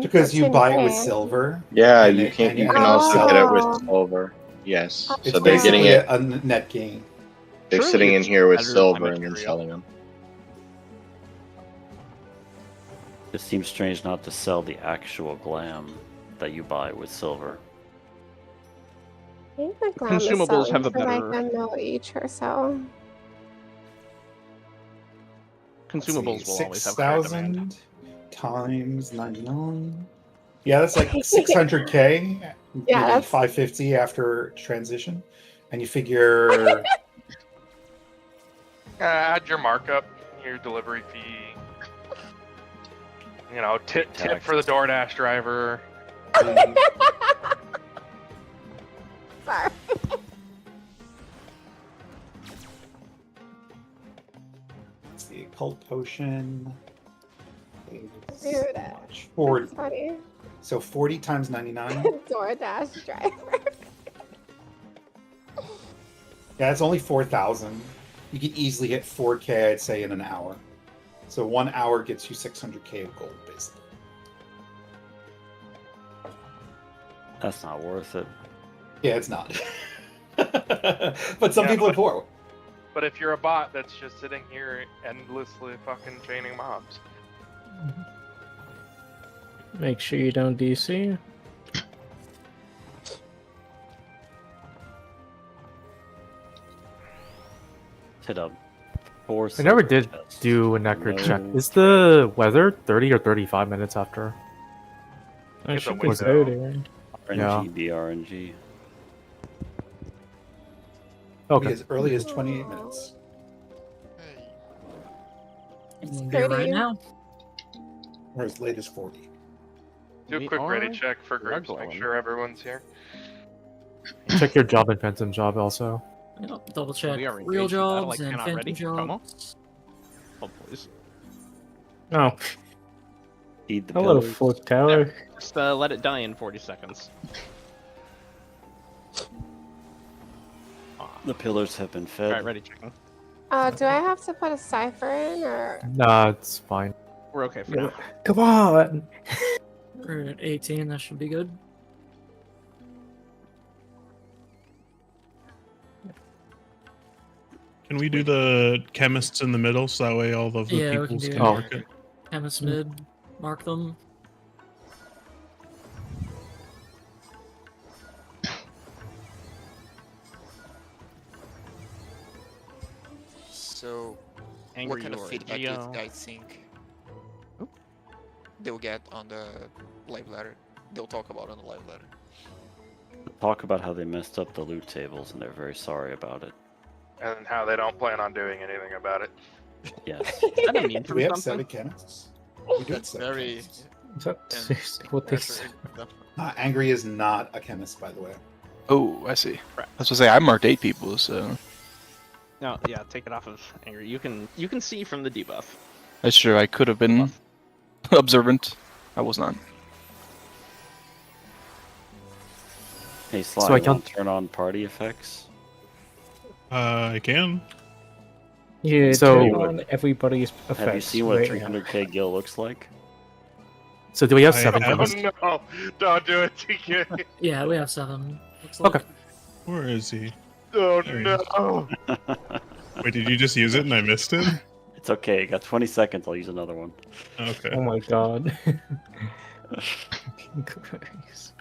Because you buy it with 10K. silver. Yeah, and you it- can. and You it can has also silver. get it with Oh. silver. Yes. It's So they're getting basically it. a net gain. They're Truly, sitting in it's here with better silver by and then material. selling them. It seems strange not to sell the actual glam that you buy with silver. I think the glam is Consumables selling have a for like better- a mil each or so. Consumables will always have higher demand. 6,000 times 99. Yeah, that's like 600K. Yeah, maybe that's- 550 after transition. And you figure Add your markup, your delivery fee. You know, tip for the DoorDash driver. Sorry. let's see, cult potion. is Dude, how much? 40. That's funny. So 40 times 99. DoorDash driver. Yeah, it's only 4,000. You can easily hit 4K, I'd say, in an hour. So 1 hour gets you 600K of gold, basically. That's not worth it. Yeah, it's not. But some Yeah, people are but- poor. But if you're a bot that's just sitting here endlessly fucking chaining mobs, Make sure you don't DC. Hit up 4 I never silver did chests. do an accurate check. No. Is the weather 30 or 35 minutes after? I It's a should be window. voting. RNG, Yeah. BRNG. Okay. As early as 28 minutes. It's Do it right pretty. now. Or as late as 40. do a We quick ready are- check for we are groups, make glowing. sure everyone's here. Check your job and phantom job also. Yep, double check We are real engaged in battle, jobs I and cannot phantom ready. jobs. Oh, please. Oh, Feed the hello, pillars. Fort Tower. Just let it die in 40 seconds. The pillars have been fed. Alright, ready chicken. Do I have to put a cipher in or? Nah, it's fine. We're okay for now. Come on. We're at 18, that should be good. Can we do the chemists in the middle so that way all of the Yeah, we peoples can do can it. mark it? Chemist mid, mark them. So, Angry what kind of or feedback do you Geo. guys think they'll get on the live letter? They'll talk about on the live letter. Talk about how they messed up the loot tables and they're very sorry about it. And how they don't plan on doing anything about it. Yes. Is that a meme Do from we have something? 7 chemists? We do have That's 7 very. chemists. Is that Yeah. seriously what they That's said? very- Angry is not a chemist, by the way. Oh, I see. Right. I was gonna say I marked 8 people, so No, yeah, take it off of angry. You can see from the debuff. that's true. I could have been observant. I was not. Hey, Sly, So I you can't- want to turn on party effects? I can. Yeah, So- turn on everybody's effects. Have you seen what a right now. 300k gil looks like? So do we have I 7 haven't. chemists? Oh no! Don't do it, TK. Yeah, we have 7. Looks like. Okay. Where is he? Oh There he no! Wait, did you just use it and I missed it? It's okay, got 20 seconds, I'll use another one. Okay. Oh my god. Christ.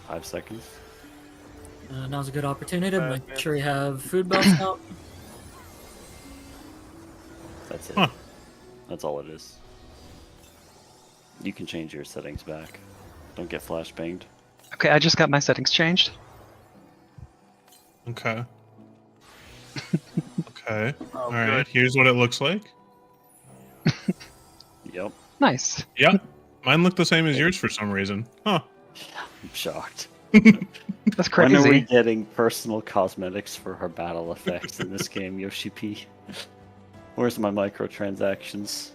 Five seconds. Now's a good opportunity to make yeah. sure you have food buffs out. That's it. Huh. That's all it is. You can change your settings back. Don't get flashbanged. Okay, I just got my settings changed. Okay. Okay. Oh, Alright, good. here's what it looks like. Yep. Nice. Yep. Mine look the same as yours for some reason. Huh. I'm shocked. That's When are we crazy. getting personal cosmetics for her battle effects in this game, Yoshi P? Where's my microtransactions?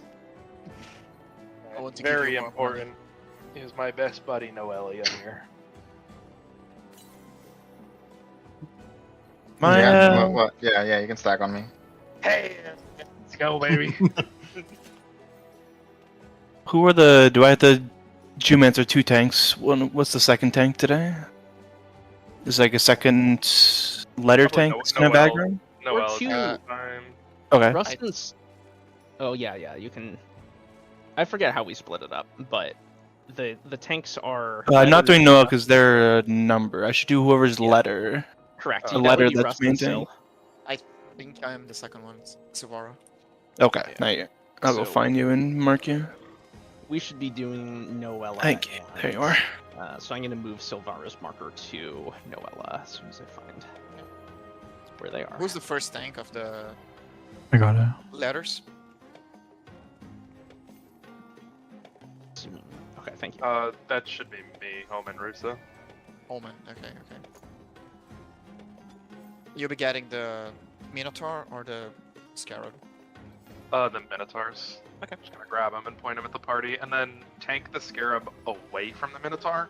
I want to give Very you more important. Is my best buddy Noelia here? My Yeah, you can stack on me. Hey, let's go, baby. who are the? Do I have the Geomancer 2 tanks? What's the second tank today? There's like a second letter Probably tank in the background. Noel Or is two. time. Okay. Rustin's. Oh yeah, you can. I forget how we split it up, but the tanks are. I'm not doing Noah Noah because they're a number. I should do whoever's letter. Correct. The That letter would be that's Rustin maintained. Sil. I think I'm the second one, Silvara. Okay, Yeah. now I'll go So- find you and mark you. We should be doing Noella. Thank you. and, There you are. So I'm going to move Silvara's marker to Noella as soon as I find where they are. Who's the first tank of the I got it. letters? Okay, thank you. That should be me, Omen Rusa. Omen. Okay. You'll be getting the Minotaur or the Scarab? The Minotaurs. Okay. Just gonna grab him and point him at the party, and then tank the Scarab away from the Minotaur.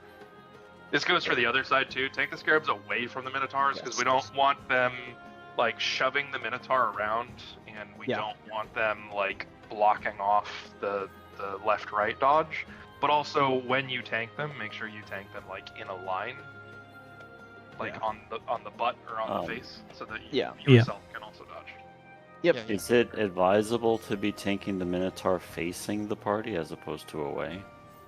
This goes for the other side too. Tank the Scarabs away from the Minotaurs because we don't want them like shoving the Minotaur around, and we don't want them like blocking off the left-right dodge. But also, when you tank them, make sure you tank them like in a line, like on the butt or on the face, so that you yourself can also dodge. Yep. Is it advisable to be tanking the Minotaur facing the party as opposed to away?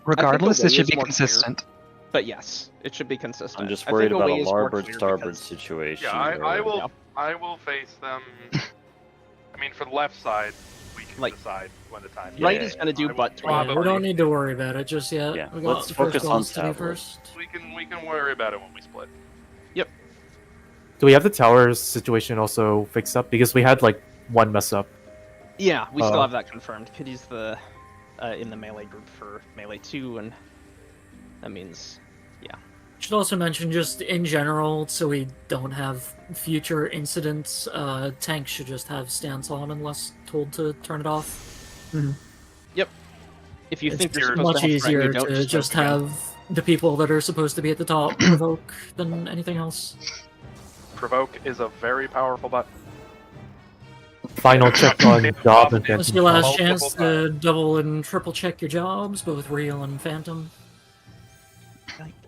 Regardless, it should be more consistent. Clear, but yes, it should be consistent. I'm just I worried think about away a is more larboard clear starboard because- situation. Yeah, I where- will face them. I mean, for the left side, we can decide when the time. Right is gonna do butt Yeah, we don't need to worry about it just yet. Yeah, We got let's the focus first on boss to do tablet. first. We can worry about it when we split. Do we have the towers situation also fixed up? Because we had like one mess up. Yeah, we still have that confirmed. Kitty's the in the melee group for melee 2, and that means Should also mention, just in general, so we don't have future incidents, tanks should just have stance on unless told to turn it off. Yep. If you It's think you're supposed much to help threaten, easier you don't, to just go. have the people that are supposed to be at the top provoke than anything else. Provoke is a very powerful button. Final check on job and This is phantom. your last Multiple chance to double and triple check your jobs, both real and phantom.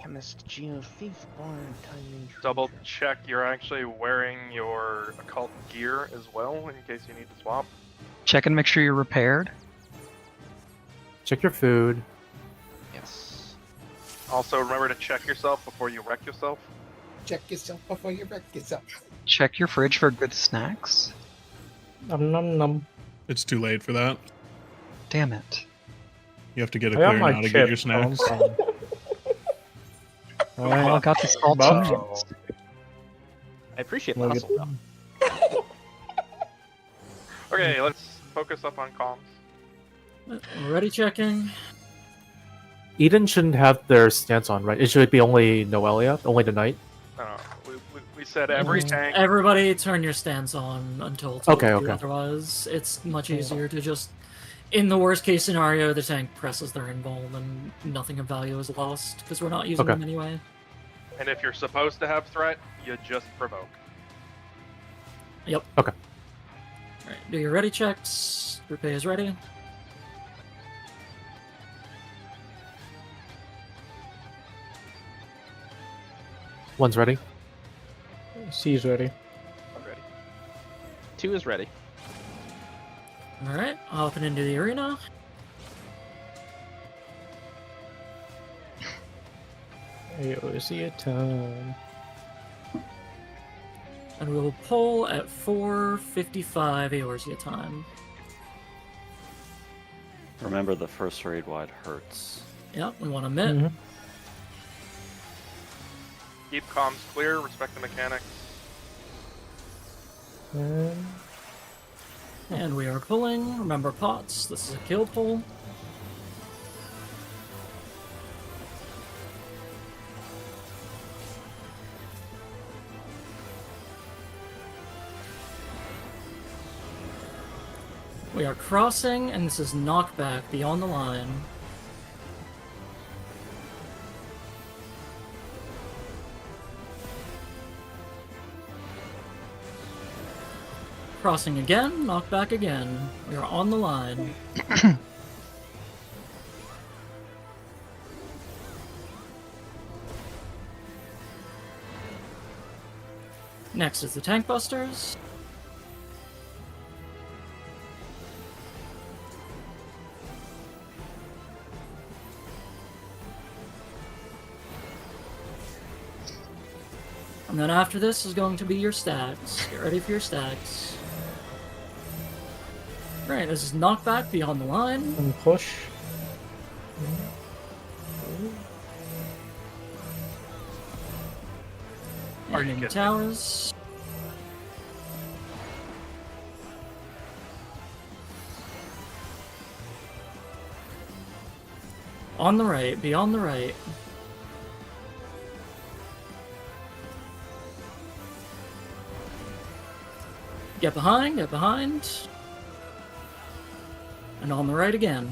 Chemist, Geo, Thief, Barn, Timing. Double check you're actually wearing your occult gear as well in case you need to swap. Check and make sure you're repaired. Check your food. Yes. Also, remember to check yourself before you wreck yourself. Check yourself before you wreck yourself. Check your fridge for good snacks. Nom nom nom. It's too late for that. Damn it. You have to get a I got clear my now to chip. get your snacks. Oh, I got the salt Wow. chips. I appreciate the Look at- hustle, though. Okay, let's focus up on comms. Ready checking. Eden shouldn't have their stance on, right? It should be only Noelia, only the knight. No, we said every tank. Everybody turn your stance on until told Okay, to. okay. Otherwise, it's much easier to just, in the worst case scenario, the tank presses their invuln and nothing of value is lost because we're not using Okay. them anyway. And if you're supposed to have threat, you just provoke. Yep. Okay. Alright, do your ready checks. Group A is ready. One's ready. C is ready. I'm ready. 2 is ready. Alright, hopping into the arena. AOC time. And we will pull at 4:55 Eorzea time. Remember, the first raid wide hurts. Yep, we want to mit. Mhm. Keep comms clear, respect the mechanics. And we are pulling. Remember pots. This is a kill pull. We are crossing, and this is knockback beyond the line. Crossing again, knockback again. We are on the line. Next is the Tank Busters. And then after this is going to be your stacks. Get ready for your stacks. Right, this is knockback beyond the line. And push. Are And you in the kidding me? towers. On the right, beyond the right. Get behind, get behind. And on the right again.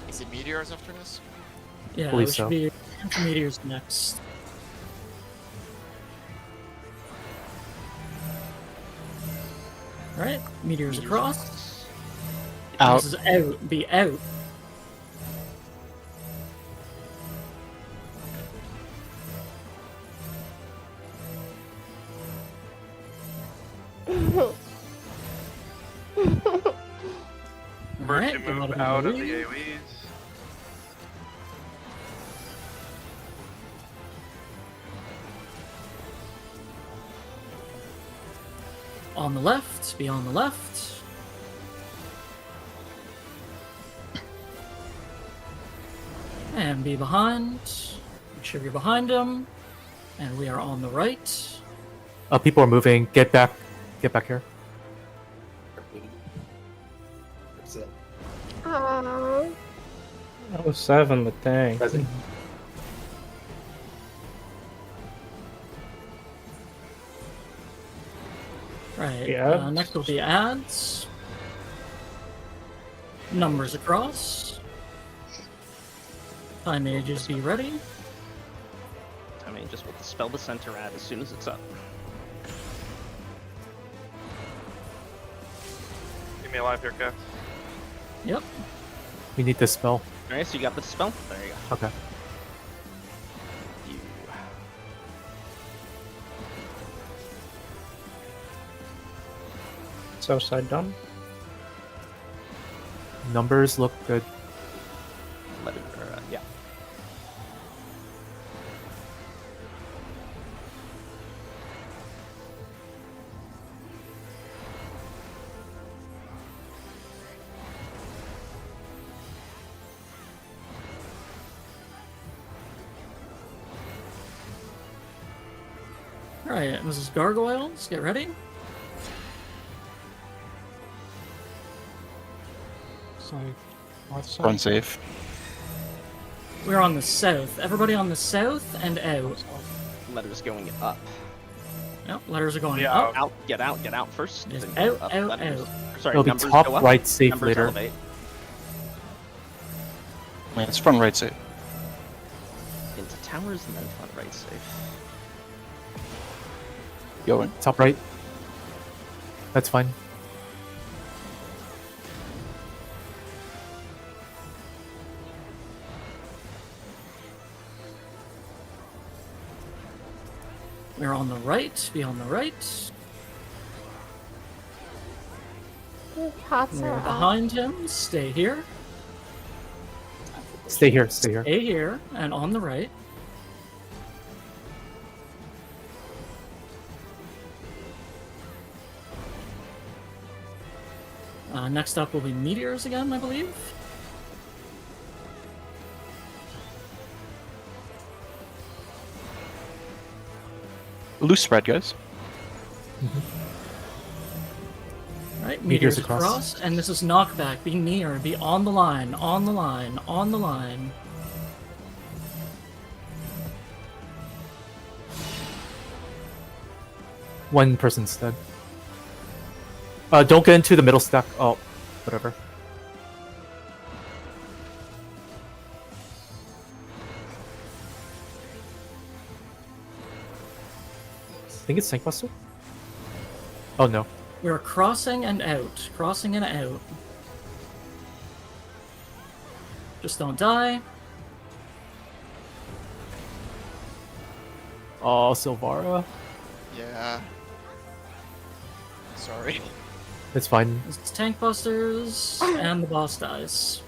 Is it meteors after this? Yeah, Believe it so. should be intermediaries next. Alright, meteors across. Out. This is out, be out. Mercy Alright, get move of out of way. the AoEs. On the left, be on the left. And be behind. Make sure you're behind him. And we are on the right. People are moving. Get back. Get back here. That's it. Aww. Oh, 7 the tank. Present. Right. Yeah. Next will be ads. Numbers across. Time mages be ready. I mean, just will dispel the center ad as soon as it's up. Keep me alive here, Kev. Yep. We need this spell. Alright, so you got the dispel. There you go. Okay. You. South side done. Numbers look good. Let it, yeah. Alright, this is gargoyles. Get ready. It's like north side. Run safe. We're on the south. Everybody on the south and out. Letters going up. Yep, letters are going Yeah, up. Get out first. Yes, then out, up out, letters. out. Sorry, It'll be numbers top go up. right safe numbers later. Elevate. Man, it's front right safe. Into towers and then front right safe. Going. Top right. That's fine. We're on the right. Be on the right. Pots We're are up. behind him. Stay here. Stay here. Stay here. Stay here and on the right. Next up will be meteors again, I believe. Loose spread, guys. Right, Meteors meteors across. across, and this is knockback. Be near, be on the line, on the line, on the line. One person's dead. Don't get into the middle stack. Oh, whatever. think it's Tank Buster. Oh no. We're crossing and out. Crossing and out. Just don't die. Oh, Silvara. Yeah. Sorry. It's fine. It's Tank Busters, and the boss dies.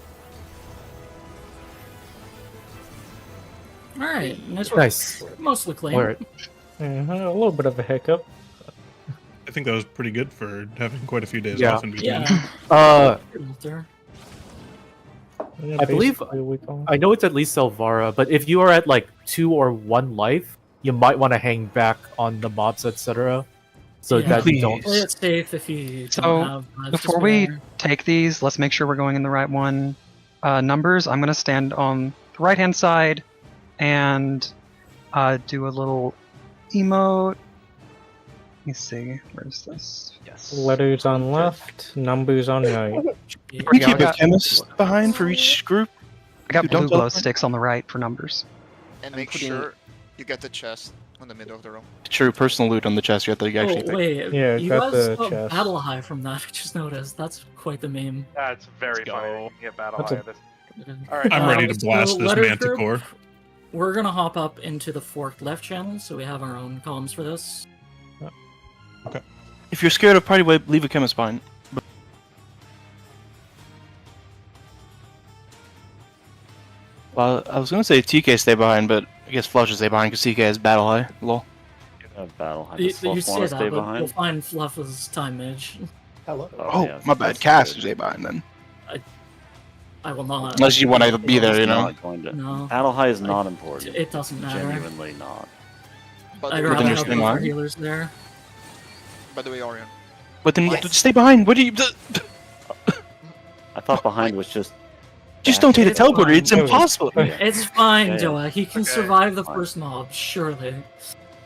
Alright, nice work. Nice. Mostly clean. Alright. A little bit of a hiccup. I think that was pretty good for having quite a few days Yeah. off in between. Yeah. Yeah, I believe basically a week off. I know it's at least Silvara, but if you are at like 2 or 1 life, you might want to hang back on the mobs, etc. So that you don't. Play it safe if you don't So have lives to before we spare. take these, let's make sure we're going in the right one. Numbers. I'm gonna stand on the right-hand side and do a little emote. Let me see. Where's this? Yes. Letters on left, numbers on right. We Yeah, keep I a got- chemist behind for each group. I got You don't blue glow teleport? sticks on the right for numbers. And I'm make putting- sure you get the chest in the middle of the room. True personal loot on the chest. You have to actually Oh, pick. wait, Yeah, you got guys the got chest. Battle High from that, I just noticed. That's quite the meme. That's very Let's funny. go. You can get battle That's high a- of this. Alright, I'm ready to so blast this letter Manticore. group, we're gonna hop up into the forked left channel, so we have our own columns for this. If you're scared of party wipe, leave a chemist behind. Well, I was gonna say TK stay behind, but I guess Flush should stay behind because TK has battle high. Lol. Battle. I You, just you want say to that, stay but we'll behind. find Fluff as time mage. Hello. Oh, yeah, my bad. that's Cass good. stay behind then. I will not. Unless you want to be there, you know. Not going to. No. Battle high is not important. It doesn't matter. Genuinely not. By I'd the, rather then way, you're have staying both our on? healers there. by the way, Orion. But then Yes. stay behind. What do you? I thought behind was just. Just don't take the It's teleporter. fine. It's impossible. It's fine, Yeah, yeah. Joa. He can Okay. survive the Fine. first mob, surely.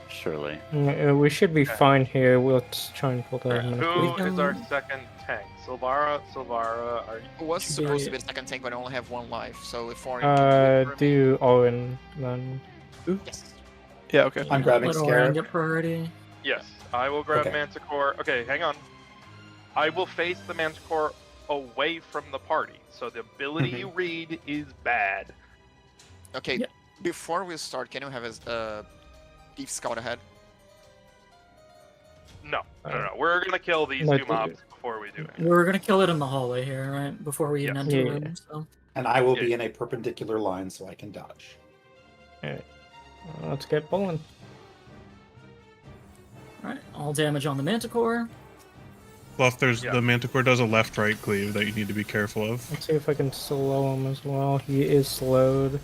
Surely. We should be fine here. Let's try and pull that. Alright, in. who is our second tank? Silvara, are you? Who was Should supposed be- to be the second tank, but I only have 1 life. So if Orion can do it for me- Do Owen then. Yes. Yeah. Okay. I'm grabbing Let Orion Scarab. get priority. Yes, I will grab Okay. Manticore. Okay, hang on. I will face the Manticore away from the party, so the ability you read is bad. Okay. Yeah. Before we start, can you have a Thief Scout ahead? No. We're gonna kill these No, two mobs before we do it. We're gonna kill it in the hallway here, right? Before we even Yeah. enter Yeah, the yeah. room. So. And I will be Yeah. in a perpendicular line so I can dodge. Let's get pulling. Alright, all damage on the Manticore. Fluff, there's Yeah. the Manticore does a left-right cleave that you need to be careful of. Let's see if I can slow him as well. He is slowed.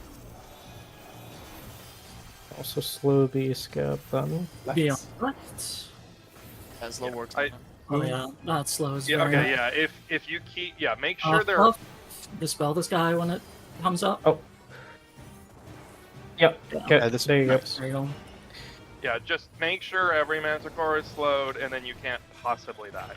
Also slow the escape then. Beyond left. As slow works. I- Oh yeah, that slows. Yeah. very Okay. Yeah. If you keep, make sure they're. Fluff, dispel this guy when it comes up. Oh. Yep. Yeah. Okay. this- There you nice. There you go. Yeah. Just make sure every Manticore is slowed, and then you can't possibly die.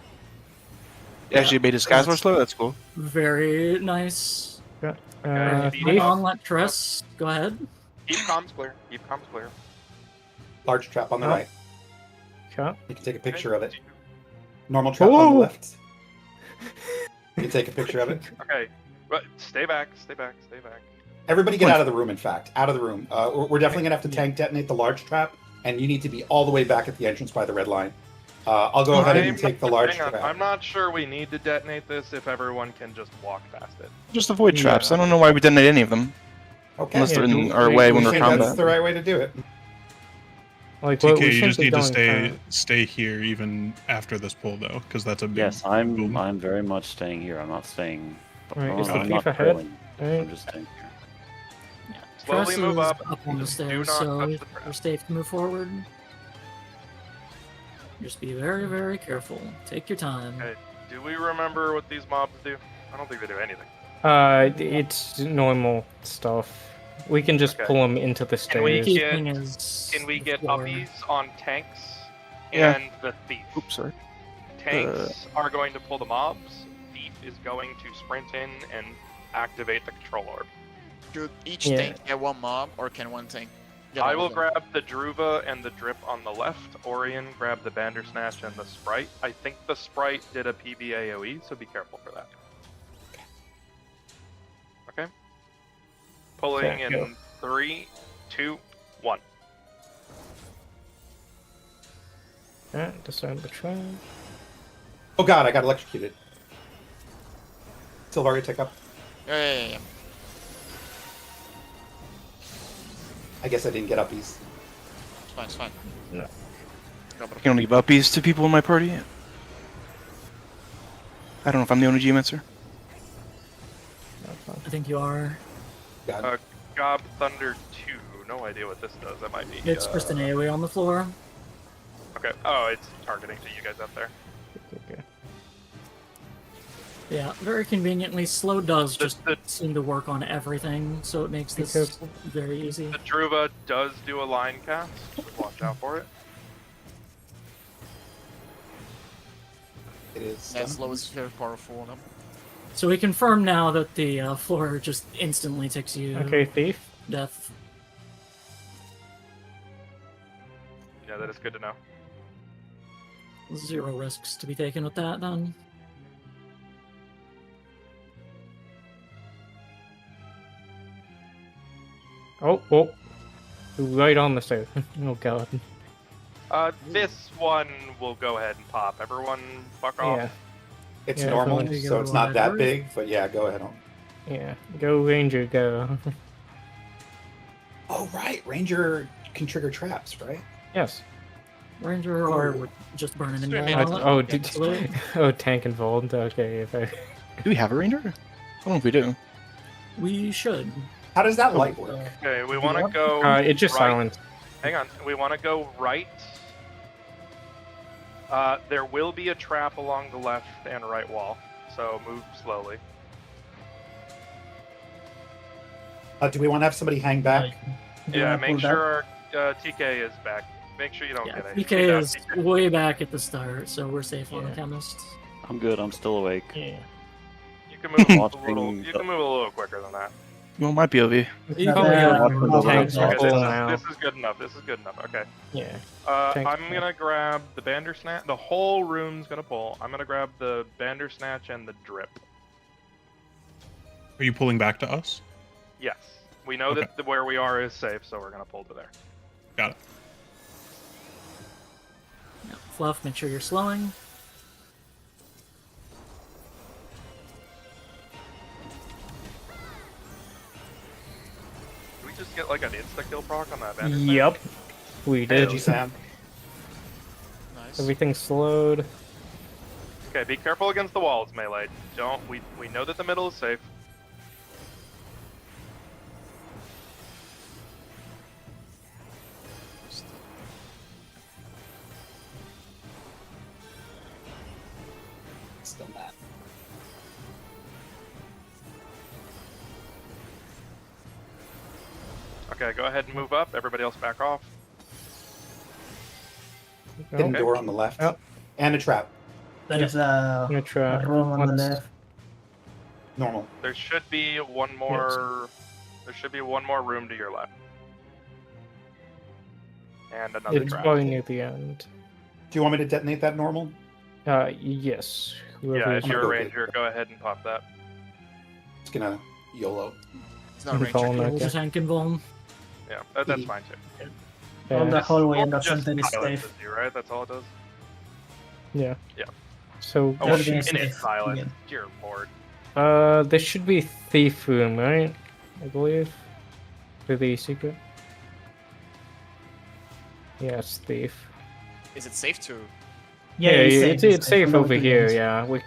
You actually made his guys more slow. That's cool. Very nice. go. Okay, Thief. Thief. On let Tress. Go ahead. Keep comms clear. Keep comms clear. Large trap on the Oh. right. Okay. You can take a picture of it. Normal trap on Whoa. the left. You can take a picture of it. Okay. But stay back. Stay back. Stay back. Everybody get out of the room, in fact. Out of the room. We're definitely going to have to tank detonate the large trap, and you need to be all the way back at the entrance by the red line. I'll go ahead and take the large Hang on, trap. I'm not sure we need to detonate this if everyone can just walk past it. Just avoid Yeah. traps. I don't know why we detonate any of them. Okay. Unless they're Yeah, in do- our we- way we when I we're think combat. that's the right way to do it. Like TK, what we you should just be need to doing, stay here even after this pull though, because that's a big. Yes, I'm. boom. I'm very much staying here. I'm not staying. Alright, is the I'm thief not ahead? pulling. Alright. I'm just staying here. Slowly Tress move is up. on the Do stairs, not so touch the you're trap. safe to move forward. Just be very, very careful. Take your time. Okay. Do we remember what these mobs do? I don't think they do anything. It's normal stuff. We can just Okay. pull him into the Can we stairs. get- Keeping is Can we the get floor. uppies on tanks Yeah. and the thief? Oops, sorry. Tanks are going to pull the mobs. Thief is going to sprint in and activate the control orb. Should each Yeah. tank get 1 mob, or can one tank Get I all will of them. grab the Druva and the Drip on the left. Orion, grab the Bandersnatch and the Sprite. I think the Sprite did a PB AoE, so be careful for that. Okay. Pulling Okay, in go. 3, 2, 1. Alright, disarm the trap. Oh god, I got electrocuted. Silvaria, take up. Yeah. I guess I didn't get uppies. It's fine, it's fine. No. No, but I can only give uppies to people in my party. I don't know if I'm the only Geomancer. I think you are. God. Gob Thunder 2. No idea what this does. That might be. It's just an AoE on the floor. Okay. Oh, it's targeting to you guys up there. Okay. Yeah, very conveniently, slow does The- just the- seem to work on everything, so it makes this careful. very easy. The Druva does do a line cast. So watch out for it. It is. that slow is very powerful on them. So we confirm now that the floor just instantly takes you Okay, thief. death. Yeah, that is good to know. 0 risks to be taken with that, then. Oh. Right on the stairs. Oh god. This one will go ahead and pop. Everyone, fuck off. Yeah. It's Yeah, normal, everyone- so it's not that big, but yeah, go ahead on. Yeah. Go Ranger, go. Oh, right. Ranger can trigger traps, right? Yes. Ranger or would just burn an Stream invuln it. on it. Oh, tank involved. Okay, if I... Do we have a Ranger? I don't know if we do. We should. How does that light work? Okay, we want to go. it just right. silenced. Hang on. We want to go right. There will be a trap along the left and right wall, so move slowly. Do we want to have somebody hang back? Yeah, make sure TK is back. Make sure you don't Yeah, get any. PK is way back at the start, so we're safe on the Yeah. chemist. I'm good. I'm still awake. Yeah. You can move a Watching little. You can move a little quicker than that. Well, my POV. You can go Tank's Okay, full now. this is good enough. This is good enough. Okay. Yeah. I'm Tank's gonna grab the Bandersnatch. The whole room's gonna pull. I'm gonna grab the Bandersnatch and the Drip. Are you pulling back to us? Yes. We know that where we are is safe, so we're gonna pull to there. Got it. Yeah, Fluff, make sure you're slowing. Did we just get like an insta-kill proc on that Bandersnatch? Yep. We did. Did you, Sam? Nice. Everything slowed. Okay, be careful against the walls, melee. Don't. We know that the middle is safe. Still not. Okay, go ahead and move up. Everybody else back off. Hidden Oh, door on the left. Yep. And a trap. There's I'm gonna try. a room on the What's- left. Normal. There should be one more. There should be one more room to your left. And another It's trap. probably near the end. Do you want me to detonate that normal? Yes. Yeah, Whoever if is- you're a go ranger, go ahead and pop that. Just gonna YOLO. It's not a I'm ranger. calling Roll that the tank invuln. Yeah, that's fine too. On the Yeah. hallway and the Just center is silences safe. you, right? That's all it does. Yeah. Yeah. So Oh, Everything in is it, safe. silence. Yeah. Dear lord. there should be thief room, right? I believe. For the secret. Yes, thief. Is it safe to? Yeah, it's it's safe for over the here. games.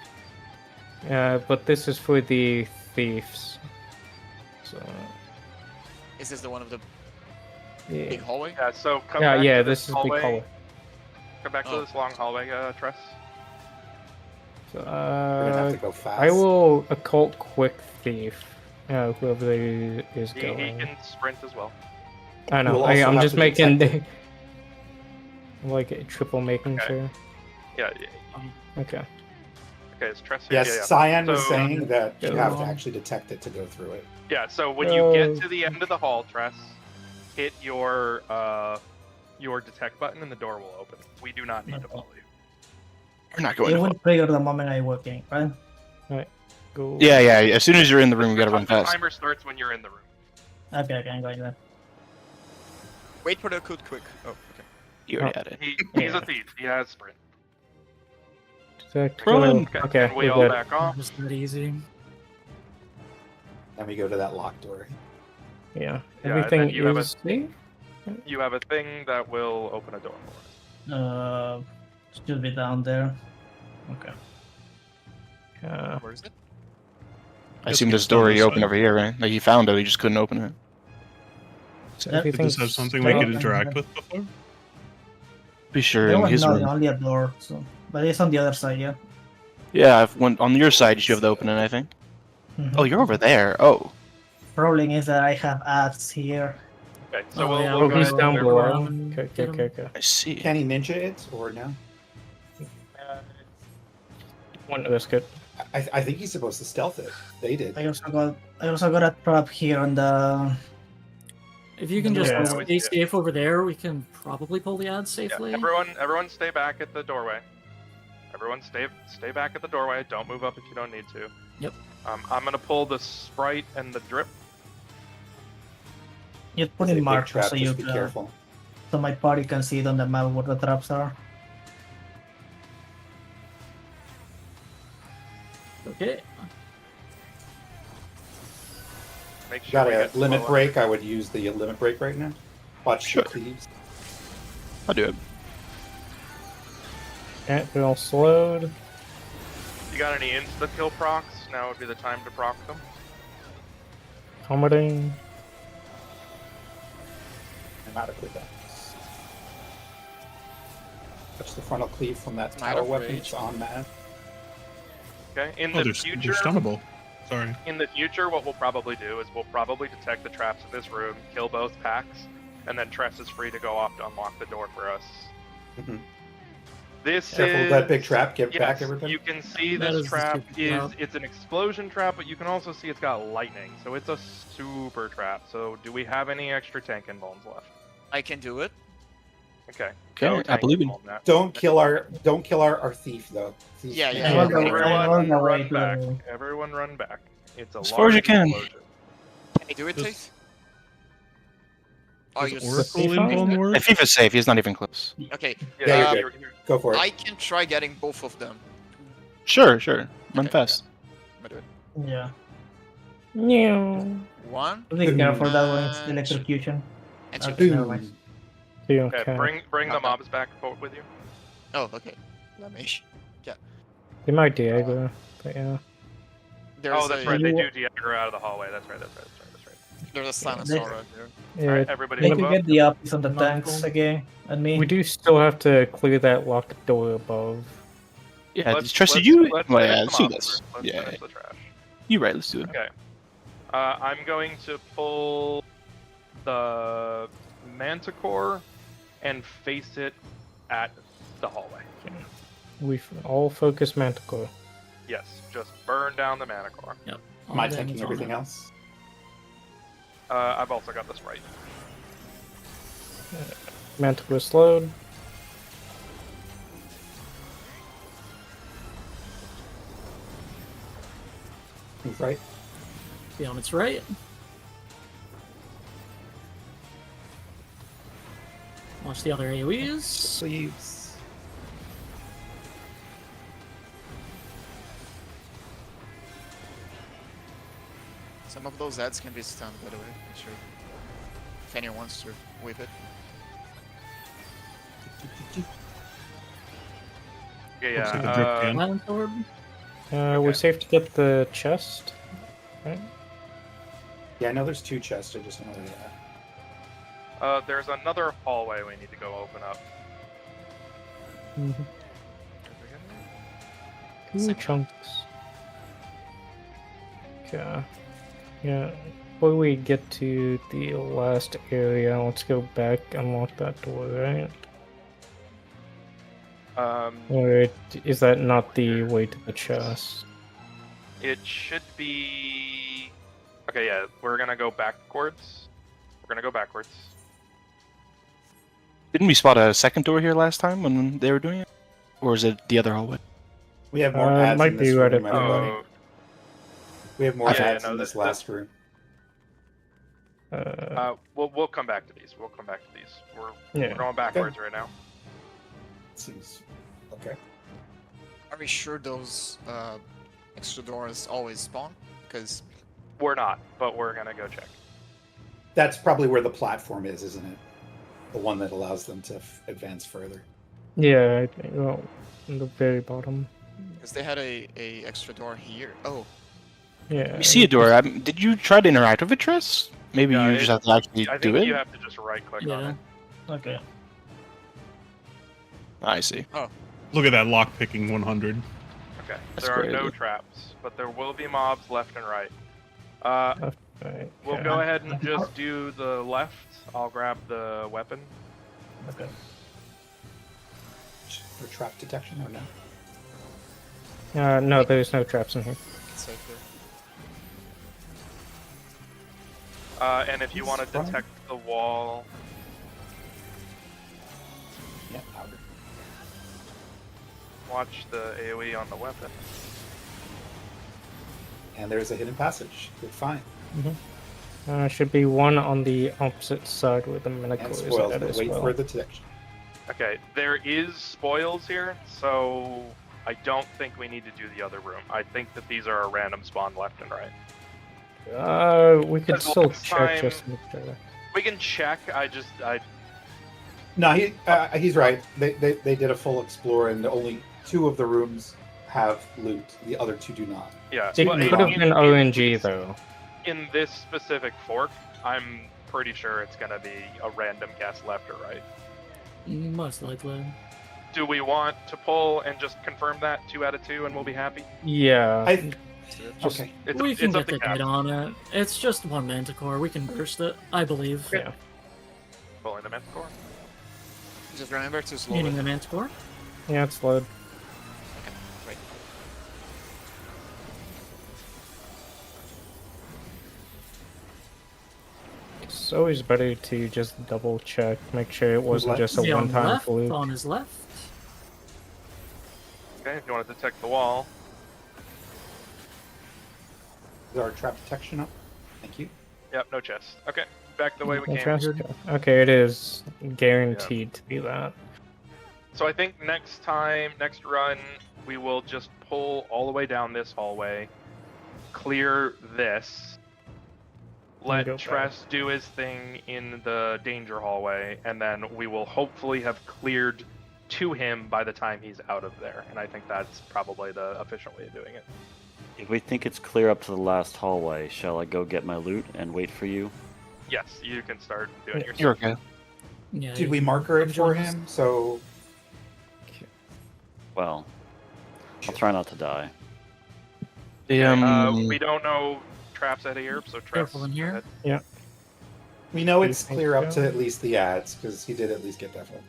Yeah, but this is for the thieves. So Is this the one of the yeah, big hallway? Yeah, so come yeah, back yeah. to This is big hallway. hallway. Come back to Oh. this long hallway, Tress. So, We're gonna have to go fast. I will occult quick thief. Whoever is He going. can sprint as well. I know. We'll also I'm have just to making detect like triple making Okay. sure. Yeah. Okay. Okay, is Tress here? Yes, Yeah, yeah. Cyan was So- saying that you have to Go. actually detect it to go through it. Yeah, so when you get to the end of the hall, Tress, hit your detect button and the door will open. We do not need to follow you. We're not going It to will trigger the moment I walk in, right? Alright, go. Yeah, as soon as you're in the room, you gotta run The fast. timer starts when you're in the room. Okay, I'm going then. Wait for the code quick. Oh, okay. You already had it. He's a thief. He has sprint. Detect, Run. go. Okay, And we we're all good. back off. Just that easy. And we go to that locked door. Yeah, Yeah, and everything then you have is safe. You have a thing that will open a door for us. Should be down there. Okay. Where is it? I assume this door you open over here, right? Like you found it, you just couldn't open it. So Did Did this have everything's something we still could open, interact yeah. with before? Be sure There in was his no, room. only a door, so but it's on the other side, yeah. Yeah, on your side you should have the opening, I think. Mhm. Oh, you're over there. Oh. Problem is that I have ads here. Okay, so Oh, we'll, yeah, we'll Oh, go he's ahead down and below. around, Okay, get okay, him. okay. I see. Can he ninja it or no? One biscuit. I think he's supposed to stealth it. They did. I also got a trap here on the. If you can just Yeah, we stay see it. safe over there, we can probably pull the ad safely. Yeah, everyone stay back at the doorway. Everyone stay back at the doorway. Don't move up if you don't need to. Yep. I'm gonna pull the sprite and the drip. You put It's a in big markers trap, so you just be careful. so my party can see it on the map where the traps are. Okay. Make sure Got we a get limit slow break. I would use the limit break right now. Watch Sure. the cleaves. I'll do it. Okay, we're all slowed. If you got any insta kill procs, now would be the time to proc them. Commenting. Automatically that. Touch the frontal cleave from that Might tower of weapon. rage. It's on Matt. Okay. In Oh, the they're future, stunnable. Sorry. in the future, what we'll probably do is we'll probably detect the traps in this room, kill both packs, and then Tress is free to go off to unlock the door for us. Mhm. This Careful is with that big trap. Get yes, back, everybody. you can see That this is the trap stupid is trap. it's an explosion trap, but you can also see it's got lightning, so it's a super trap. So do we have any extra tank and bones left? I can do it. Okay. Okay, Go I tank believe and in bone that. Don't kill our thief though. Thief's Yeah, gonna yeah, kill yeah. everybody. I'm Everyone on the way run to back. the room. Everyone run back. It's a As large far as you can. explosion. Can I do it, Does- Thief? Oh, you Does Oracle Thief on? Invuln work? If is safe, he's not even close. Okay. Yeah, you're um, good. Go for it. I can try getting both of them. Sure. Run Okay, fast. I'm gonna do it. Yeah. Meow. One Be careful that one. It's and electrocution. and Okay, two. never mind. Okay. Okay, bring the Okay. mobs back with you. Oh, okay. Let me. They might Diego, but yeah. There's Oh, that's a right. They do de-aggro out of the hallway. That's right. there's a silence They- aura there. Yeah, Alright, everybody They move can up. get the ups on the Not tanks cool. again. And me. we do still have to clear that locked door above. Yeah, Let's- trust let's- you. let's Well, finish yeah, the let's do mobs this. first. Let's Yeah, finish the trash. you're right. Let's do it. Okay. I'm going to pull the Manticore and face it at the hallway. We all focus Manticore. Yes, just burn down the Manticore. Yep. Am I All tanking damage on everything it. else? I've also got this right. Manticore slowed. Move right. Be on its right. Watch the other AoEs. Please. Some of those ads can be stunned, by the way. Sure. If anyone wants to whip it. Okay, Looks like a yeah. drip can. Silent orb. We're Okay. safe to get the chest. Right? Yeah, I know there's two chests. I just don't know where they are. There's another hallway we need to go open up. Two chunks. Okay. Yeah. Before we get to the last area, let's go back, unlock that door, right? Or is that not the way to the chest? It should be. Okay, yeah, we're gonna go backwards. We're gonna go backwards. Didn't we spot a second door here last time when they were doing it? Or is it the other hallway? We have more It ads might in be this right room, at the everybody. Oh, We have more Yeah, ads no, in this that- last room. we'll come back to these. We'll come back to these. We're Yeah. going backwards right now. Seems okay. Are we sure those extra doors always spawn? Because We're not, but we're gonna go check. That's probably where the platform is, isn't it? The one that allows them to advance further. Yeah, I think, well, in the very bottom. they had a extra door here. Oh, Yeah. We see a door. Did you try to interact with it, Triss? Maybe Yeah, you just have to actually I do think it? you have to just right click on Yeah. it. Okay. I see. Look at that lock picking 100. Okay. That's There are great. no traps, but there will be mobs left and right. Right, We'll yeah. go ahead and just do the left. I'll grab the weapon. Okay. For trap detection or no? No, there's no traps in here. it's right there. And if you want to Fine. detect the wall, Yeah, powder. watch the AoE on the weapon. And there's a hidden passage. Good find. Should be one on the opposite side where the And Minotaur is spoils, at but as wait well. for the detection. Okay, there is spoils here, so I don't think we need to do the other room. I think that these are a random spawn left and right. We could Because still last check time- just to make sure. We can check. I No, he's right. They did a full explore, and only 2 of the rooms have loot. The other 2 do not. yeah. It but could have been ONG though. In this specific fork, I'm pretty sure it's gonna be a random guess left or right. Most likely. Do we want to pull and just confirm that 2 out of 2, and we'll be happy? Yeah. Okay. We can it's up get the to Cap. data on it. It's just one Manticore. We can burst it, I believe. Yeah. Pulling the Manticore. Just remember to slow Meaning it. the Manticore? Yeah, it's load. Right. It's always better to just double check, make sure it wasn't left? just a Is he on one-time left? fluke. On his left? Okay, if you want to detect the wall. Is our trap detection up? Thank you. Yep, no chest. Okay, back the way we came. Interesting. Okay, it is guaranteed to be that. So I think next run, we will just pull all the way down this hallway, clear this, let go Tress do his thing in the danger hallway, and then we will hopefully have cleared to him by the time he's out of there. And I think that's probably the efficient way of doing it. If we think it's clear up to the last hallway, shall I go get my loot and wait for you? Yes, you can start doing your You're okay. Yeah. Did we marker it for him? So Well, I'll try not to die. The, we don't know traps out of here, so Tress. Careful in go here. ahead. Yeah. we know Do you it's think clear up so? to at least the ads, because he did at least get that one.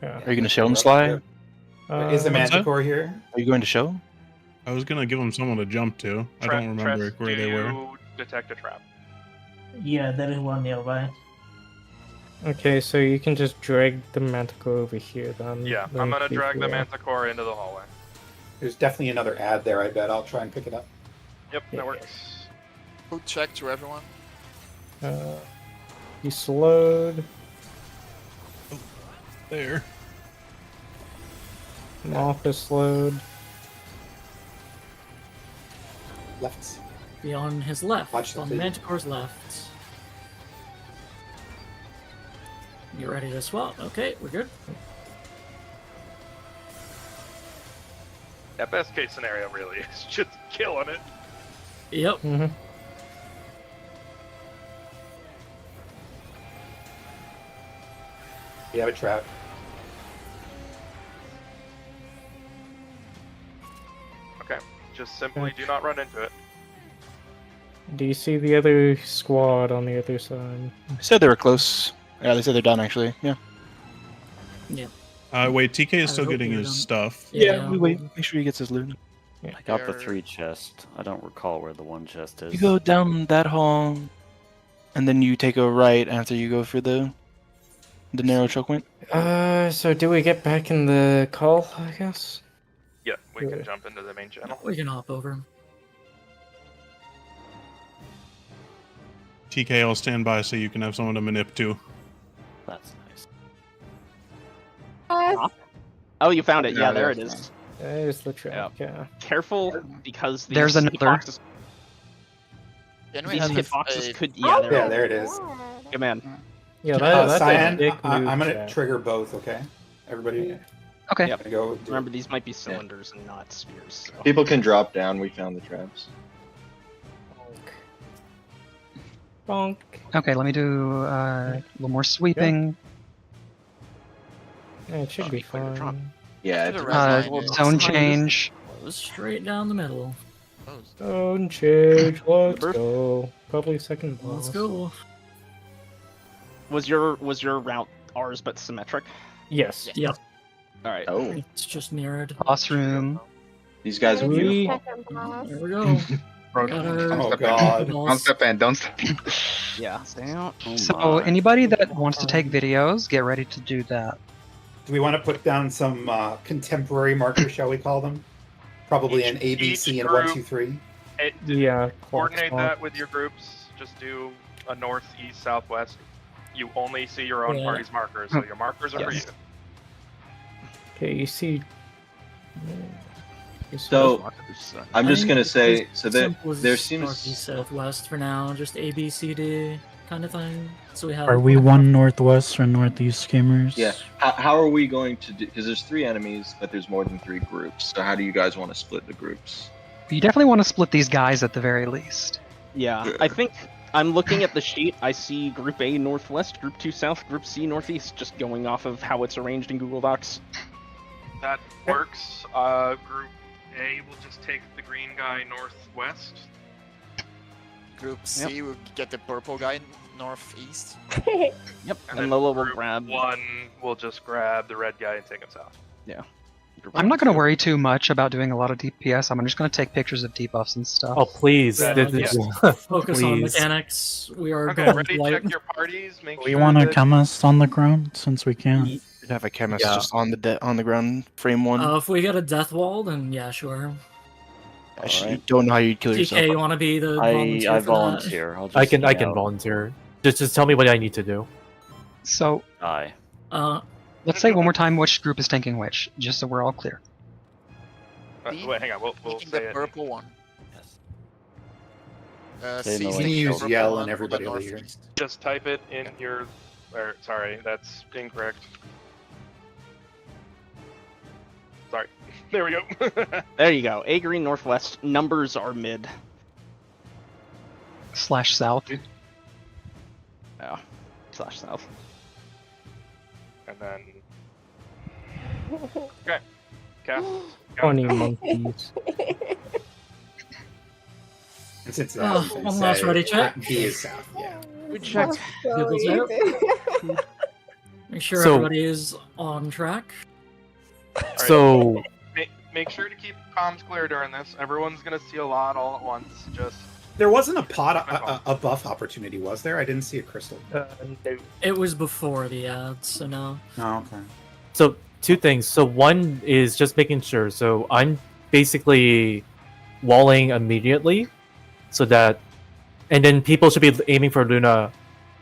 Yeah. Are you going to show him, Sly? Is the what's that? Manticore here? Are you going to show him? I was gonna give him someone to jump to. I don't remember Tress, where do they were. you detect a trap? Yeah, there is one nearby. Okay, so you can just drag the Manticore over here then. Yeah, then I'm gonna see if drag the we- Manticore into the hallway. There's definitely another ad there, I bet. I'll try and pick it up. Yep, Yeah. that works. Food check to everyone. He's slowed. There. Moth is slowed. Left. Be on his left. Watch the on the feed. Manticore's left. You ready to swap? Okay, we're good. That best case scenario really is just killing it. Yep. Mm-hmm. We have a trap. Okay, just simply do not run into it. Do you see the other squad on the other side? They said they were close. Yeah, they said they're done, actually. Yeah. Yeah. Wait, TK is still hope getting you're his done. stuff. Yeah. we wait. Make sure he gets his loot. I got the There- 3 chest. I don't recall where the 1 chest is. You go down that hall, and then you take a right after you go for the The narrow choke point. So do we get back in the call, I guess? Yeah, we can Yeah. jump into the main channel. We can hop over. TK, I'll stand by so you can have someone to manip too. That's nice. Oh, you found it. Yeah, Yeah, there it that's is. There's the trap, yeah. Careful because these There's another. hitboxes, Can we these have hitboxes a... could. Yeah, Yeah, there it is. Good man. Yeah, that's a Cyan, big I'm move, gonna chat. trigger both. Okay, everybody. Okay. Yep. Gonna go. Do Remember, these might be cylinders and not spheres. So. People can drop down. We found the traps. Bonk. Okay, let me do a little more sweeping. Yeah, it should be fine. Yeah. To the It's, red line, Zone change. Straight down the middle. Zone change. Let's go. Probably second boss. Let's go. Was your route ours but symmetric? Yes. Yep. All right. oh, It's just mirrored. Boss room. these guys are beautiful. There we go. Got our Oh Step God. in. Don't boss. step in. Don't step in. Yeah. Stay out. Oh So my. anybody that wants to take videos, get ready to do that. Do we want to put down some contemporary markers? Shall we call them? Probably an A, B, Each C, and group- 1, 2, 3. Yeah. Coordinate clock that with your groups. Just do a north, east, southwest. You only see your own Yeah. party's markers, so your markers are for you. Yes. Okay, you see. So I'm just gonna say, so Simple as there northeast, seems. southwest for now, just A, B, C, D kind of thing. So we have. Are we one northwest or northeast gamers? Yeah. How are we going to do? Because there's 3 enemies, but there's more than 3 groups. So how do you guys want to split the groups? You definitely want to split these guys at the very least. Yeah, I think I'm looking at the sheet. I see Group A northwest, Group 2 south, Group C northeast, just going off of how it's arranged in Google Docs. That works. Group A will just take the green guy northwest. Group C will get the purple guy northeast. Yep. And then Lola will group grab. 1 will just grab the red guy and take him south. Yeah. I'm not going to worry too much about doing a lot of DPS. I'm just going to take pictures of debuffs and stuff. Oh please! Yeah, This- Focus on please. mechanics. We are Okay, going ready? light. Check your parties. Make We sure want a that- chemist on the ground since we can. You'd have a chemist Yeah. just on the ground, frame 1. If we get a death wall, then yeah, sure. You don't know how you'd kill yourself. TK, you want to be the volunteer I for that? volunteer. I'll just I can stay I can out. volunteer. Just tell me what I need to do. So Die. let's say one more time which group is tanking which, just so we're all clear. Wait, hang on. We'll Taking say the it. purple one. They C know is what You can taking the use purple yell one and for the everybody will hear. northeast. Just type it in your. Or sorry, that's incorrect. Sorry. There we go. There you go. A green northwest. Numbers are mid. / south. Oh. / south. And then. Okay. Cap. Funny monkeys. And since one last ready check. B is south. Yeah. Good check. People's out. Make sure So- everybody is on track. Alright. So Make sure to keep comms clear during this. Everyone's gonna see a lot all at once. Just. There wasn't a a buff opportunity, was there? I didn't see a crystal. It was before the ads, so no. Oh, okay. So two things. So one is just making sure. So I'm basically walling immediately, so that, and then people should be aiming for Luna,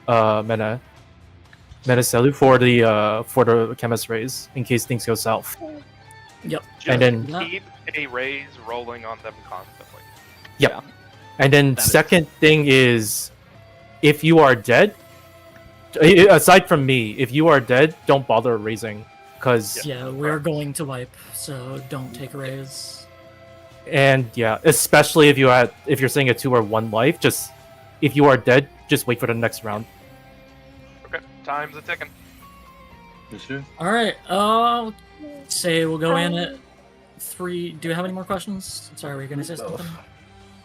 Mena Celu for the chemist raise in case things go south. Yep. And then Keep a raise rolling on them constantly. yep. And then second thing is, if you are dead, aside from me, if you are dead, don't bother raising, because Yeah, we're going to wipe, so don't take a raise. and yeah, especially if you're saying a 2 or 1 life, just if you are dead, just wait for the next round. Okay, time's a ticking. All right. Say we'll go in at 3. Do you have any more questions? Sorry, were you gonna say something?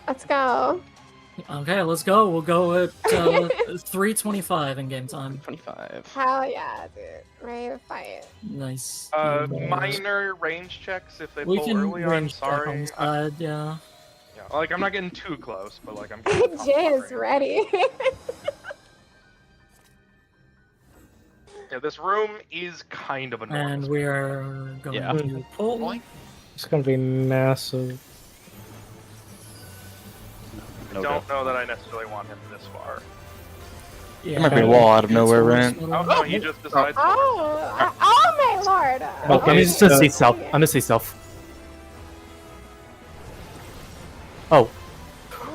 Let's go. Okay, let's go. We'll go at 3:25 in game time. 25. Hell yeah, dude. Ready to fight. Nice. Minor range checks if they We pull can early. I'm range check on sorry. the side, yeah. Yeah, like I'm not getting too close, but like I'm. Getting Jay is ready. Yeah, this room is kind of enormous. And we are going Yeah. to pull. It's gonna be massive. I don't know that I necessarily want him this far. There might be a wall out of nowhere, right? Oh no, he just decides. Oh my lord. I'm just gonna say south. I'm gonna say south. Oh.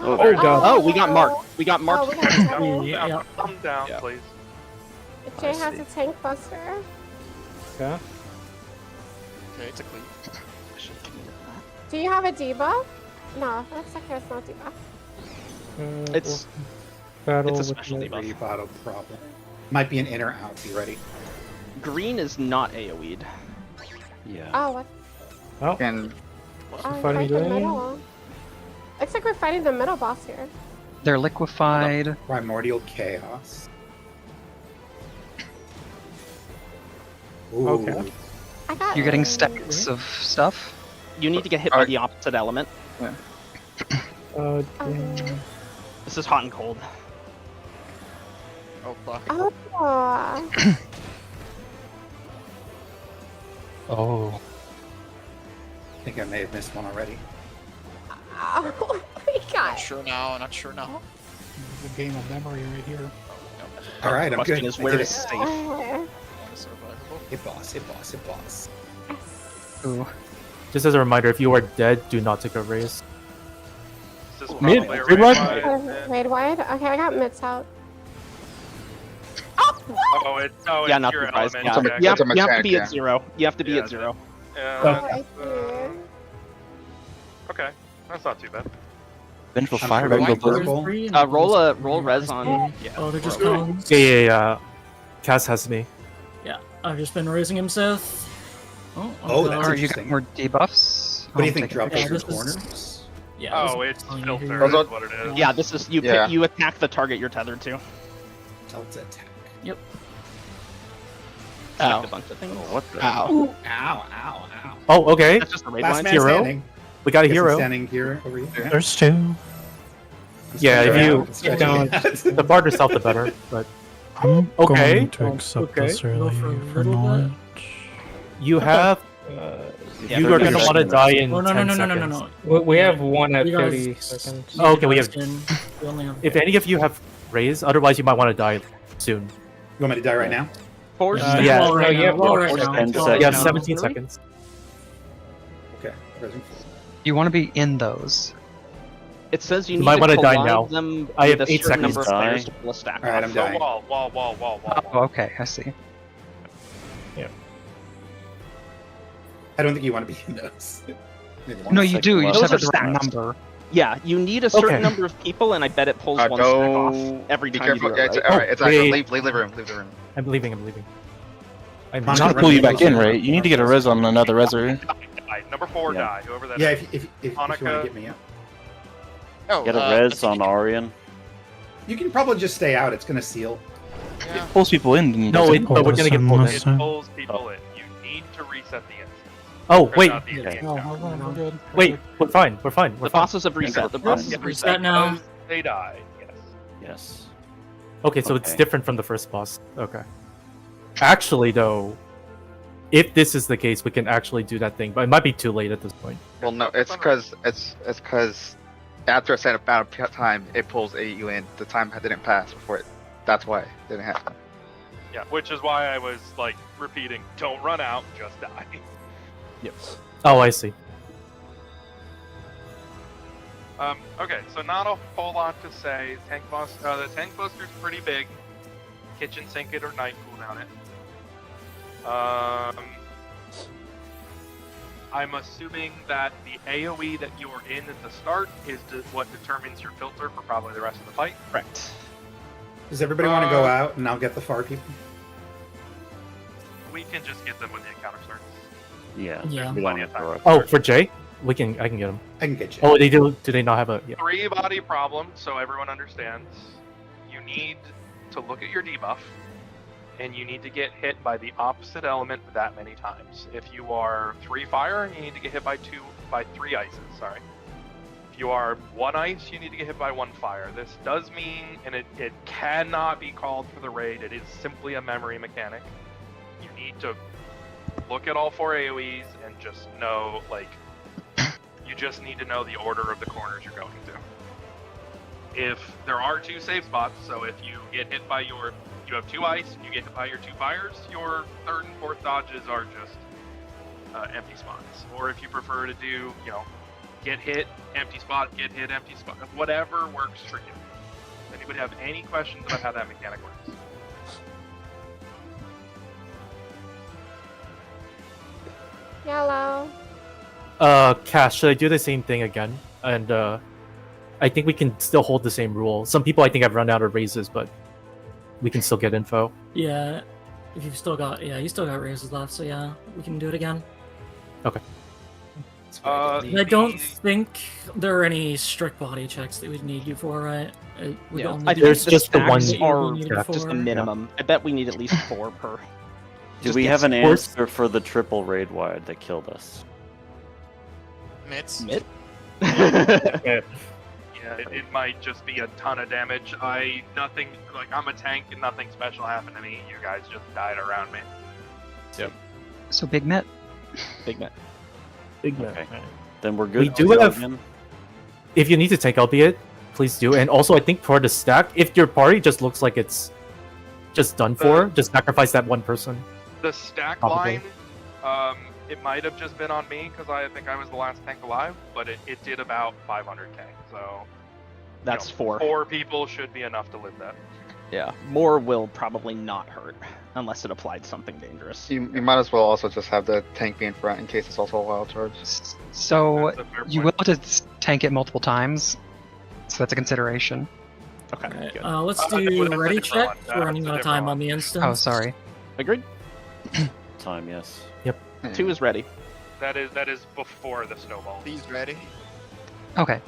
Oh god. Oh, we got marked. We got marked. Calm down, please. Jay has a tank buster. Okay. Okay, it's a clean. Do you have a debuff? No, that's okay. It's not debuff. It's battle a with special the- debuff. Bottle problem. Might be an in or out. Be ready. Green is not AoE'd. Yeah. Oh, what? Oh. And Oh, Fighting fight the green? middle. Looks like we're fighting the middle boss here. They're liquefied. Primordial chaos. Ooh. Okay. I got. You're getting stacks of stuff. You need to get hit by the opposite element. Damn. This is hot and cold. Oh fuck. Oh. Oh. I think I may have missed one already. Oh my god. Not sure now. Not sure now. It's a game of memory right here. All right, I'm Question good. is, I where did is it. safe? Oh. Hit boss, hit boss, hit boss. Ooh. Just as a reminder, if you are dead, do not take a raise. This is Mid, probably a mid raid wide? wide. Raid wide? Okay, I got mids out. Oh, it's Yeah, not your surprised. element Yeah. check. You have It's a to be mechanic, at 0. You have to be Yeah, at 0. Yeah, I that's, see. okay, that's not too bad. Vengeful I'm Fire, sure Vengeful Vengeful Purple. Purple. Roll res on. Yeah. Oh, they're just Bro. cones. Yeah. Cass has me. Yeah, I've just been raising him, Seth. Oh, God. that's Or you got interesting. more debuffs. What do you I'll think? take Drop it. those this in is- corners? Yeah. Oh, this it's is- filter. Those are- Is what it is. Yeah, this is you. Yeah. You attack the target you're tethered to. Delta attack. Yep. Select Ow. a bunch of things. Oh, what the? ow. Ow, ow, ow. Oh, okay. That's just a raid Last line. man Hero. standing. We got a Guess I'm hero. standing here over here. There's two. Yeah, if you Stretch don't, it. the farther south the better. But I'm Okay. going to accept Okay. this early Go for a for little knowledge. you have. Yeah, You are gonna 30 want to seconds. die in Oh, no, 10 no, no, seconds. no, no, no. We have one at You guys- 30 seconds. Oh, okay, we have- We only have. If any of you have raise, otherwise you might want to die soon. You want me to die right now? Force. Yeah. Roll right No, you now. have Roll more. right now. 10 Roll seconds. right You have now. 17 seconds. Okay. Rising. You want to be in those. It says you You need might to wanna die collide now. them I with have a 8 certain number of seconds. players Die. to pull a stack All right, I'm off. dying. Wall. Oh, okay, I see. I don't think you want to be in those. Maybe one No, you second do. You left. just have Those the are right stacks. number. Yeah, you need a certain Okay. number of people, and I bet it pulls one stack Go. off every Be time careful. you do Yeah, it. it's, Right? all right, it's wait. leave the room. Leave the room. I'm leaving. I'm I'm It's not gonna pull you running back in, those. right? You need to get a res on another reser. Die. Number 4 Yeah. die. Whoever that Yeah, is. if you want to Hanukkah. get me up. Oh, Get a I res think on Arian. You can probably just stay out. It's going to seal. Yeah. Pulls people in. And No, doesn't- but we're gonna get pulled in. It pulls people in. You need to reset the instance. Oh, Or wait. not the Okay. encounter. Wait, we're fine. We're The fine. bosses have reset. The bosses have Reset reset. now. Because they die. Yes. Yes. Okay, so it's Okay. different from the first boss. Okay. Actually, though, if this is the case, we can actually do that thing, but it might be too late at this point. Well, no, it's because after a set amount of time, it pulls you in. The time didn't pass before it. That's why it didn't happen. Yeah, which is why I was like repeating, don't run out, just die. Yep. Oh, I see. Okay, so not a whole lot to say. The tank buster's pretty big. Kitchen sink it or night cooldown it. I'm assuming that the AoE that you're in at the start is what determines your filter for probably the rest of the fight. Correct. Does everybody want to go out and I'll get the far people? We can just get them when the encounter starts. Yeah. Yeah. We Plenty don't of have to time. rush. Oh, for Jay, I can get him. I can get you. Oh, they do. Do they not have a? Yeah. 3 body problem, so everyone understands. You need to look at your debuff, and you need to get hit by the opposite element that many times. If you are 3 fire, you need to get hit by 3 ices. Sorry. If you are 1 ice, you need to get hit by 1 fire. This does mean, and it cannot be called for the raid. It is simply a memory mechanic. you need to look at all 4 AoEs and just know, like, you just need to know the order of the corners you're going to. If there are 2 save spots, so if you get hit by you have 2 ice and you get hit by your 2 fires, your 3rd and 4th dodges are just empty spots. Or if you prefer to do, get hit, empty spot, get hit, empty spot, whatever works for you. Does anybody have any questions about how that mechanic works? Yellow. Cash, should I do the same thing again? And I think we can still hold the same rule. Some people I think have run out of raises, but we can still get info. Yeah, if you've still got you still got raises left, so yeah, we can do it again. Okay. I don't think there are any strict body checks that we'd need you for, right? We Yeah, only I do think the just the stacks one are needed just for. a minimum. I bet we need at least 4 per. Do we have an answer for the triple raid wide that killed us? Mitts. Mitt? Yeah, it might just be a ton of damage. I'm a tank and nothing special happened to me. You guys just died around me. Yep. So big Mitt. Big Mitt. Big Okay. Then we're good. We to do go have. again? If you need to tank, albeit, please do. And also, I think for the stack, if your party just looks like it's just done for, just sacrifice that one person. The stack Probably. line, it might have just been on me because I think I was the last tank alive, but it did about 500k. So That's 4. 4 people should be enough to live that. Yeah, more will probably not hurt unless it applied something dangerous. You might as well also just have the tank be in front in case it's also a wild charge. So That's a fair you will have to tank it multiple times, so that's a consideration. Okay. Alright, Good. let's That's a do different ready one. check. That's We're a running out of different time one. on the instance. Oh, sorry. Agreed. Time, yes. 2 is ready. That is before the snowball. He's ready. Okay.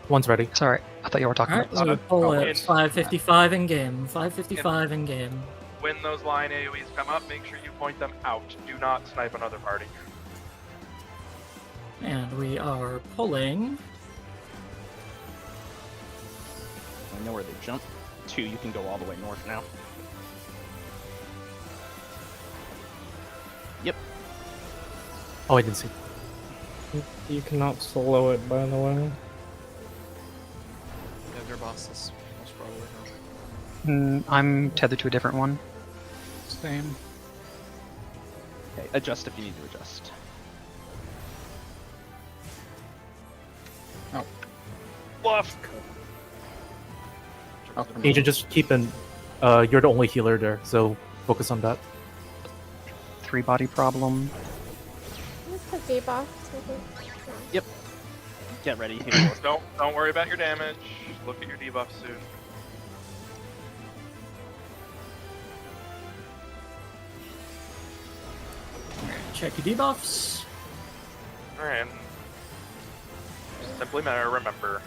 One's ready. Sorry, I thought you were talking Alright, about. so pull in- it. 5:55 in game. 5:55 in game. When those line AoEs come up, make sure you point them out. Do not snipe another party. And we are pulling. I know where they jump. 2, you can go all the way north now. Yep. Oh, I didn't see. You cannot solo it, by the way. Yeah, their bosses most probably not. I'm tethered to a different one. Same. Okay, adjust if you need to adjust. Bluff. Agent, just keep in. You're the only healer there, so focus on that. 3 body problem. What's the debuff? Yep. Get ready. Don't worry about your damage. Look at your debuff soon. Check your debuffs. Alright, and simply remember.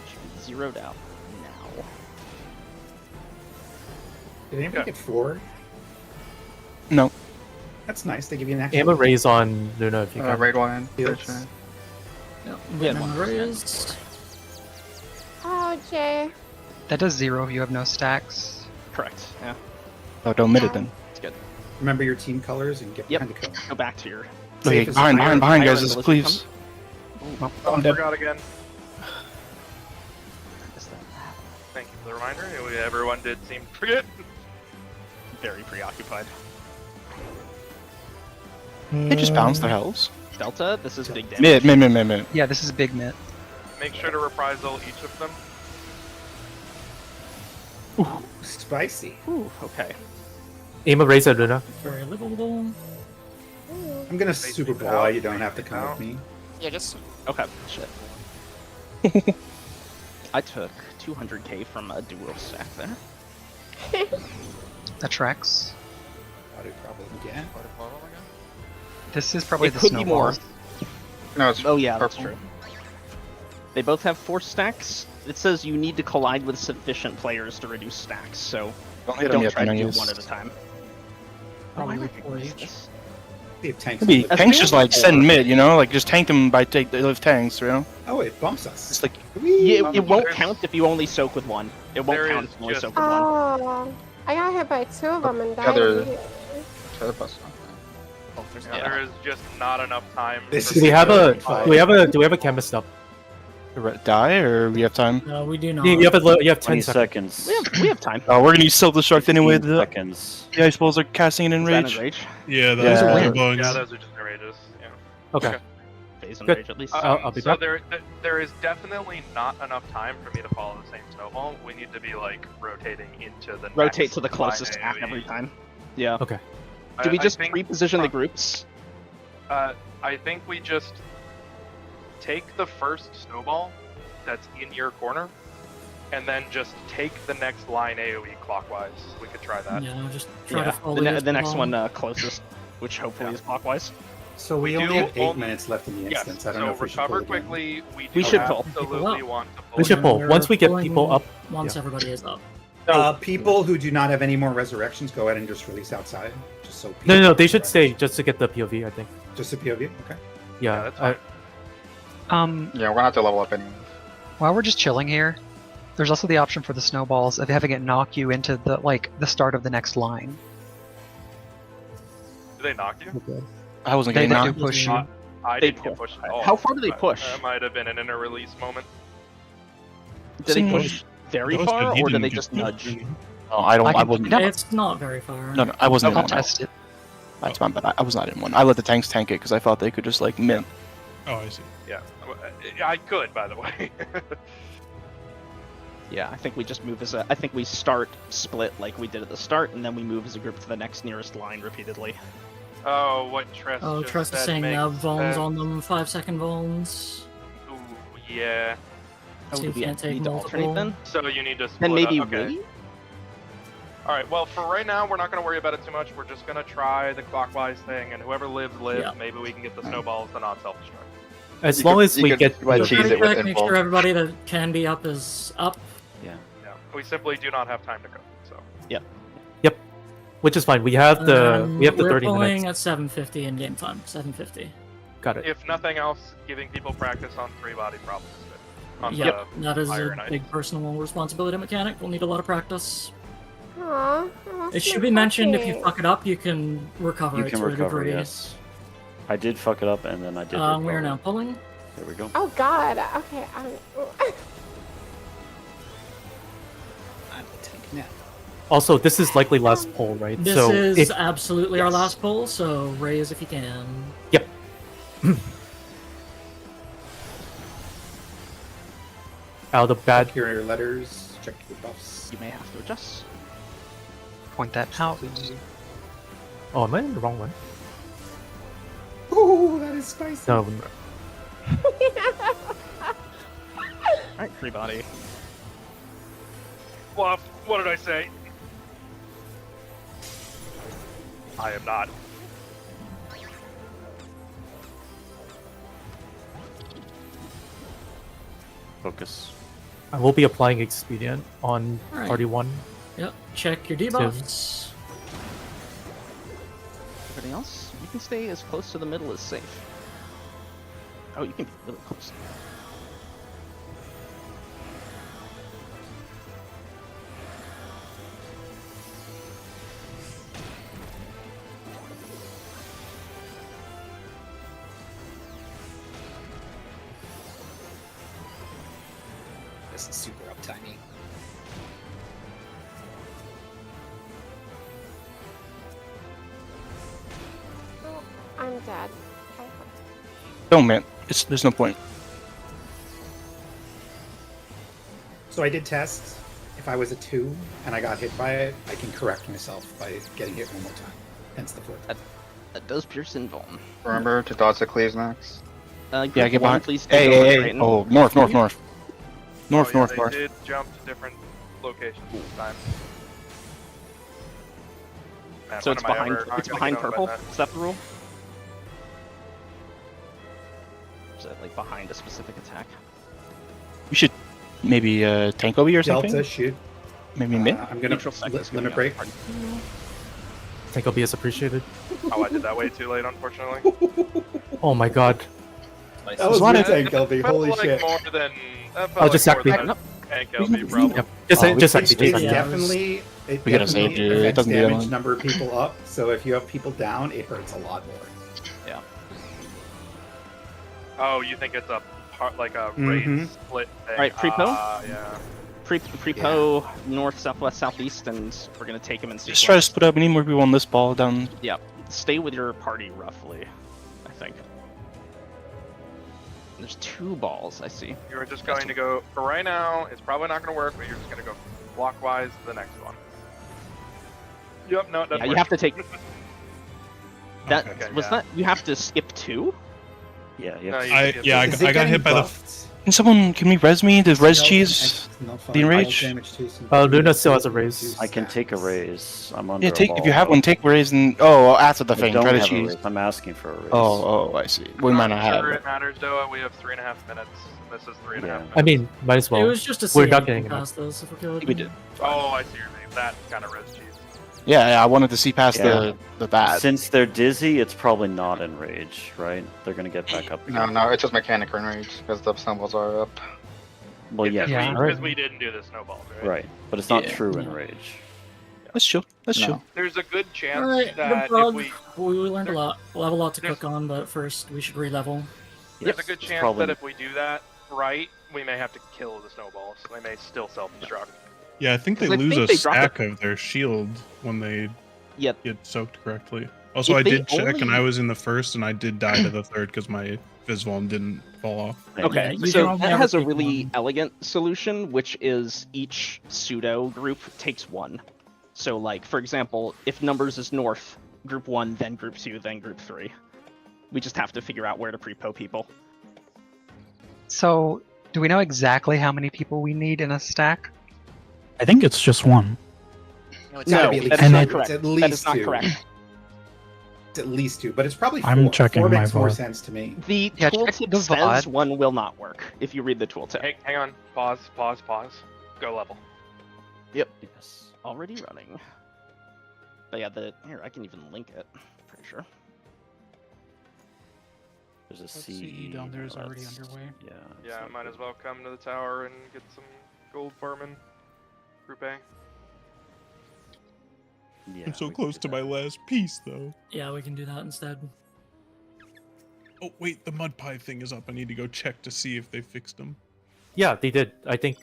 Should be zeroed out now. Did anybody get 4? No. That's nice. They give you an extra. Aim a raise on Luna if you can. Raid 1. Heals. Getting raised. Oh, Jay. That does 0 if you have no stacks. Correct. Yeah. Oh, don't mid it then. It's good. Remember your team colors and get Yep. behind the cover. Go back to your. Okay, Safe as behind, fire. behind, Fire guys, until please. it Oh, I'm I dead. forgot again. Is that Thank you for the reminder. Everyone did seem to forget. very preoccupied? They just bounce their hells. Delta, this is big damage. Mid. Yeah, this is a big Mitt. Make sure to reprisal each of them. Ooh, spicy. Ooh, okay. Aim a raise at Luna. Very livable. I'm gonna super ball. You don't have to come with me. Yeah, just Okay. Shit. I took 200k from a dual stack there. That tracks. Body problem again. This is probably It the could be more. snowballs. No, it's Oh yeah, that's purple. true. They both have 4 stacks. It says you need to collide with sufficient players to reduce stacks, so Don't hit them yet, try to do Pennies. one at a time. Probably I with 4 recognize each. this. See if tanks. Maybe live. tanks just like send mid, you know, like just tank them by they live tanks, you know. Oh, it bumps us. It's like Yeah, it won't There's- count if you only soak with one. It won't There count is if you only just- soak with one. Oh, I got hit by 2 of them and died. Other- immediately. Other bus. Oh, there's Yeah, another. there is just not enough time. This for is Do we have a Fine. do we have a do we have a chemist up? die or we have time. No, we do not. You have you have 10 20 seconds. seconds. We have time. Oh, we're gonna use self-destruct anyway. 15 seconds. The ice balls are casting it in Is that rage. in rage? Yeah, those Yeah. are Yeah, bugs. Yeah, those are just rages. Yeah. Okay. Phase in Good. rage at least. I'll be so back. there is definitely not enough time for me to follow the same snowball. We need to be like rotating into the Rotate next to the closest line stack AoE. every time. Yeah. Okay. Do we I just think- pre-position the groups? I think we just take the first snowball that's in your corner, and then just take the next line AoE clockwise. We could try that. Yeah, just try to Yeah. follow The next one closest, which hopefully Yeah. is clockwise. So we We only do have 8 only- minutes left in the Yes. instance. I don't So know if we should recover pull again. quickly. We We do should pull. absolutely want to pull. We should And pull. we're Once we get people pulling up. Once yeah. everybody is up. People who do not have any more resurrections, go ahead and just release outside. Just so. people No, they have should stay resurrections. just to get the POV. I think. Just a POV. Okay. Yeah. that's I- fine. Yeah, we're gonna have to level up anyway. While we're just chilling here, there's also the option for the snowballs of having it knock you into the start of the next line. Do they knock you? I wasn't They getting do knocked. push you. I They didn't get pull. pushed at all. How far do they But push? That might have been an inner release moment. Do they Hmm. push very Those far, that he or do didn't they get just pushed, nudge? did he? Oh, I don't. I wasn't. It's not very far. No, I wasn't. I'll in one. test it. That's my bad. I was not in one. I let the tanks tank it because I thought they could just like mint. Oh, I see. Yeah, I could, by the way. Yeah, I think we just move as a. I think we start split like we did at the start, and then we move as a group to the next nearest line repeatedly. Oh, what Tress Oh, just trust is said saying makes Vols sense. on them, 5-second Vols. Ooh, yeah. Oh, So do you we can't take need to alternate multiple. then? So you need to split Then maybe up. Okay. we. All right. Well, for right now, we're not going to worry about it too much. We're just going to try the clockwise thing, and whoever lives. Yeah. Maybe we can get the snowballs to not self-destruct. As You long could- as you we could get. wedge cheese it with Make involved. sure everybody that can be up is up. Yeah. Yeah. We simply do not have time to go. So. Which is fine. We have the We're 30 pulling minutes. at 7:50 in game time. 7:50. Got it. If nothing else, giving people practice on 3-body problems. is good. On Yep, the that is Iron a Ice. big personal responsibility mechanic. We'll need a lot of practice. Aw, It should be mentioned if you fuck it up, you can recover You it can to a recover. degree. Yes. I did fuck it up, and then I did. We are recover. now pulling. There we go. Oh God. Okay. I'm the tank now. Also, this is likely last poll, right? This so is if, absolutely our yes. last pull, so raise if you can. Yep. Out of bad. Check your letters. Check your buffs. You may have to adjust. Point that out. Oh, am I in the wrong one? Ooh, that is spicy. No. Alright, free body. Bluff. What did I say? I am not. Focus. I will be applying expedient on Alright. party 1. Yep. Check your debuffs. Everything else, you can stay as close to the middle as safe. Oh, you can be really close. This is super uptimey. Oh, I'm dead. Don't mint. There's no point. So I did test. If I was a 2 and I got hit by it, I can correct myself by getting hit one more time. Hence the 4th. That does pierce invuln. Remember to dodge the cleaves next. Yeah, Group get one, behind. please Hey, take over hey, hey. Triton. Oh, north. Oh, yeah, North. they did jump to different locations this time. Man, So when it's am I behind. ever not It's gonna behind get owned by purple. that? Is that the rule? Is it like behind a specific attack? Maybe tank Obi or something. Delta, shoot. Maybe mid. I'm gonna limit break. Think OB is appreciated. Oh, I did that way too late, unfortunately. Oh my god. That was good tank LB. Felt Holy like shit. more than. That felt I'll just like sack more me. than a tank LB problem. Yep. Just It definitely We gotta save definitely it. It affects doesn't do that damage one. number of people up. So if you have people down, it hurts a lot more. Yeah. Oh, you think it's a like a raid split thing? Alright, Prepo? Yeah. Prepo, north, southwest, southeast, and we're gonna take him in sequence. Just try to split up. We need more people on this ball down. Yeah, stay with your party roughly, I think. There's 2 balls, I see. You're just going to go, for right now, it's probably not going to work, but you're just going to go clockwise to the next one. Yep, no, it doesn't Yeah, you work. have to take... That, Okay, was yeah. that, you have to skip 2? Yeah, No, I got hit by the. Can someone, can we res me? Does res cheese the enrage? Luna still has a raise. I can take a raise. I'm under Yeah, take a if you ball. have one, take raise and after the I thing, don't try to have a cheese. raise. I'm asking for a raise. Oh, I see. We might not have Sure it. it matters, Doa. We have 3.5 minutes. This is 3.5 minutes. I mean, might as well. It was just to We're see not if getting we it. pass those if we could. We did. Oh, I see your name. That kind of res cheese. Yeah, I wanted to see past Yeah. the bad. Since they're dizzy, it's probably not enrage, right? They're gonna get back up. No, it's just mechanic enrage because the snowballs are up. Well, yeah, Because we didn't do the snowballs, right? right. But it's not Yeah. true enrage. Let's chill. Let's chill. There's a good chance Alright, that no if we... we learned a lot. We'll have a lot to cook on, but first we should re-level. There's a good chance probably- that if we do that right, we may have to kill the snowballs. They may still self-destruct. Yeah, I think they 'Cause I lose think a they drop stack of their shield when they Yeah. get soaked correctly. Also, If I they did check, and only- I was in the first, and I did die to the third because my Visvolm didn't fall off. Okay, you so can that never has a take really one. elegant solution, which is each pseudo group takes 1. So, like, for example, if numbers is north, group 1, then group 2, then group 3. We just have to figure out where to pre-po people. So, do we know exactly how many people we need in a stack? I think it's just one. No, it's gotta be at least that is and not it- correct. It's at That least is not 2. correct. It's at least 2, but it's probably 4. I'm checking 4 my makes more VOD. sense to me. The Yeah, check tooltip the says VOD. 1 will not work if you read the tooltip. Hang on. Pause. Go level. Yep. Yes. Already running. But yeah, here, I can even link it. Pretty sure. There's a CE CE down there is already that's- underway. Yeah. Yeah, might as well come to the tower and get some gold farming. Group A. Yeah, I'm so we can close do to that. my last piece, though. Yeah, we can do that instead. Oh wait, the mud pie thing is up. I need to go check to see if they fixed them. Yeah, they did. I think,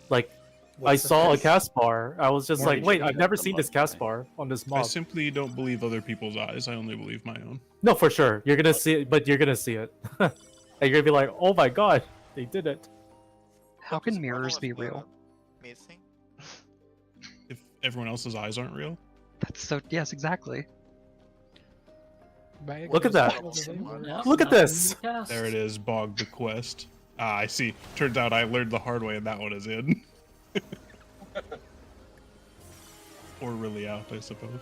like, I What's the saw a first? cast bar. I was just More like, wait, did I've you never get seen the this cast mud bar on this I mob. simply don't believe other people's eyes. I only believe my own. No, for sure. You're gonna see it, but you're gonna see it. And you're gonna be like, oh my god, they did it. How can mirrors be real? Missing? If everyone else's eyes aren't real. That's so. Yes, exactly. Look at that. Yeah, Look at not this. in the cast. There it is, Bog the Quest. Ah, I see. Turns out I learned the hard way and that one is in. Or really out, I suppose.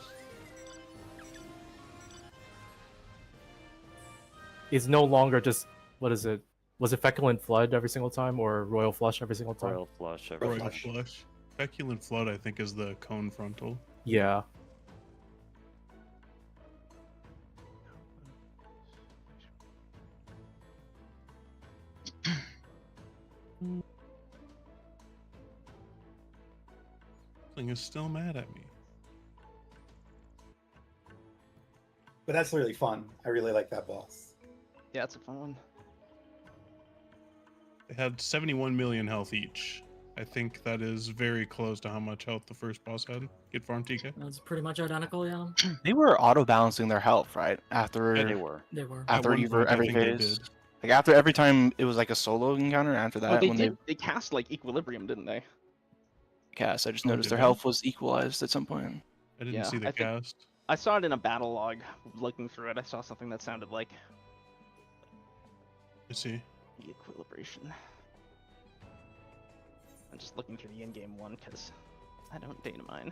It's no longer just, what is it? Was it Feculent Flood every single time, or Royal Flush every single time? Royal flush. everything. Royal Flush. Feculent Flood, I think, is the cone frontal. Yeah. Thing is still mad at me. But that's really fun. I really like that boss. Yeah, it's a fun one. They had 71 million health each. I think that is very close to how much health the first boss had. Get farm TK. That's pretty much identical, yeah. They were auto balancing their health, right? After Yeah, they were. They were. after At one point, I every think they phase. did. Like after every time it was like a solo encounter. After that, Oh, they when did. They cast like Equilibrium, didn't they? they cast, I just Oh, noticed did their they? health was equalized at some point. I didn't Yeah, see the I think- cast. I saw it in a battle log. Looking through it, I saw something that sounded like I see. the equilibration. I'm just looking through the in-game one because I don't data mine.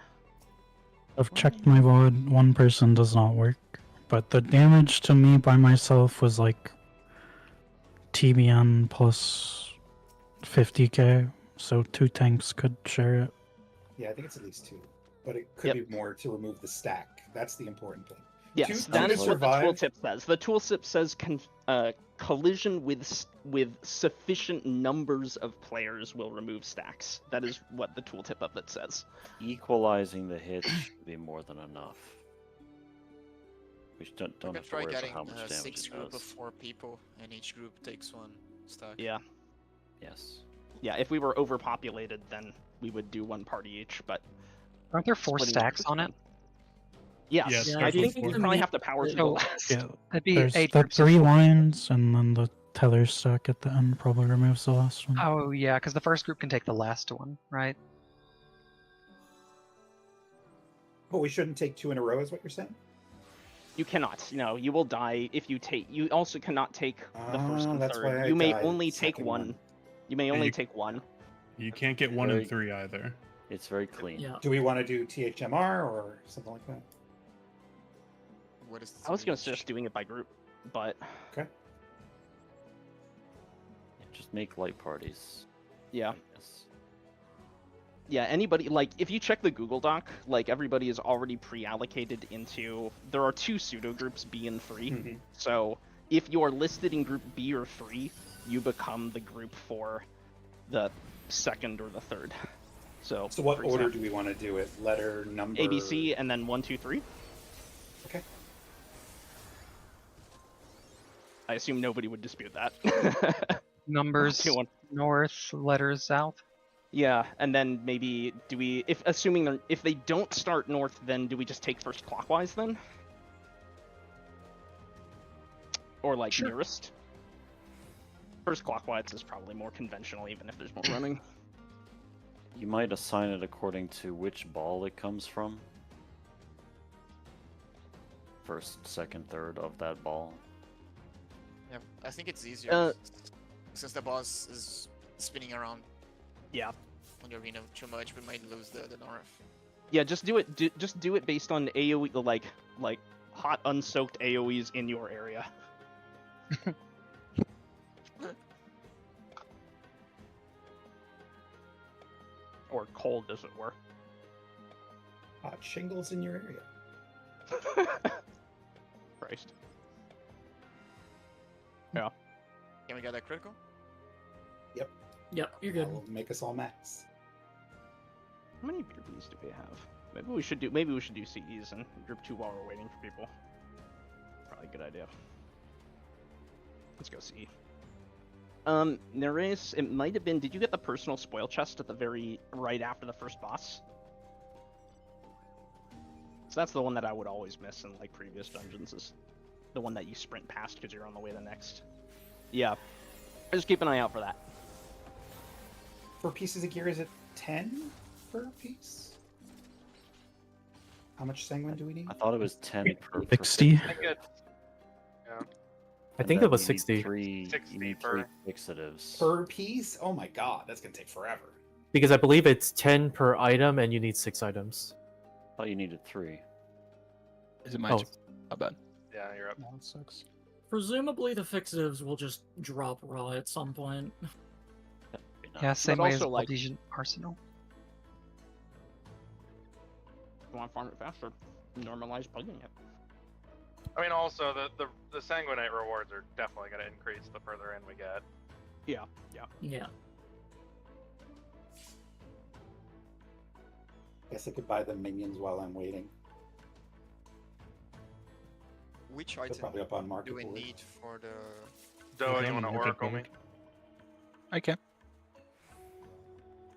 I've checked my VOD. One person does not work, but the damage to me by myself was like TBN plus 50k, so 2 tanks could share it. Yeah, I think it's at least 2, but it could be more to remove the stack. That's the important thing. Yes, Two that to is what the survive. tooltip says. The tooltip says collision with sufficient numbers of players will remove stacks. That is what the tooltip of it says. Equalizing the hits should be more than enough. We don't We have could to try worry about getting how much a damage 6 it group of does. 4 people, and each group takes 1 stack. Yeah. Yes. Yeah, if we were overpopulated, then we would do 1 party each, but... Aren't there 4 splitting stacks is on it? fine. Yes, Yes, I there's think four. we probably have the power to go last. Yeah, That'd be there's 8 the groups of 3 4. lines, and then the tether stack at the end probably removes the last one. Oh yeah, because the first group can take the last one, right? But we shouldn't take 2 in a row, is what you're saying? You cannot. No, you will die if you take... You also cannot take the first and that's why third. I You may died only take second 1. one. You may Yeah, only you- take 1. You can't get 1 and 3 either. It's very clean. Yeah. Do we want to do THMR or something like that? What is I was going to suggest doing it by group, but... Okay. Just make light parties. Yeah. I guess. Yeah, anybody, like, if you check the Google Doc, like, everybody is already pre-allocated into... There are 2 pseudo groups, B and 3. Mhm. So, if you're listed in group B or 3, you become the group for the second or the third. So what for order example, do we want to do it? Letter, number? ABC, and then 1, 2, 3? Okay. I assume nobody would dispute that. Numbers 2, 1. north, letters south. Yeah, and then maybe do we, if they don't start north, then do we just take first clockwise then? Or like Sure. nearest? First clockwise is probably more conventional, even if there's more running. You might assign it according to which ball it comes from. First, second, third of that ball. Yeah, I think it's easier since the boss is spinning around. Yeah. On the arena too much, we might lose the north. Yeah, just do it. Just do it based on AOE, like hot unsoaked AOE's in your area. Or cold, as it were. Hot shingles in your area. Christ. Yeah. Can we get that critical? Yep. Yep, you're good. That will make us all max. How many beer bees do we have? Maybe we should do CEs in group 2 while we're waiting for people. Probably a good idea. Let's go CE. Neres, it might have been. Did you get the personal spoil chest at the very right after the first boss? So that's the one that I would always miss in like previous dungeons. Is the one that you sprint past because you're on the way to the next. Yeah, just keep an eye out for that. For pieces of gear, is it 10 per piece? How much sanguine do we need? I thought it was 10 per. 60? I think it's... Yeah. I think it was 60. You 60 need per- 3 fixatives. Per piece? Oh my god, that's gonna take forever. Because I believe it's 10 per item and you need 6 items. I thought you needed 3. Is it my Oh. turn? How bad? Yeah, you're up. No, it sucks. Presumably the fixatives will just drop raw at some point. Yeah, same But way as also, like- Legion Arsenal. If you want to farm it faster, normalize plugging it. I mean, also, the Sanguinite rewards are definitely going to increase the further in we get. Yeah. Yeah. Guess I could buy the minions while I'm waiting. Which They're item probably up on market do we board. need for the... Doa, Okay, you want to market oracle me? board. I can.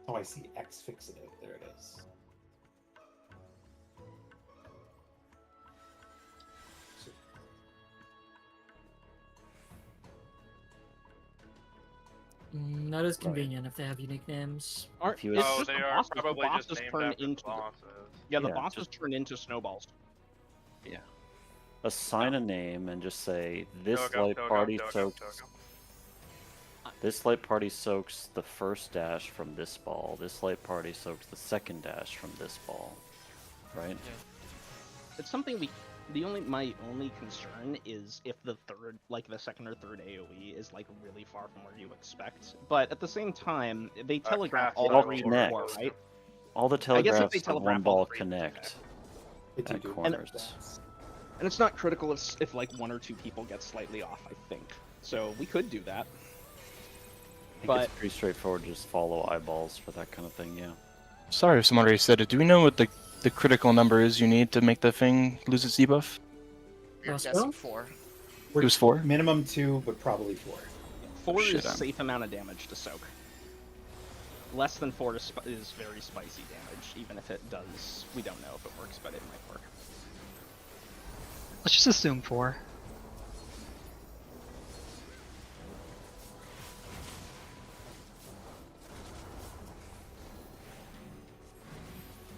Oh, I see. X fixative. There it is. That is convenient if they have unique names. Aren't, you- it's Oh, just they the are bosses. probably the bosses just named turn after into bosses. the Yeah, bosses turn into snowballs. Assign a name and just say this Dogo, light Dogo, party Dogo, soaks. Dogo. This light party soaks the first dash from this ball. This light party soaks the second dash from this ball. Right? It's something My only concern is if the second or third AoE is like really far from where you expect. But at the same time, they telegraph all all three connect. before, right? All the I guess if telegraphs they of telegraph one all ball three, connect at And, corners. and it's not critical if like one or two people get slightly off, I think. So we could do that. I think But it's pretty straightforward. Just follow eyeballs for that kind of thing. Yeah. Sorry if someone already said it. Do we know what the critical number is you need to make the thing lose its debuff? You're Crossbow? guessing 4. It was 4? Minimum 2, but probably 4. 4 Shit, is I'm- safe amount of damage to soak. Less than 4 is very spicy damage, even if it does. We don't know if it works, but it might work. Let's just assume 4.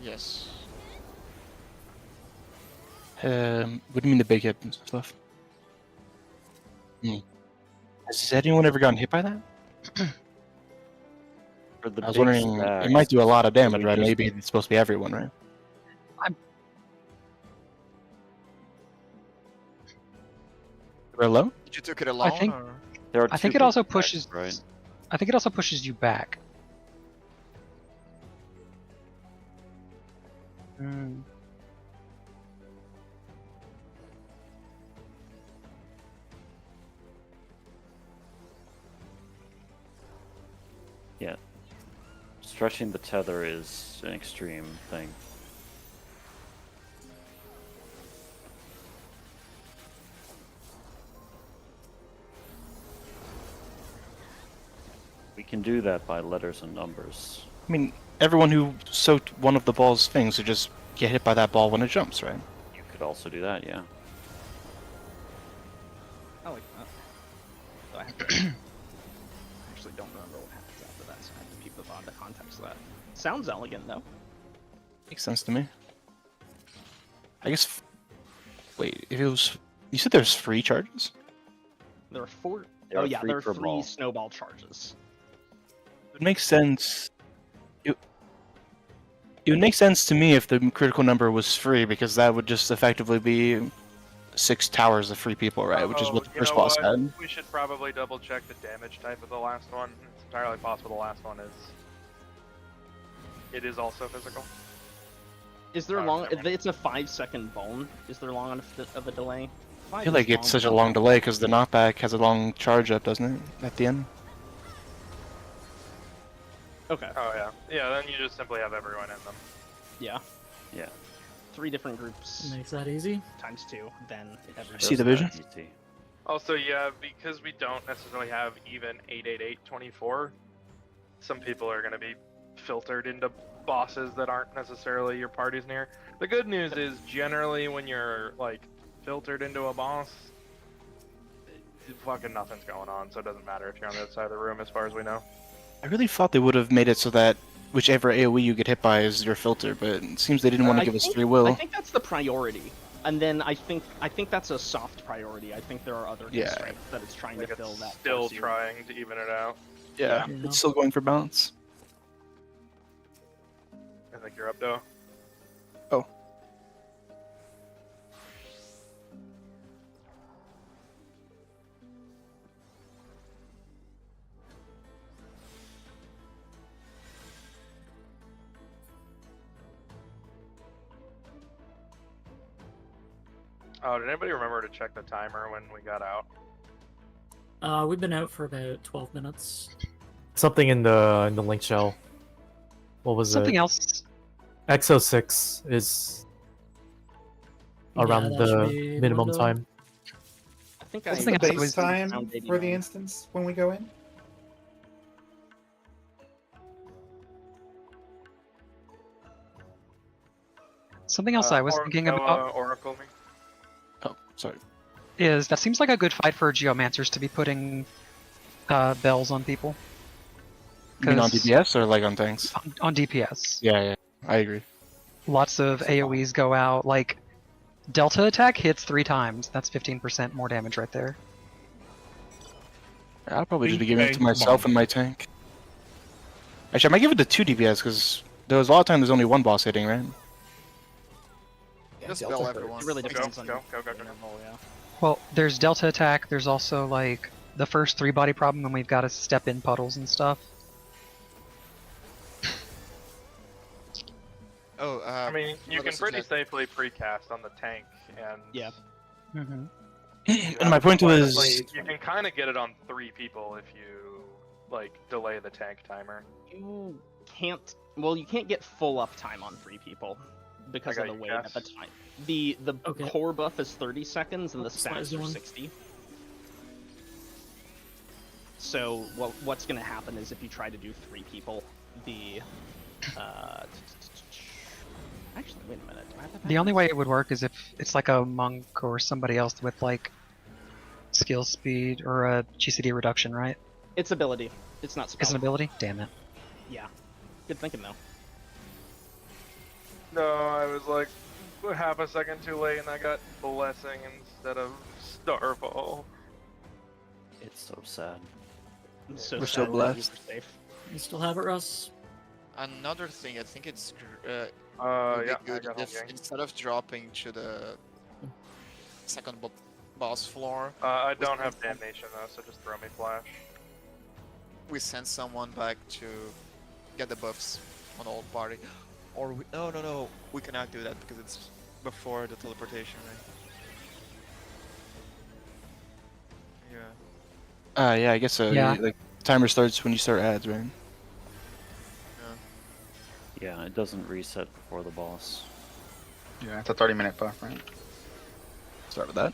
Yes. What do you mean the big hit and stuff? Has anyone ever gotten hit by that? For the I was big wondering, it stacks, might do a lot of damage, we right? just- Maybe it's supposed to be everyone, right? We're low? You took it alone, I think. or? There are I two think it big also stacks, pushes. right? I think it also pushes you back. Hmm. Yeah. Stretching the tether is an extreme thing. We can do that by letters and numbers. I mean, everyone who soaked one of the ball's things would just get hit by that ball when it jumps, right? You could also do that, yeah. I like that. So I have to, I actually don't remember what happens after that, so I have to keep the thought in the context of that. Sounds elegant, though. Makes sense to me. I guess. Wait, if it was. You said there's free charges? There are 4. There oh are yeah, 3 there are per 3 ball. snowball charges. It makes sense. It would make sense to me if the critical number was free, because that would just effectively be 6 towers of free people, right? Which is what the you first know boss what? had. We should probably double check the damage type of the last one. It's entirely possible the last one is. It is also physical. Is there Oh, long? never mind. It's a 5-second bone. Is there long enough of a delay? I feel like it's such a long delay because the knockback has a long charge up, doesn't it? At the end. Okay. Oh yeah. Yeah, then you just simply have everyone in them. Yeah. Yeah. 3 different groups Makes that easy. times 2. Then everybody. See the vision? Easy. Also, yeah, because we don't necessarily have even 888-24, some people are going to be filtered into bosses that aren't necessarily your party's near. The good news is generally when you're like filtered into a boss, fucking nothing's going on, so it doesn't matter if you're on the other side of the room as far as we know. I really thought they would have made it so that whichever AoE you get hit by is your filter, but it seems they didn't want to give us free will. I think that's the priority. And then I think that's a soft priority. I think there are other Yeah. constraints that it's trying Like to fill it's that. still force you. trying to even it out. Yeah, Yeah. it's still going for balance. I think you're up, though. Oh. Oh, did anybody remember to check the timer when we got out? We've been out for about 12 minutes. Something in the link shell. What was Something it? else. XO6 is around Yeah, that should the be minimum window. time. I think What's I the think it's base time around for the 89. instance when we go in? Something else I was thinking about Oracle me. Oh, sorry. is that seems like a good fight for geomancers to be putting bells on people. You mean on 'Cause- DPS or like on tanks? On DPS. Yeah, I agree. Lots of AoEs go out. Like, Delta attack hits 3 times. That's 15% more damage right there. I'll probably just be Big giving it to bang myself bomb. and my tank. Actually, I might give it to 2 DPS because there was a lot of time there's only one boss hitting, right? Yeah, Just Delta spell hurts. everyone. It really Go, depends on go, go, go, the go. animal, yeah. Well, there's Delta attack. There's also like the first 3-body problem, and we've got to step in puddles and stuff. Oh, I mean, you another can pretty suggest- safely precast on the tank, and Yeah. Mm-hmm. And my point was, like, you can kind of get it on 3 people if you like delay the tank timer. You can't. Well, you can't get full uptime on 3 people because I of the got way you, that the Jess. time. The Okay. core buff is 30 seconds and the That's what I was stats are doing. 60. So what's going to happen is if you try to do 3 people, the actually wait a minute. Do I have that The only backwards? way it would work is if it's like a monk or somebody else with like skill speed or a GCD reduction, right? It's ability. It's not spell. It's an ability? Damn it. Yeah. Good thinking though. No, I was like half a second too late, and I got blessing instead of starfall. It's so sad. I'm so We're sad so that blessed. you were safe. You still have it, Russ? Another thing, I think it's would Yeah, be I good got if home gang. instead of dropping to the second boss floor, I don't have damnation though, so just throw me flash. we send someone back to get the buffs on the old party. Or no, we cannot do that because it's before the teleportation, right? Yeah. yeah, I guess so. Yeah. Like timer starts when you start ads, right? Yeah, it doesn't reset before the boss. Yeah, it's a 30-minute buff, right? Start with that.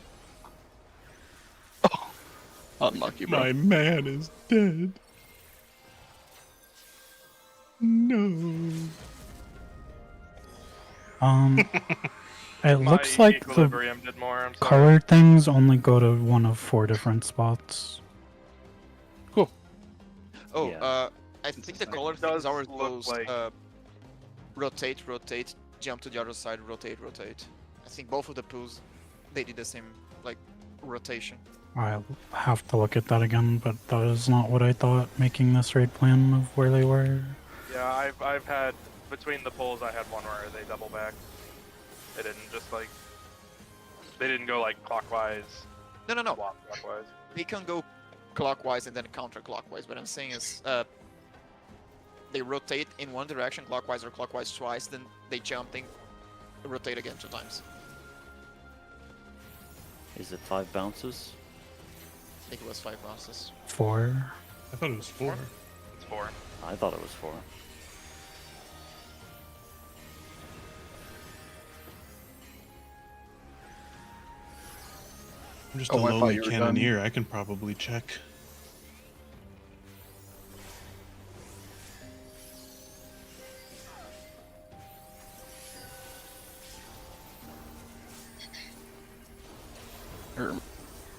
Oh, unlucky, bro. My man is dead. No. It My looks like the equilibrium did more. I'm sorry. color things only go to one of 4 different spots. Cool. Oh, Yeah. I think the It color does things are look those like- rotate, rotate, jump to the other side, rotate, rotate. I think both of the pools, they did the same like rotation. I'll have to look at that again, but that is not what I thought making this raid plan of where they were. Yeah, I've had between the pulls, I had one where they double back. They didn't just like. They didn't go like clockwise. No. Swap clockwise. They can go clockwise and then counterclockwise. What I'm saying is, they rotate in one direction, clockwise or clockwise twice, then they jump, then rotate again 2 times. Is it 5 bounces? I think it was 5 bounces. 4. I thought it was 4. It's 4. I thought it was 4. I'm just Oh, a I thought lowly you were cannoneer. I can probably check.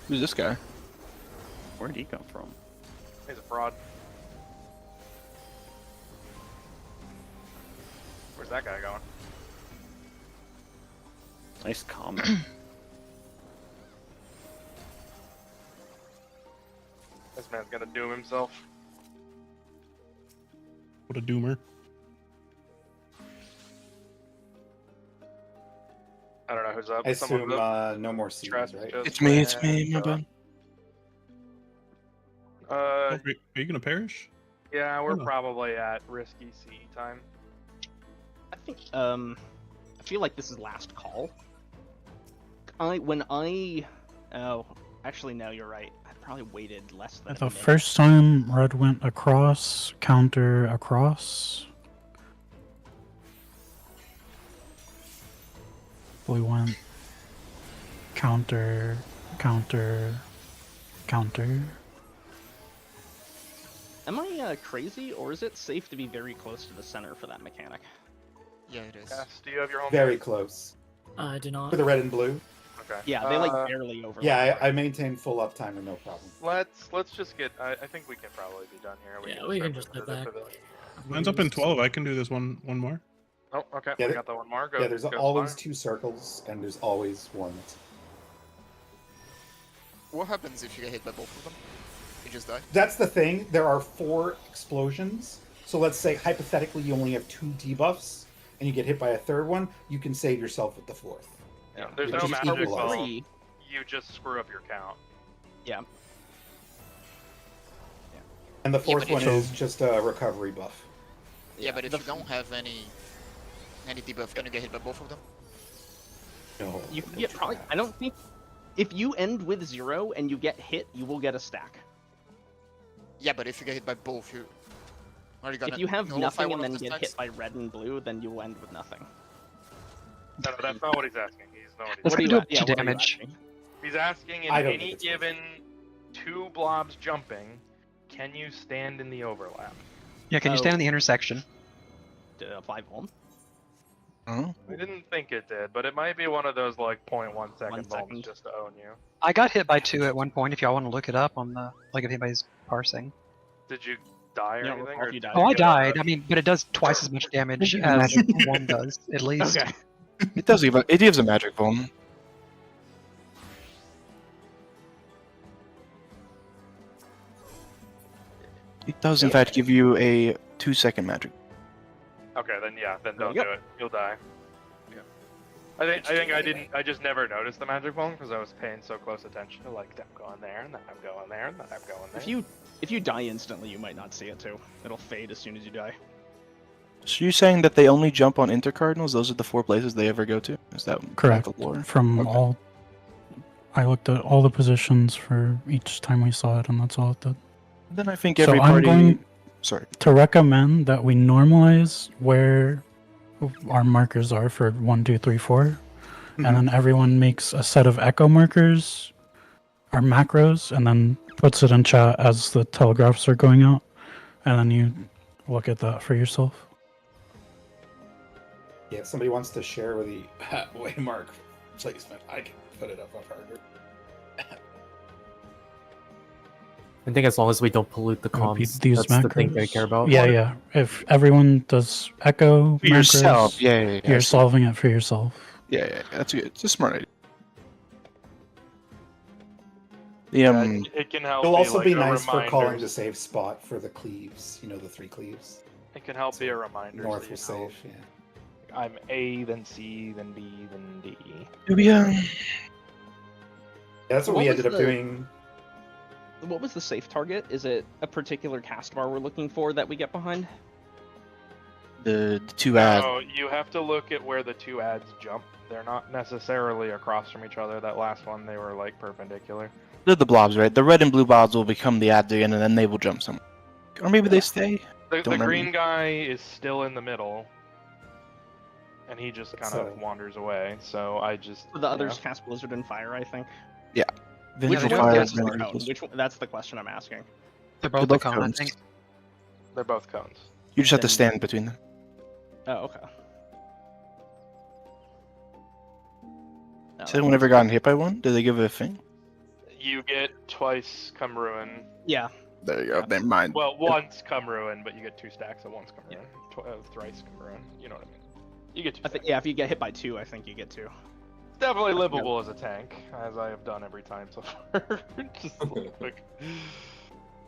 Who's this guy? Where'd he come from? He's a fraud. Where's that guy going? Nice comment. This man's gonna doom himself. What a doomer. I don't know who's up. I Someone's assume up. no more scenes, Trust right? just It's me, my went, bad. Are you gonna perish? Yeah, we're Oh. probably at risky C time. I think I feel like this is last call. Oh, actually no, you're right. I probably waited less than a The minute. first time red went across, counter across. Blue went counter, counter, counter. Am I crazy, or is it safe to be very close to the center for that mechanic? Yeah, it is. Yes, do you have your home? Very base? close. I do not. For the red and blue. Okay. Yeah, they like barely overlap. Yeah, I maintain full uptime, no problem. Let's just get. I think we can probably be done here. Yeah, we can just start head with the back. pavilion. Mine's up in 12. I can do this one more. Oh, okay. Yeah, we got that one more. Go. Yeah, there's go always fly. 2 circles, and there's always 1. What happens if you get hit by both of them? You just die? That's the thing. There are 4 explosions. So let's say hypothetically you only have 2 debuffs, and you get hit by a 3rd one. You can save yourself with the 4th. Yeah, there's Yeah, no just magic equalize. bomb. You just screw up your count. Yeah. And the fourth but one if- is just a recovery buff. Yeah, but if you don't have any debuff, can you get hit by both of them? No. You can get probably. I don't think. If you end with 0 and you get hit, you will get a stack. Yeah, but if you get hit by both, you are you gonna If you have nullify nothing one and of then the get stacks? hit by red and blue, then you will end with nothing. No, that's not what he's asking. He's not what he's That's What are gonna you do a at- yeah, bunch of what are you damage. asking? He's asking in I don't think any it's given 2 blobs jumping, can you stand in the overlap? Yeah, can you stand in the intersection? To apply Vuln? Oh. I didn't think it did, but it might be one of those like 0.1 second 1 bombs second. just to own you. I got hit by 2 at one point. If y'all want to look it up on the like if anybody's parsing. Did you die or You don't anything? recall Or if you did died? Oh, I get a- died. I mean, but it does twice as much damage as one does, at least. Okay. It does give it gives a magic bomb. It does in fact give you a 2-second magic. Okay, then yeah, then There don't you do go. it. You'll die. Yeah. I think I just never noticed the magic bomb because I was paying so close attention to like them going there and then I'm going there and then I'm going there. If you die instantly, you might not see it too. It'll fade as soon as you die. So you're saying that they only jump on intercardinals? Those are the 4 places they ever go to? Is that Correct. the lore? From Okay. all, I looked at all the positions for each time we saw it, and that's all it did. Then I think So every I'm party. going Sorry. to recommend that we normalize where our markers are for 1, 2, 3, 4, and then everyone makes a set of echo markers, our macros, and then puts it in chat as the telegraphs are going out, and then you look at that for yourself. Yeah, if somebody wants to share with the waymark placement, I can put it up harder. I think as long as we don't pollute the Repeat comms, these that's macros. the thing I care about. Yeah, yeah. If everyone does echo For yourself, macros, yeah, I you're see. solving it for yourself. Yeah, that's good. It's a smart idea. Yeah, it can help. It'll also like be a nice for calling reminder. the save spot for the cleaves. You know, the 3 cleaves. It can help be a reminder. North so will you know, save. Yeah. I'm A, then C, then B, then D. That's what we ended up doing. What was the safe target? Is it a particular cast bar we're looking for that we get behind? The 2 ads. No, you have to look at where the 2 ads jump. They're not necessarily across from each other. That last one, they were like perpendicular. They're the blobs, right? The red and blue blobs will become the ads again, and then they will jump somewhere. Or maybe they stay. The Don't remember. green guy is still in the middle, and he just kind of So- wanders away. So I just The others yeah. cast Blizzard and Fire, I think. Yeah. Which Vengeful one Fire gets is the very cone? close. Which one? That's the question I'm asking. They're They're both both the cone, I cones. think. They're both cones. You just have to Then- stand between them. Oh, okay. Has anyone ever gotten hit by one? Did they give it a thing? You get twice come ruin. Yeah. There you go. Never mind. Well, once come ruin, but you get 2 stacks at once come ruin. Thrice come ruin. You know what I mean? You get 2 I stacks. think yeah. If you get hit by 2, I think you get 2. It's definitely livable as a tank, as I have done every time so far. Just real quick.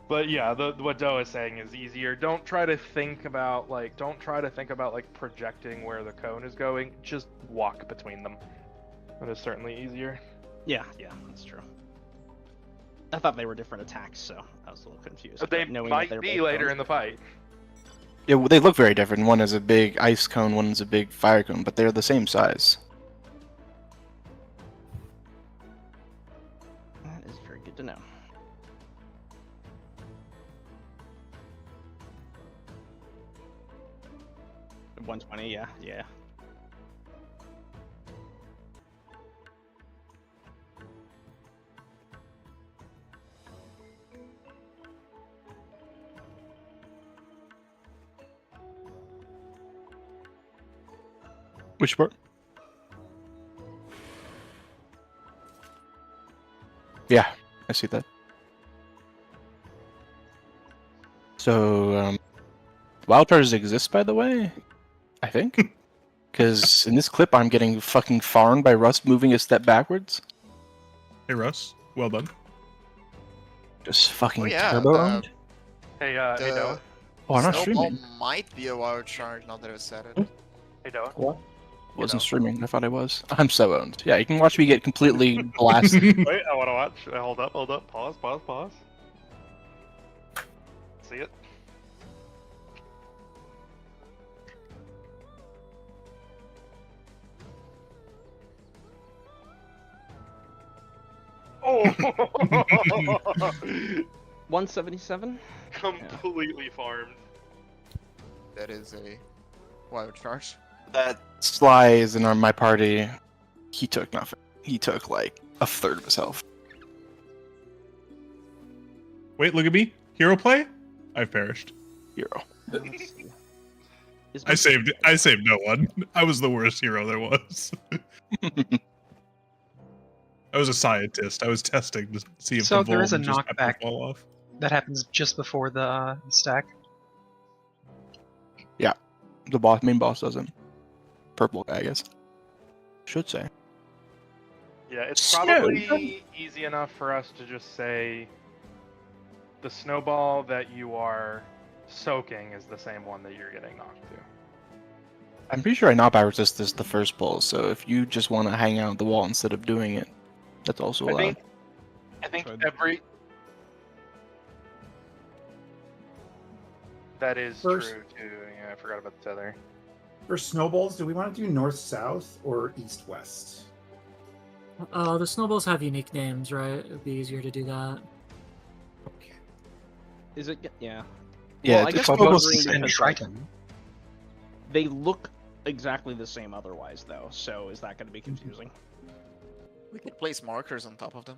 But yeah, what Doe is saying is easier. Don't try to think about like projecting where the cone is going. Just walk between them. That is certainly easier. Yeah, that's true. I thought they were different attacks, so I was a little confused. But they knowing that might they're be both later cones. in the fight. Yeah, well, they look very different. One is a big ice cone, one is a big fire cone, but they're the same size. That is very good to know. $120, yeah. Which part? Yeah, I see that. So, wildcards exist, by the way? I think? Because in this clip, I'm getting fucking farmed by Russ moving a step backwards. Hey, Russ. Well done. Just fucking Oh yeah, turbo owned. Hey, hey Noah. Oh, I'm not Snowball streaming. might be a wild charge now that I've said it. Hey Noah. What? Wasn't streaming. I thought I was. I'm so owned. Yeah, you can watch me get completely blasted. Wait, I want to watch. Hold up, hold up. Pause, pause, pause. See it? Oh! 177? Completely farmed. That is a wild charge. That Sly is in my party. He took nothing. He took like a third of his health. Wait, look at me. Hero play? I've perished. Hero. I saved no one. I was the worst hero there was. I was a scientist. I was testing to see if So the there is a Volm just happened to knockback fall off. that happens just before the stack. Yeah, the main boss doesn't. Purple guy, I guess. Should say. Yeah, it's probably easy enough for us to just say the snowball that you are soaking is the same one that you're getting knocked to. I'm pretty sure I knockback resist is the first pull, so if you just want to hang out on the wall instead of doing it, that's also allowed. I think every... That is First- true too. Yeah, I forgot about the tether. For snowballs, do we want to do north-south or east-west? The snowballs have unique names, right? It'd be easier to do that. Is it? Yeah. Yeah, Well, I it's guess Phobos I'm agreeing and because, Triton. they look exactly the same otherwise, though. So is that going to be confusing? We could place markers on top of them.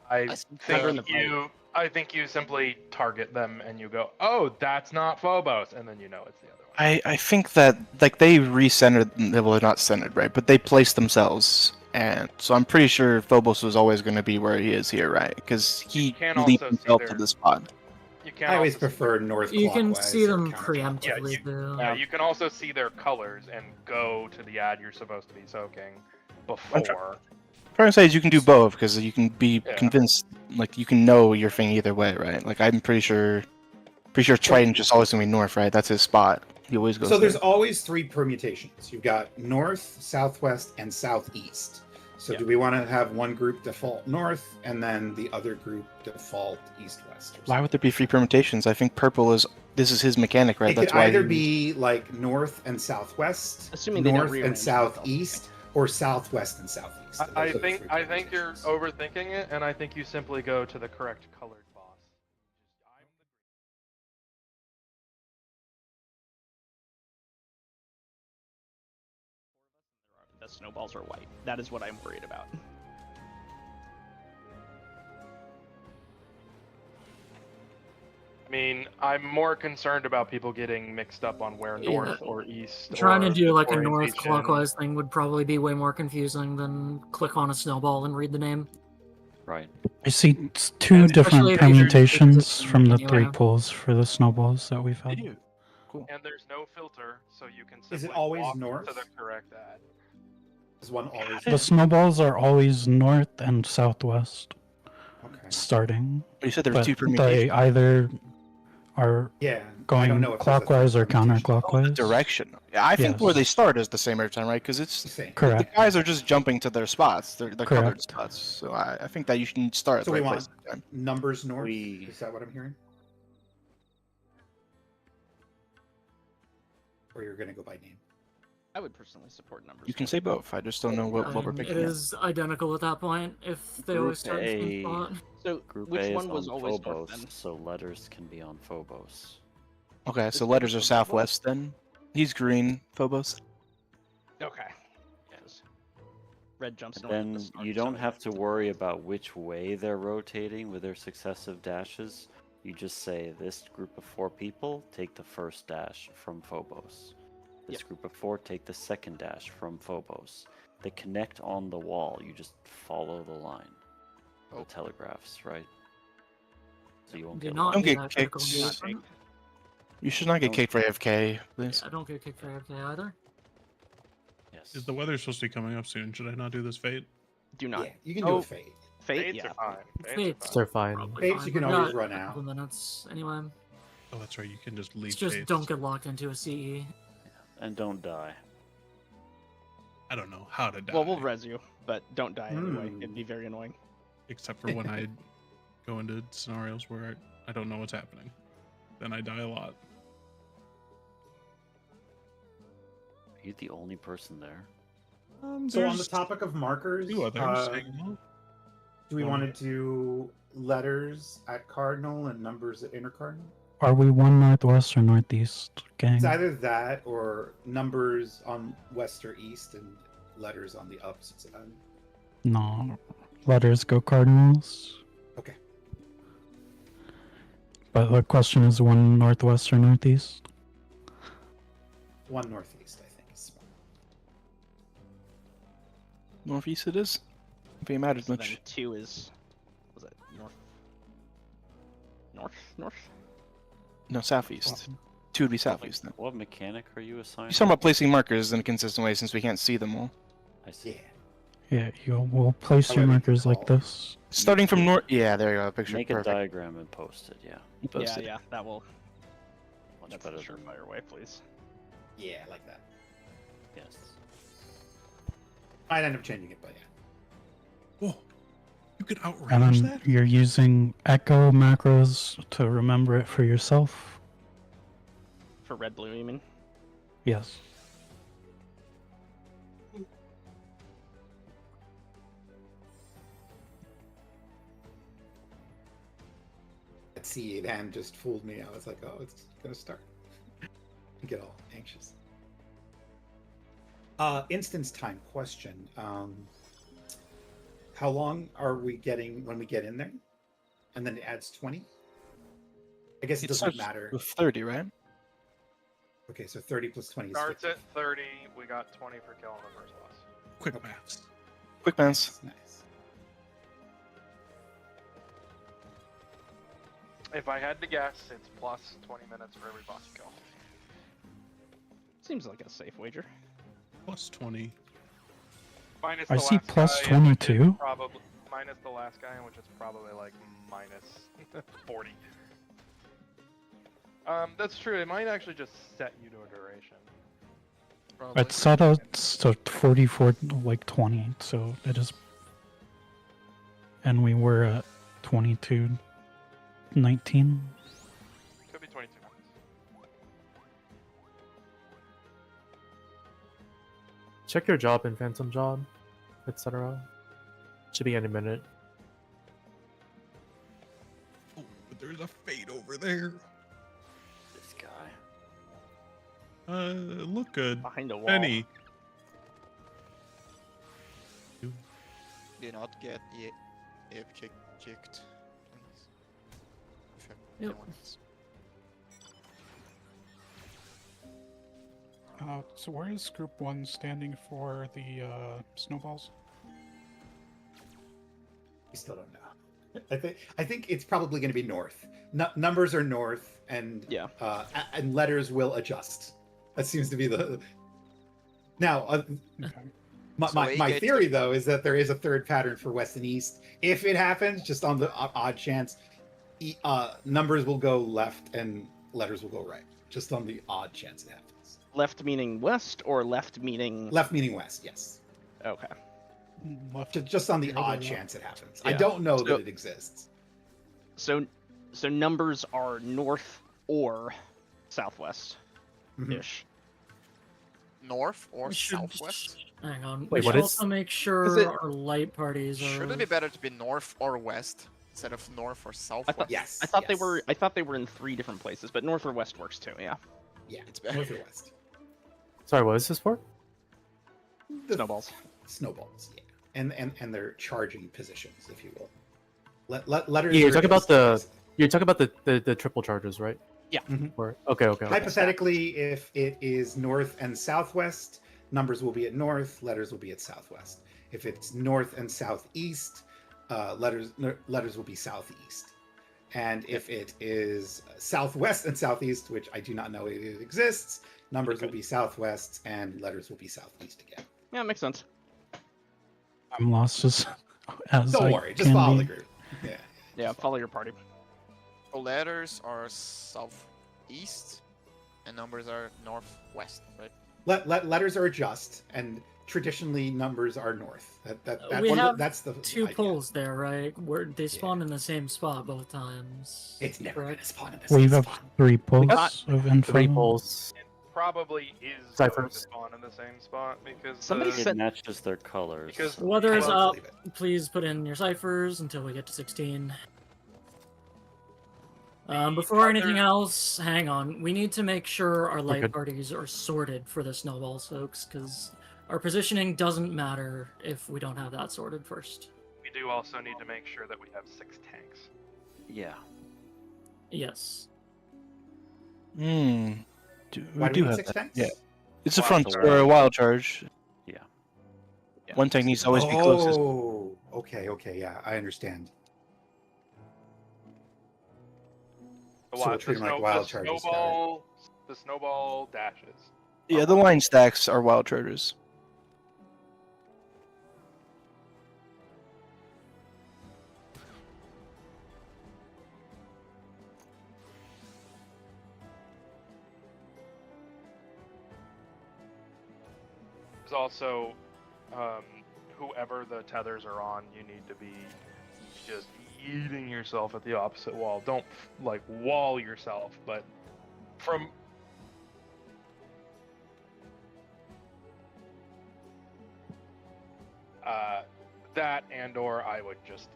I Better in the think you simply target them and you go, oh, that's not Phobos, and then you know it's the other one. I think that like they recentered. Well, they're not centered, right? But they placed themselves, and so I'm pretty sure Phobos was always going to be where he is here, right? Because he can leaped also see himself their- to the spot. You can I always also prefer north. You can clockwise see or them counterclockwise. preemptively, though. Yeah, you can also see their colors and go to the ad you're supposed to be soaking before. What I'm trying to say is you can do both because you can be Yeah. convinced, like you can know your thing either way, right? Like I'm pretty sure Triton just always gonna be north, right? That's his spot. He always goes. So there's there. always three permutations. You've got north, southwest, and southeast. So do we want to have one group default north and then the other group default east-west? Why would there be three permutations? I think purple is this is his mechanic, right? It That's could why. either be like north and southwest, Assuming they don't north and rearrange southeast, or southwest and southeast. I Those are the think three you're permutations. overthinking it, and I think you simply go to the correct colored boss. The snowballs are white. That is what I'm worried about. I mean, I'm more concerned about people getting mixed up on where north or east. Trying to or do like a north orientation. clockwise thing would probably be way more confusing than click on a snowball and read the name. Right. I see two Especially different if you permutations do from the anyway. three pulls for the snowballs that we've had. Cool. And there's no filter, so you can simply Is it always walk north? to the correct ad. Is one always The snowballs are always north and southwest starting. You said there were but two They permutations. either are Yeah, I going don't know if there's a clockwise or permutation. counterclockwise. Direction. Yeah, I think Yes. where they start is the same every time, right? Because it's Same. Correct. the guys are just jumping to their spots, their colored Correct. spots. So I think that you can start at So the we right want place. every time. numbers north? Is that what I'm hearing? Or you're going to go by name? I would personally support numbers. You can say both. I just don't know what we're It picking. yet. is identical at that point if they always start in the same spot. So Group which A one is was on always Phobos, north then? so letters can be on Phobos. Okay, so letters are southwest then. He's green, Phobos. Okay. Yes. Red jumps And north. at the then start, you so don't have to worry about which way they're rotating with their successive dashes. You just say this group of 4 people take the first dash from Phobos. This group of 4 take the second dash from Phobos. They connect on the wall. You just follow the line. The telegraphs, right? So you won't Do get not lost. do Don't that get critical kicked. engagement. You should not get kicked for AFK, please. I don't get kicked for AFK either. Yes. Is the weather supposed to be coming up soon? Should I not do this fate? Do not. Yeah, you can do Oh, a fade. Fate, Fates yeah. are fine. Fates They're fine. probably Fates fine. you can We've always got run a couple out. minutes anyway. Oh, that's right. You can just leave. It's just fates. don't get locked into a E. CE. And don't die. I don't know how to die. Well, we'll res you, but don't die anyway. It'd be very annoying. Except for when I go into scenarios where I don't know what's happening. Then I die a lot. Are you the only person there? So on the topic of markers, two others hanging out. do we want to do letters at cardinal and numbers at inner cardinal? Are we one northwest or northeast, gang? It's either that or numbers on west or east and letters on the opposite side. No. Letters go cardinals. Okay. But the question is one northwest or northeast? One northeast, I think, is smart. Northeast it is. If it matters So much. then 2 is... Was it north? North? No, southeast. 2 would be southeast then. What mechanic are you assigned? You're talking about placing markers in a consistent way since we can't see them all. I see. Yeah, you will place your markers like this. Starting from north. Yeah, there you go. Picture Make perfect. a diagram and post it. Yeah. Post it. Yeah, that will... Much That's better a than surefire way, please. Yeah, like that. yes. I'd end up changing it, but yeah. Whoa, you could And outrange then that? you're using echo macros to remember it for yourself. For red blue, you mean? Yes. That C8 hand just fooled me. I was like, oh, it's gonna start. I get all anxious. Instance time question. How long are we getting when we get in there? And then it adds 20? I guess it doesn't starts matter. With 30, right? Okay, so 30 plus 20 is Starts 50. at 30. We got 20 for killing the first boss. Quick maths. Quick bounce. Nice. If I had to guess, it's plus 20 minutes for every boss you kill. Seems like a safe wager. Plus 20. Minus I the see last plus guy, in which it's 22. Probably minus the last guy, in which it's probably like minus 40. That's true. It might actually just set you to a duration. It's set out to 44, like 20, so it is. And we were at 22, 19. Could be 22 minutes. Check your job in Phantom Job, etc. Should be any minute. Oh, but there's a fate over there. This guy. Look good. Behind a wall. Benny. Do not get kicked. Yep. So where is Group 1 standing for the snowballs? We still don't know. I think it's probably going to be north. Numbers are north, and and letters will adjust. That seems to be the. Now, my theory though is that there is a third pattern for west and east. If it happens, just on the odd chance, numbers will go left and letters will go right. Just on the odd chance it happens. Left meaning west, or left meaning... Left meaning west, yes. Okay. Just on the odd chance it happens. I Yeah. don't know that it exists. So numbers are north or southwest ish. North or We should- southwest? Hang on. Wait, we what should is- also make Is sure it- our light parties are. Should it be better to be north or west instead of north or southwest? I thought they were. I thought they were in 3 different places, but north or west works too. Yeah. Yeah, it's better. North or west. Sorry, what is this for? Snowballs. Snowballs, yeah. And their charging positions, if you will. Letters. Yeah, you're are talking about just- the triple charges, right? Yeah. Or, okay. Hypothetically, if it is north and southwest, numbers will be at north, letters will be at southwest. If it's north and southeast, letters will be southeast. And if it is southwest and southeast, which I do not know it exists, numbers will be southwest and letters will be southeast again. Yeah, it makes sense. I'm lost as Don't I worry, just can follow be. the group. Yeah. Yeah, follow your party. So letters are southeast, and numbers are northwest, right? Letters are adjust, and traditionally numbers are north. We have that's the two idea. poles there, right? Where they spawn in the same spot both times. It's never correct? gonna spawn in the same We have spot. 3 got poles of info. 3 polls. Probably is going to Ciphers. spawn in the same spot because Somebody the, It matches their colors. because The weather is well, up. Please put in your ciphers until we get to 16. Before anything else, hang on. We need to make sure our light good. parties are sorted for the snowball soaks, because our positioning doesn't matter if we don't have that sorted first. we do also need to make sure that we have 6 tanks. Yeah. Yes. We Why do do we need have 6 that. tanks? Yeah. It's a Wild front charge. or a wild charge. Yeah. One tank needs to always be closest. Oh, okay, yeah, I understand. So we'll treat them like wild charges. Got it. The snowball dashes. Yeah, the line stacks are wild chargers. There's also, whoever the tethers are on, you need to be just eating yourself at the opposite wall. Don't like wall yourself, but from that, and or I would just,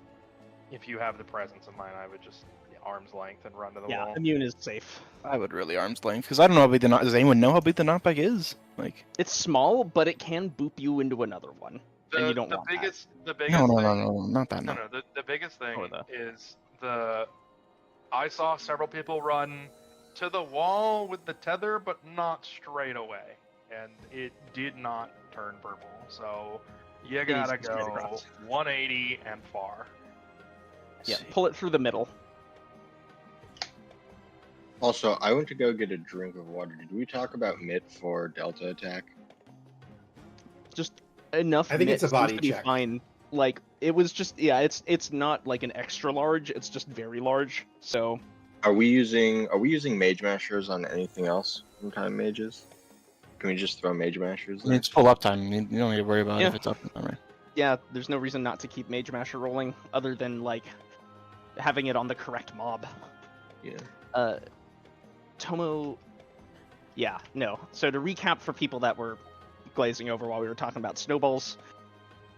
if you have the presence of mind, I would just arm's length and run to the wall. Immune is safe. I would really arm's length because I don't know how big the does anyone know how big the knockback is? Like It's small, but it can boop you into another one, and you don't want biggest, that. The biggest no, thing, not that. No, the biggest thing is I saw several people run to the wall with the tether, but not straight away, and it did not turn purple. So you gotta go 180 and far. Yeah, pull it through the middle. Also, I went to go get a drink of water. Did we talk about MIT for Delta attack? Just enough. I think it's a seems body to be check. Fine. Like it was just it's not like an extra large. It's just very large. So Are we using mage mashers on anything else from time mages? Can we just throw mage mashers? I mean, it's full uptime. You don't need to worry about Yeah. if it's up or not. yeah, there's no reason not to keep Mage Masher rolling other than like having it on the correct mob. Yeah. Tomo. Yeah, no. So to recap for people that were glazing over while we were talking about snowballs,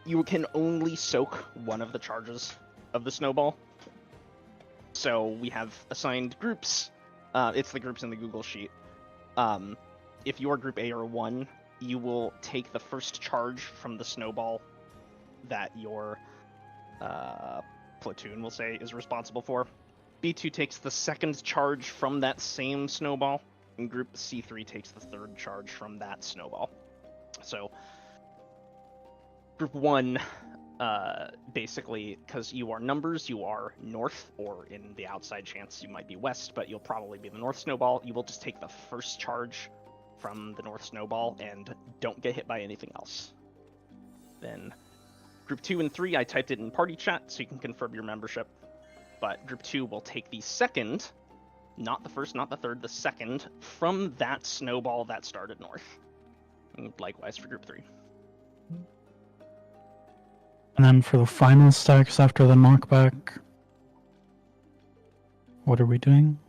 you can only soak one of the charges of the snowball. So we have assigned groups. It's the groups in the Google Sheet. If you're Group A or 1, you will take the first charge from the snowball that your platoon, we'll say, is responsible for. B2 takes the second charge from that same snowball, and Group C3 takes the third charge from that snowball. So, Group 1, basically, because you are numbers, you are north, or in the outside chance you might be west, but you'll probably be the north snowball. You will just take the first charge from the north snowball and don't get hit by anything else. Then Group 2 and 3, I typed it in party chat so you can confirm your membership. But Group 2 will take the second, not the first, not the third, the second, from that snowball that started north. And likewise for Group 3. And then for the final stacks after the knockback, what are we doing?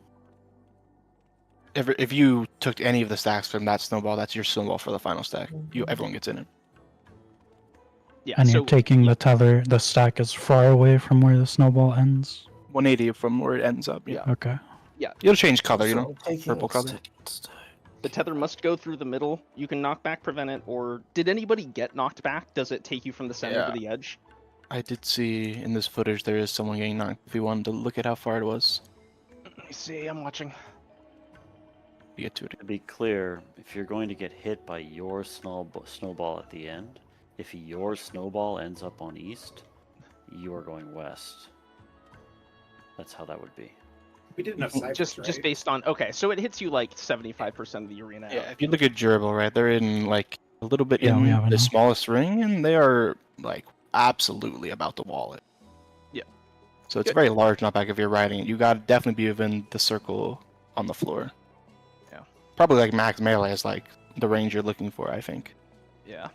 If you took any of the stacks from that snowball, that's your snowball for the final stack. Everyone gets in it. Yeah, And you're taking the tether, the stack is far away from where the snowball ends? 180 from where it ends up. Yeah. Okay. Yeah. It'll change color, you know? Purple color. The tether must go through the middle. You can knock back, prevent it, or did anybody get knocked back? Does it take you from the center to the edge? I did see in this footage there is someone getting knocked. If you wanted to look at how far it was. Let me see, I'm watching. You get to it. To be clear, if you're going to get hit by your snowball at the end, if your snowball ends up on east, you are going west. That's how that would be. We did enough ciphers, just based on so it hits you like 75% of the arena. Yeah, if you look at Durable, right, they're in like a little bit Yeah, we in have the enough. smallest ring, and they are like absolutely about to wall it. Yeah. So it's a very large knockback if you're riding it. You gotta definitely be within the circle on the floor. Yeah. Probably like max melee is like the range you're looking for, I think. Yeah.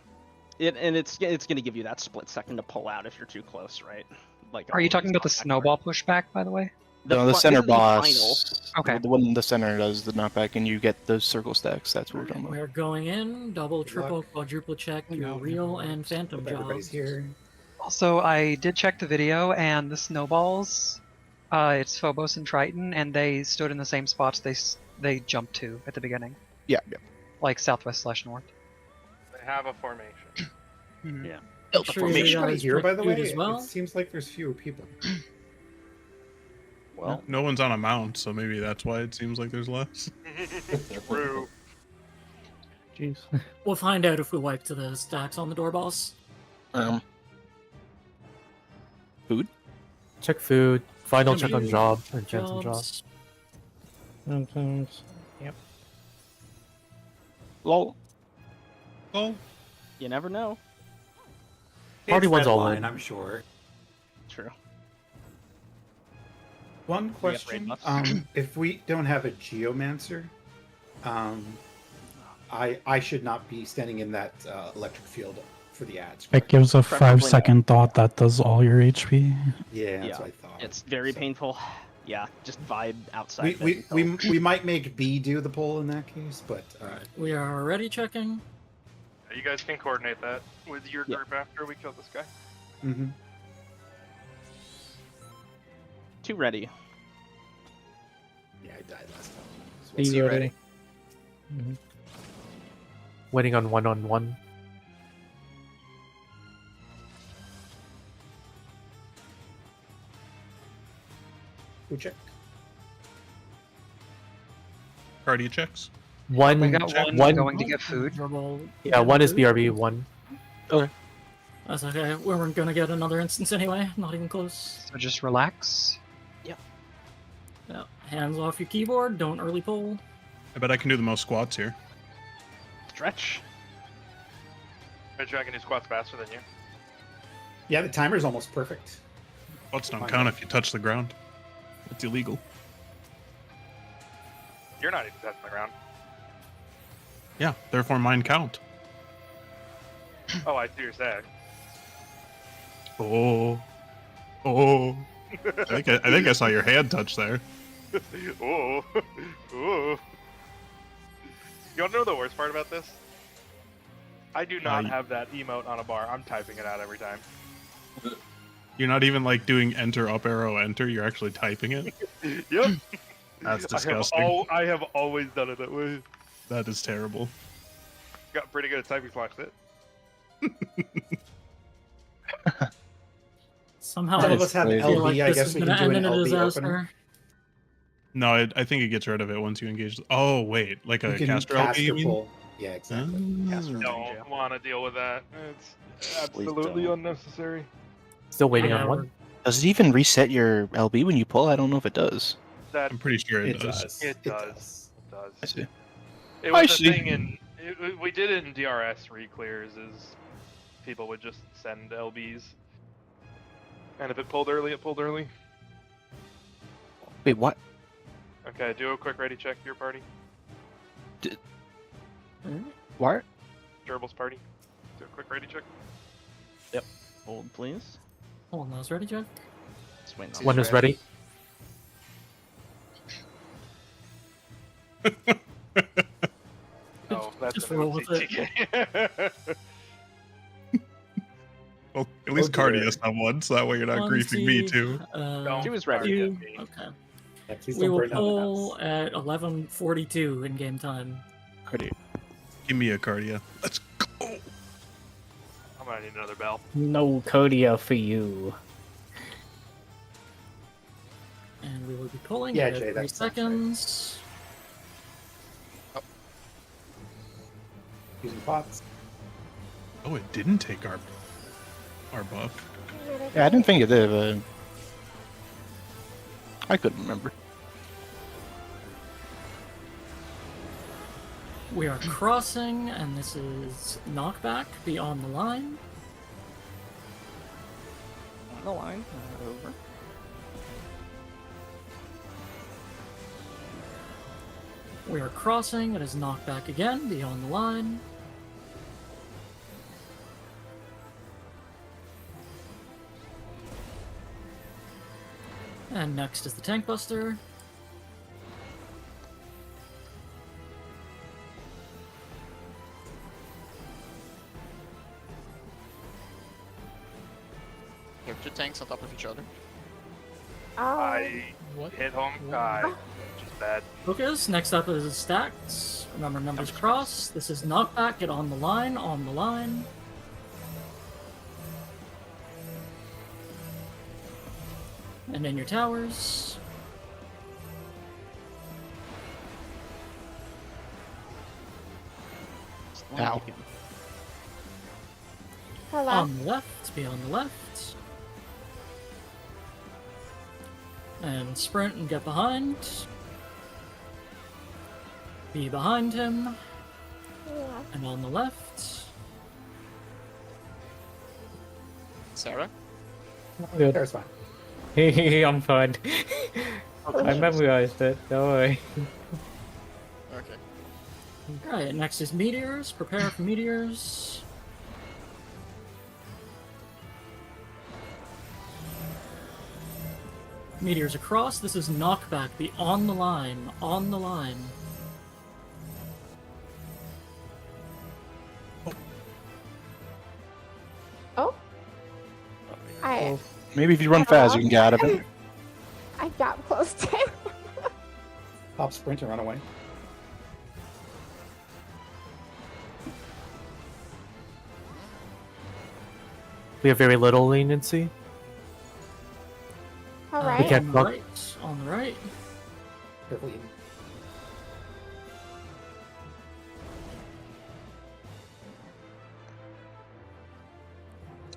It's going to give you that split second to pull out if you're too close, right? Like. Are you talking about the snowball pushback, by the way? The center this is the boss. Okay. The one in the center does the knockback, and you get those circle stacks. That's what we're talking about. We're going in, double, triple, quadruple check your real and phantom jobs. Everybody's here. Also, I did check the video, and the snowballs, it's Phobos and Triton, and they stood in the same spots they jumped to at the beginning. Yeah. Like southwest/north. They have a formation. Yeah. Anybody here, by the way? as well? It seems like there's fewer people. Well, No one's on a mount, so maybe that's why it seems like there's less. True. Jeez. We'll find out if we wipe to the stacks on the doorbells. Food. Check food. Final Food, check on job or chance on job. jobs. Sometimes. Yep. Lol. Oh, You never know. Party It's one's that all line, in. I'm sure. True. One raid question: buffs. if we don't have a geomancer, I should not be standing in that electric field for the ads. It gives a Preferably 5-second thought that does all your HP. Yeah, that's Yeah. what I thought. It's very painful. Yeah, just vibe outside. We might make B do the poll in that case, but We are already checking. You guys can coordinate that with your group after we kill this guy. mm-hmm. Two ready. Yeah, I died last time. So Be we'll see ready. Waiting on one. Who check? cardio checks. One. We got one going to get food. Yeah, one is BRB. One. Okay. That's okay. We weren't gonna get another instance anyway. Not even close. So just relax. Yeah. Hands off your keyboard. Don't early pull. I bet I can do the most squats here. Stretch. Bet you I can do squats faster than you. Yeah, the timer's almost perfect. Squats don't count if you touch the ground. It's illegal. You're not even touching the ground. Yeah, therefore mine count. Oh, I see what you're saying. Oh. I think I saw your hand touch there. Oh. Oh. You want to know the worst part about this? I do not have that emote on a bar. I'm typing it out every time. You're not even like doing enter, up arrow, enter. You're actually typing it. Yep. That's disgusting. I have always done it that way. That is terrible. Got pretty good at typing slash it. Somehow Some of us have I feel LB. like I this guess is we gonna can do end an in a LB disaster. opener. No, I think it gets rid of it once you engage. Oh wait, like a You can caster cast LP, you or mean? pull. Yeah, exactly. Don't want to deal with that. It's absolutely unnecessary. Still waiting Yeah, on one. Does it even reset your LB when you pull? I don't know if it does. I'm pretty sure it does. It does. It does. I see. It I was a see. thing in. We did it in DRS reclears. Is people would just send LBs, and if it pulled early, it pulled early. Wait, what? Okay, do a quick ready check. Your party, What? Gerbil's party. Do a quick ready check. Yep. Hold, please. Hold on, ready, Jack? Just waiting on One is ready. Oh, that's Just an roll with it. OTTK. Well, at least Cardia's on one, so that way you're not One, griefing me two, too. Two is ready. Two. Okay. Yeah, please We don't will burn down the pull house. at 11:42 in game time. Cardia. Give me a Cardia. Let's go. I'm gonna need another bell. No Kodia for you. And we will be pulling Yeah, at Jay, 3 that sounds right. seconds. Using pots. Oh, it didn't take our buff. Yeah, I didn't think it did, but I couldn't remember. We are crossing, and this is knockback beyond the line. On the line. Over. We are crossing, it is knockback again beyond the line. And next is the Tank Buster. You have two tanks on top of each other. Oh. I hit home. Just bad. Focus. Next up is Stacks. Remember numbers cross. This is knockback. Get on the line. On the line. And then your towers. Ow. Hello. On the left. Be on the left. And sprint and get behind. Be behind him. Yeah. And on the left. Sarah? Good. There's fine. Hey, I'm fine. I memorized it. Don't worry. Okay. Alright, next is meteors. Prepare for meteors. Meteors across. This is knockback. Be on the line. On the line. Oh. I Maybe if you run fast, you can get out of it. I got close to him. Pop, sprint, and run away. We have very little leniency. All We right. can't On the fuck. right. On the right. Careful, Eden.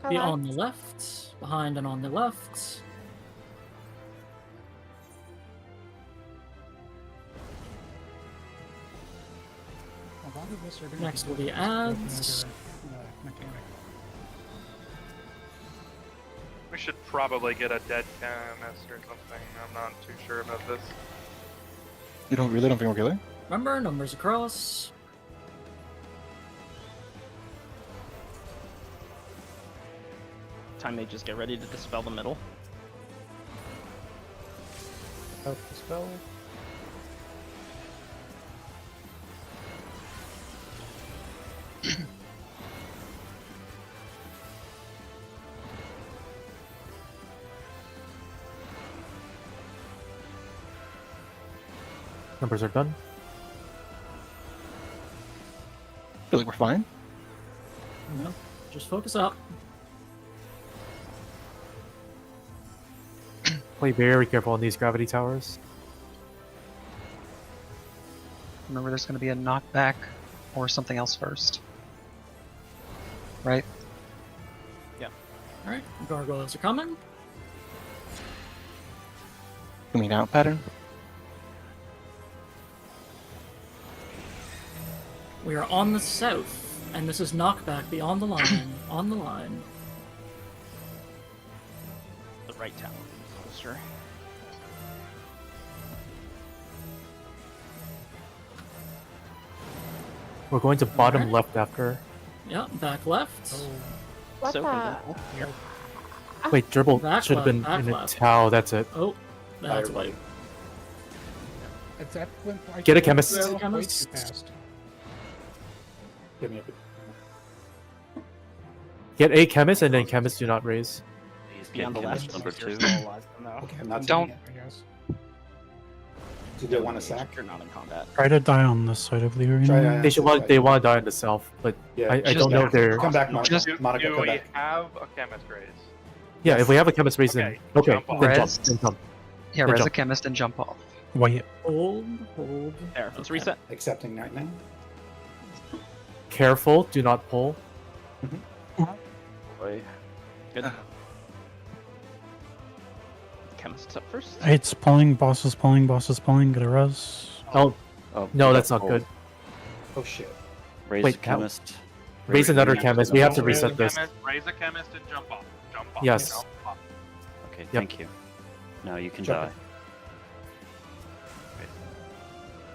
Be Hello. on the left. Behind and on the left. A lot of us are gonna Next be will be doing this ads. mechanic. We should probably get a dead chemist or something. I'm not too sure about this. You don't think we're killer? Remember, numbers across. Time mages get ready to dispel the middle. Out the spell. Numbers are done. Feel like we're fine. No, just focus up. Play very careful on these gravity towers. Remember, there's going to be a knockback or something else first. Right? Alright, gargoyles are coming. Coming out pattern. We are on the south, and this is knockback. Be on the line. On the line. The right tower. Sure. We're going to bottom left after. Yeah, back left. What So the? Wait, Dribble Back should have left, been back in a left. Tau. That's it. Oh, that's Fire white. At that point, I Get a think chemist. we're way Chemist. too fast. Give me a Get a chemist and then chemists do not raise. He's Be on the getting left. chemist number You're 2. still alive, no. Okay, I'm not Don't- taking it. I guess. Do they want a sack? You're not in combat. Try to die on this side of the arena. Try to- They should want. They want to die in the south, but Yeah, I just don't know if they're. Come back, Monica. Do, Monica, do come we back. have a chemist raise? Yeah, if we have a chemist raise, then okay, jump off. then jump, Res. then jump. Yeah, Then res a jump. chemist and jump off. Wait. Hold. There, let's Okay. reset. Accepting right now. Careful, do not pull. Boy. Good. Chemists up first. It's pulling, bosses pulling, bosses pulling, get a res. Oh, Oh, no, we that's got not pulled. good. Oh shit. Raise Wait, a chemist. Raise another chemist. We have to Raise a reset this. chemist, raise a chemist and jump off. Jump off. Yes. Jump off. Okay, thank you. Now you can Jump die.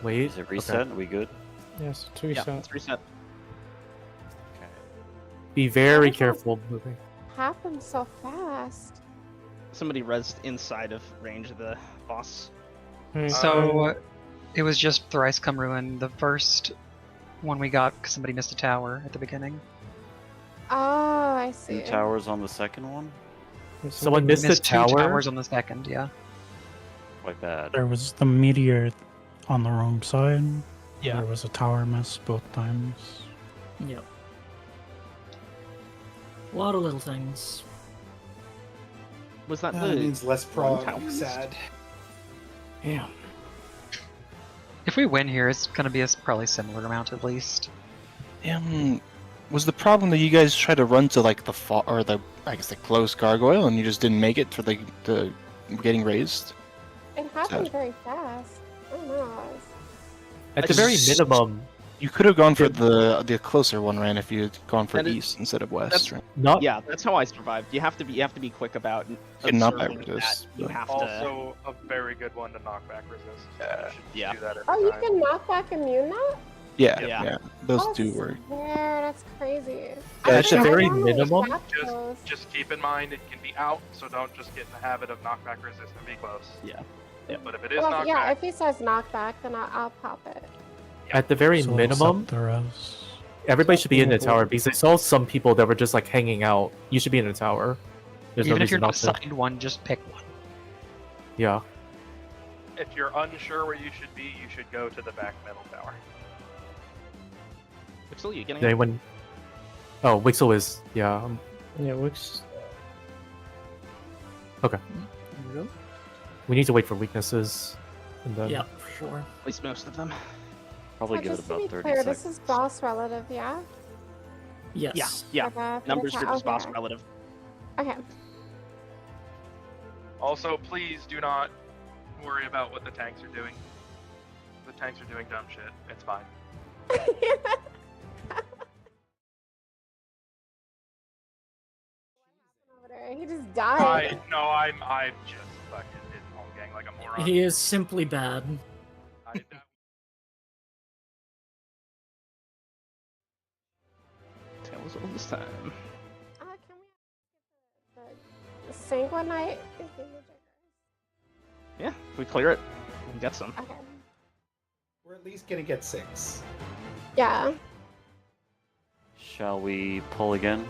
Wait. Is it reset? Are we good? Yes, two Yeah, reset. let's reset. Be very careful moving. Happened so fast. Somebody rezzed inside of range of the boss. So it was just Thrice Come Ruin, the first one we got because somebody missed a tower at the beginning. Oh, I see. 2 towers on the second one? Someone missed a 2 tower? towers on the second, yeah. Quite bad. There was the meteor on the wrong side. Yeah. There was a tower miss both times. Yep. A lot of little things. Was that That means less one prog. tower? Sad. Yeah. If we win here, it's going to be a probably similar amount at least. Was the problem that you guys tried to run to like the I guess the close gargoyle and you just didn't make it for the getting raised? It happened very fast. I don't know. At the very minimum, you could have gone for the closer one, Ran, if you had gone for That is- east instead of west. That's Right? yeah. That's how I survived. You have to be quick about And not observing back resist, that you but- have to. Also, a very good one to knock back resist. You should Yeah. do that every Oh, you time. can knock back immune now? Yeah, Yeah. yeah, those Oh, do that's work. weird. That's crazy. at the very normally minimum, tap those. Just keep in mind it can be out, so don't just get in the habit of knockback resist and be close. Yeah. But if it is Well, knockback, yeah, if he says knockback, then I'll pop it. at the very So minimum, accept the res. everybody should be in the tower because I saw some people that were just like hanging out. You should be in the tower. There's Even no if you're reason not not to. assigned one, just pick one. Yeah. if you're unsure where you should be, you should go to the back middle tower. Wixel, you getting Did anyone? Oh, Wixel is. Yeah. Yeah, Wix. Okay. We need to wait for weaknesses, and then. Yeah, for sure. At least most of them. Probably Oh, give it just to about be 30 clear, seconds. this is boss relative, yeah? Yes. Yeah. For the Numbers chat? are just boss Okay. relative. Okay. Also, please do not worry about what the tanks are doing. The tanks are doing dumb shit. It's fine. Over there, he just died. I'm just fucking hitting home gang like a moron. He is simply bad. Tails all this time. Can we the sanguinite? Yeah, if we clear it, we can get some. Okay. We're at least gonna get 6. Yeah. Shall we pull again?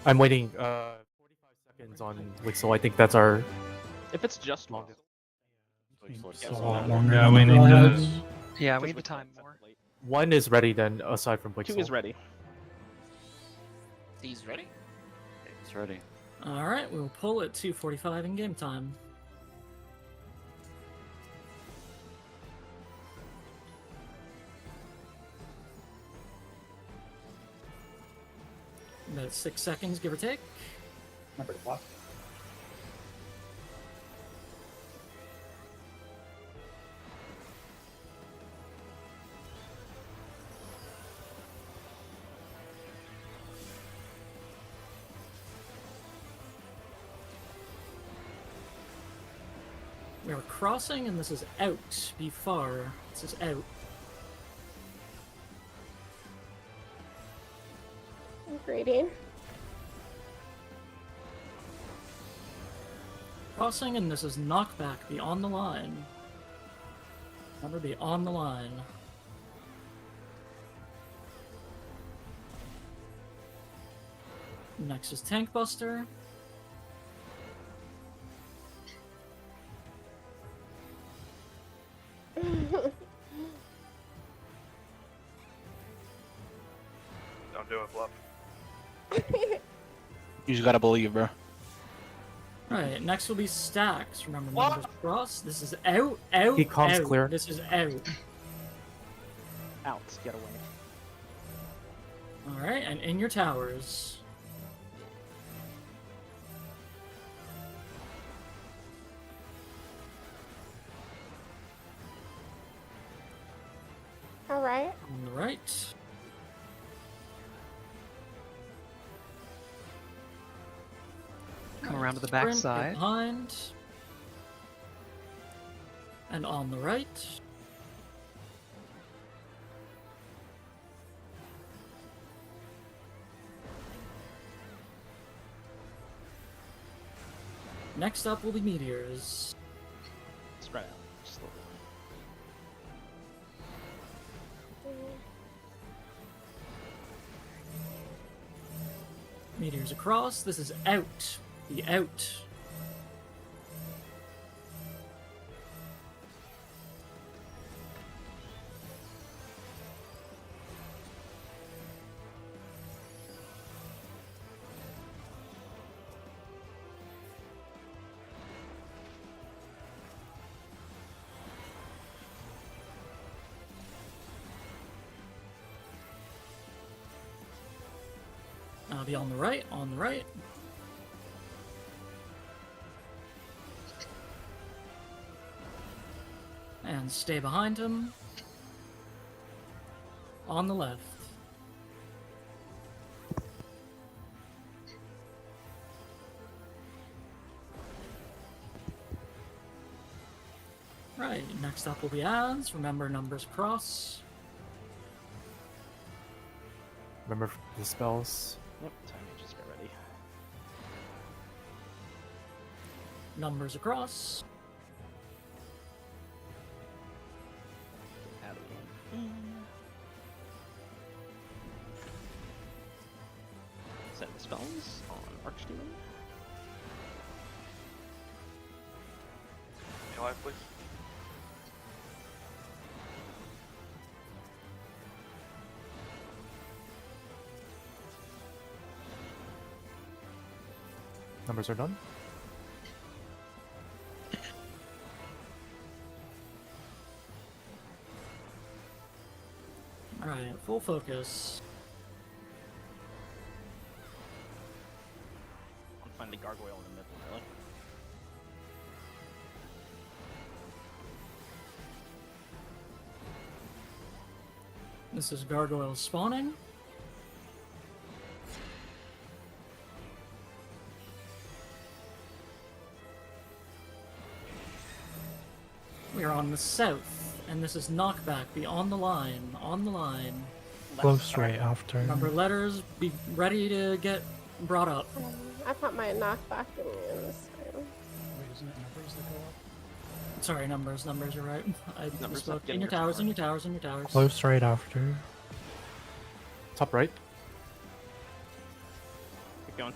I'm waiting. 45 seconds on Wixel. I think that's our. If it's just one. It's a lot longer Yeah, than we the need other to- ones. Yeah, we need the time more. One is ready then, aside from Wixel. 2 is ready. He's ready? It's ready. All right, we'll pull at 2:45 in game time. About 6 seconds, give or take. Remember the clock. We are crossing, and this is out. Be far. This is out. I'm greedy. Crossing, and this is knockback. Be on the line. Remember, be on the line. Next is Tank Buster. Don't do it, Fluff. You just gotta believe, bro. Right, next will be Stacks. Remember, numbers cross. This is out, out, He comms out. clear. This is out. Out. Get away. Alright, and in your towers. Alright. On the right. Come around to the Sprint, back side. Behind. And on the right. Next up will be meteors. Spread out. Just a little bit. Meteors across. This is out. The out. I'll be on the right, on the right. And stay behind him. On the left. Right, next up will be ads. Remember numbers cross. Remember the spells. Yep, time to just get ready. Numbers across. Add one. Set the spells on Archdemon. Any life, please? Numbers are done. Alright, full focus. I'll find the gargoyle in the middle, really. This is gargoyle spawning. We are on the south, and this is knockback. Be on the line, on the line. Close right after. Remember letters, be ready to get brought up. I put my knockback in this time. Wait, isn't it numbers that go up? Sorry, numbers, you're right. I Numbers misspoke. up, getting In your your towers, score. in your towers, in your towers. Close right after. Top right. Keep going.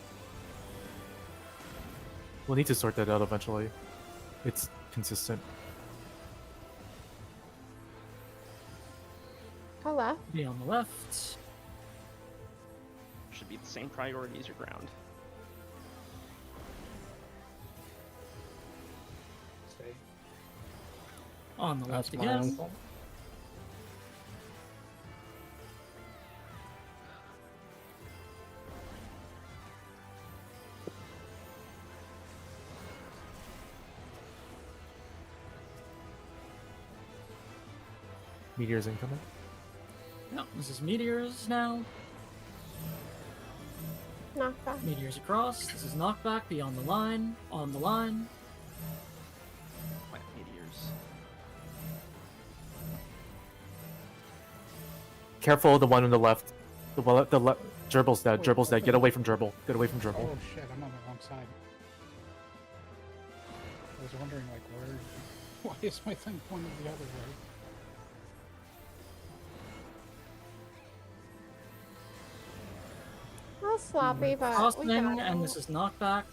We'll need to sort that out eventually. It's consistent. Go left. Be on the left. Should be the same priority as your ground. Stay. On the left That's my again. own fault. Meteors incoming. No, this is meteors now. Knockback. Meteors across. This is knockback. Be on the line. On the line. Plant meteors. Careful of the one on the left. The one, the left. Gerbil's dead. Gerbil's dead. Get away from Gerbil. Get away from Gerbil. Oh shit, I'm on the wrong side. I was wondering, like, where. Why is my thing pointed the other way? A little sloppy, but we Crossing, got and it. this is knockback.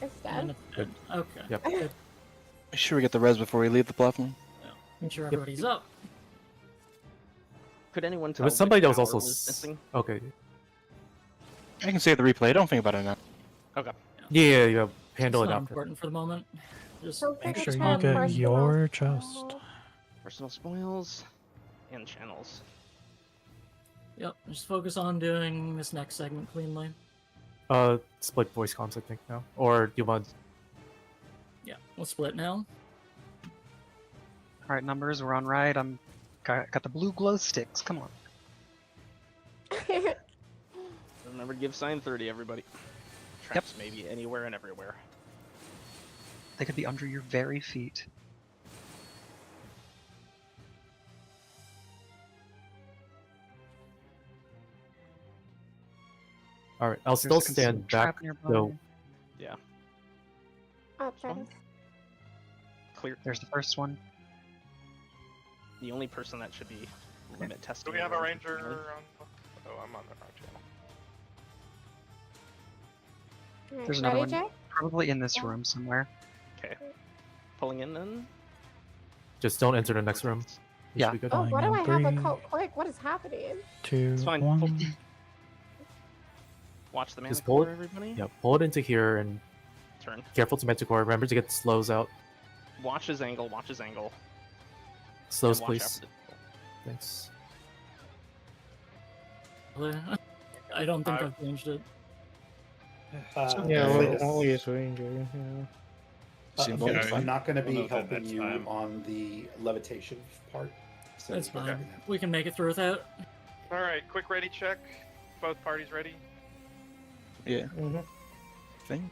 It's And dead. it's dead. Okay. Yep. Good. Make sure we get the res before we leave the platform. Make sure everybody's up. Could anyone tell There was somebody that which was tower also missing? okay. I can save the replay. Don't think about it now. Okay. Yeah. Handle It's it not after. important for the moment. Just Don't Make forget sure to you find get personal your spoils. chest. Personal spoils and channels. Yep. Just focus on doing this next segment cleanly. Split voice comms, I think now. Or do you want? Yeah. We'll split now. Alright, numbers, we're on right. Got the blue glow sticks. Come on. Remember to give sign 30, everybody. Traps maybe anywhere and everywhere. They could be under your very feet. All right, I'll There's still a concealed stand trap back nearby. though. Yeah. Oh, Travis. Clear. There's the first one. The only person that should be limit testing. Do we have a the ranger range, on? Oh, I'm on the wrong channel. Alright, There's ready, another one Jay? probably in this Yeah. room somewhere. Okay. Pulling in then. Just don't enter the next room. We Yeah. should be good. Oh, why do I have a Three, coat quick? What is happening? 2, It's fine. 1. Watch the Just pull Manticore, it. everybody. Yeah, pull it into here and Turn. careful to Manticore. Remember to get the slows out. Watch his angle. Watch his angle. Slows, And watch please. after the- Thanks. I don't think I've changed it. Yeah, Cletus. only as ranger. Yeah. Cletus, I'm not going to Well, be no, then helping that's you fine. on the levitation part. So That's you can fine. do that. We can make it through without. All right, quick ready check. Both parties ready? Yeah. Mm-hmm. Thing.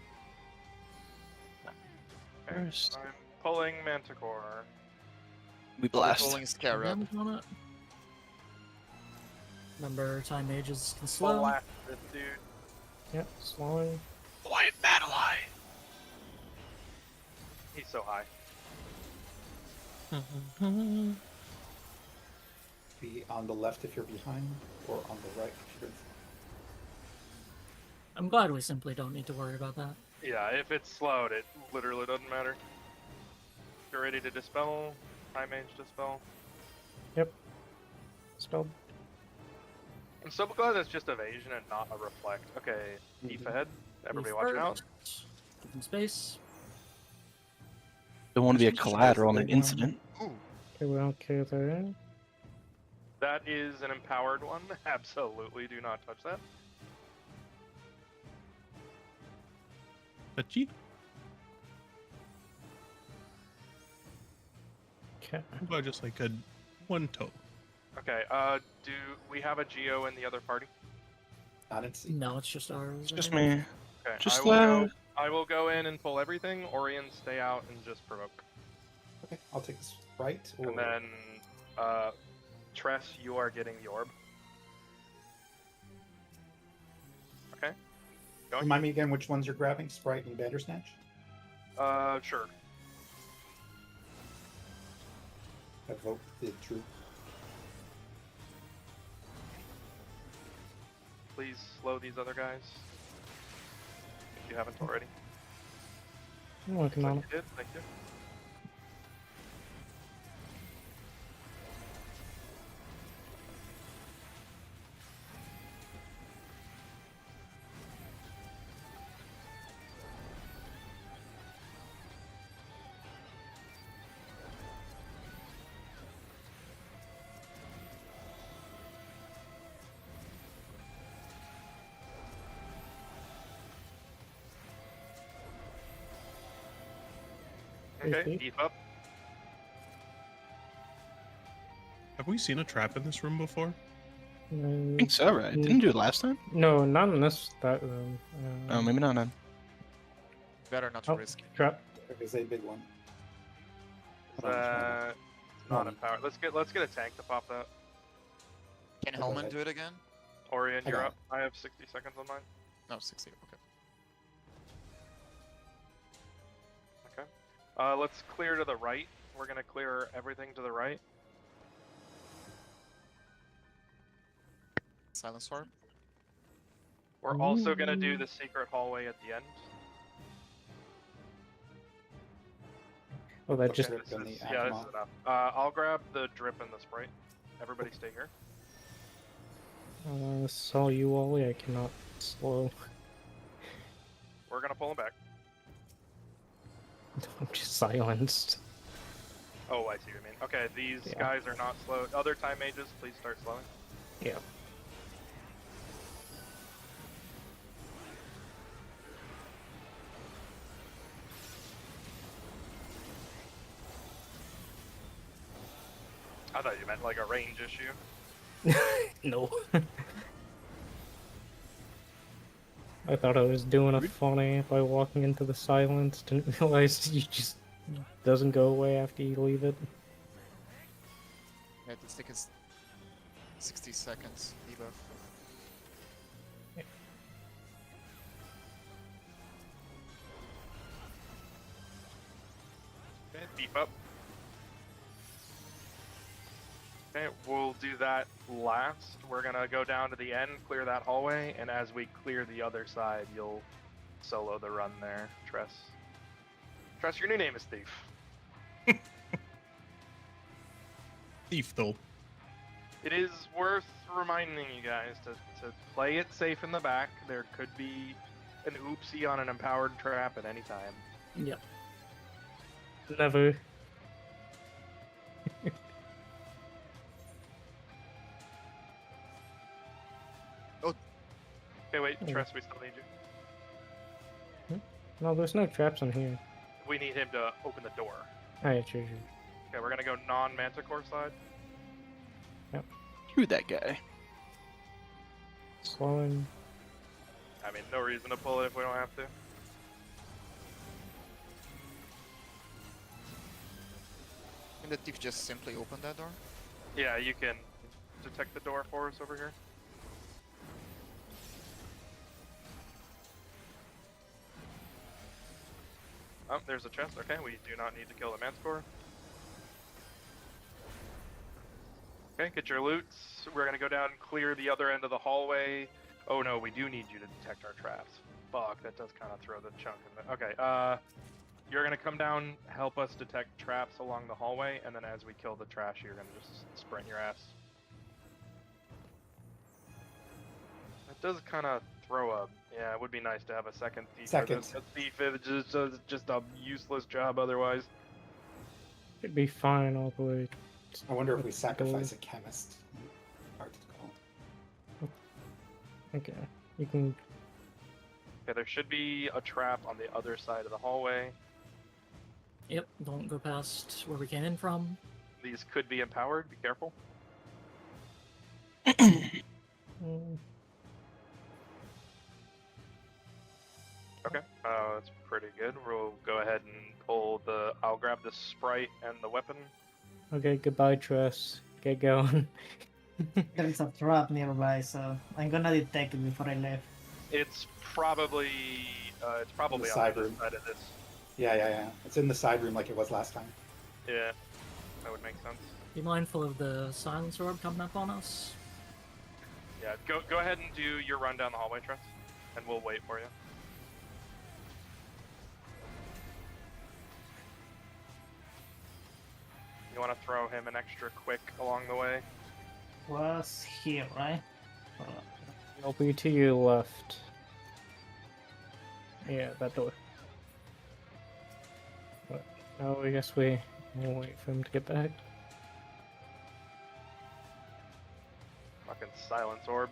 Okay. First. I'm pulling Manticore. We blast. Pulling Scarab. Damage on it. Remember, time mages can slow. Blast this dude. Yep, slowing. Quiet battle eye. He's so high. Be on the left if you're behind, or on the right if you're in front. I'm glad we simply don't need to worry about that. Yeah, if it's slowed, it literally doesn't matter. If you're ready to dispel, high mage dispel. Yep. Spelled. I'm so glad it's just evasion and not a reflect. Okay, deep ahead. Everybody watch out. Give them space. Don't want to be a collateral in an incident. Okay, we don't care there. That is an empowered one. Absolutely do not touch that. Touchy. Okay. How about just like a one toe? Okay, do we have a Geo in the other party? Not in C. No, it's just ours. It's just me. Okay, Just I will go in and pull everything. Orion, stay out and just provoke. Okay, I'll take this right. Or... And then, Tress, you are getting the orb. Okay. Going. Remind me again which ones you're grabbing, Sprite and Bandersnatch? Sure. Evoke the troop. Please slow these other guys. If you haven't already. I'm working on it. You did, thank you. Okay, keep up. Have we seen a trap in this room before? I think so, right? Didn't do it last time? No, not in that room. Oh, maybe not then. Better not Oh, risk. trap. There is a big one. Not empowered. Let's get a tank to pop that. Can Go Hellman ahead. do it again? Orion, I you're got up. I have 60 seconds on mine. No, 60. Okay. Okay. Let's clear to the right. We're gonna clear everything to the right. Silence Orb. We're also gonna do the secret hallway at the end. Oh, that just. Okay, this is enough. I'll grab the drip and the sprite. Everybody stay here. Saw you, Ollie. I cannot slow. We're gonna pull him back. I'm just silenced. Oh, I see what you mean. Okay, these Yeah. guys are not slow. Other time mages, please start slowing. Yeah. I thought you meant like a range issue. No. I thought I was doing a funny by walking into the silence. Didn't realize you just doesn't go away after you leave it. Yeah, this thing is 60 seconds debuff. Beef up. Okay, we'll do that last. We're gonna go down to the end, clear that hallway, and as we clear the other side, you'll solo the run there, Tress. Tress, your new name is Thief. Thief, though. It is worth reminding you guys to play it safe in the back. There could be an oopsie on an empowered trap at any time. Yep. Never. Okay, wait, Oh. Tress, we still need you. No, there's no traps in here. We need him to open the door. Alright, sure. Okay, we're gonna go non-Manticore side. Shoot that guy. Slowing. I mean, no reason to pull it if we don't have to. Can the thief just simply open that door? Yeah, you can detect the door for us over here. Oh, there's a chest. Okay, we do not need to kill the Manticore. Okay, get your loots. We're gonna go down and clear the other end of the hallway. Oh no, we do need you to detect our traps. Fuck, that does kind of throw the chunk in the... Okay, you're gonna come down, help us detect traps along the hallway, and then as we kill the trash, you're gonna just sprint your ass. That does kind of throw a... Yeah, it would be nice to have a second thief. Second. A thief is just a useless job otherwise. Should be fine all the way. I wonder if we sacrifice a chemist. Hard to call. Okay, you can. Okay, there should be a trap on the other side of the hallway. Yep, don't go past where we came in from. These could be empowered, be careful. Mm, Okay, that's pretty good. We'll go ahead and pull the... I'll grab the sprite and the weapon. Okay, goodbye, Tress. Get going. There's a trap nearby, so I'm gonna detect it before I leave. It's probably on the side other room. side of this. Yeah. It's in the side room like it was last time. Yeah, that would make sense. Be mindful of the silence orb coming up on us. Yeah, go ahead and do your run down the hallway, Tress, and we'll wait for you. You want to throw him an extra quick along the way? Was here, right? Hold on. It'll be to your left. Yeah, that door. But, oh, I guess we'll wait for him to get back. Fucking silence orb.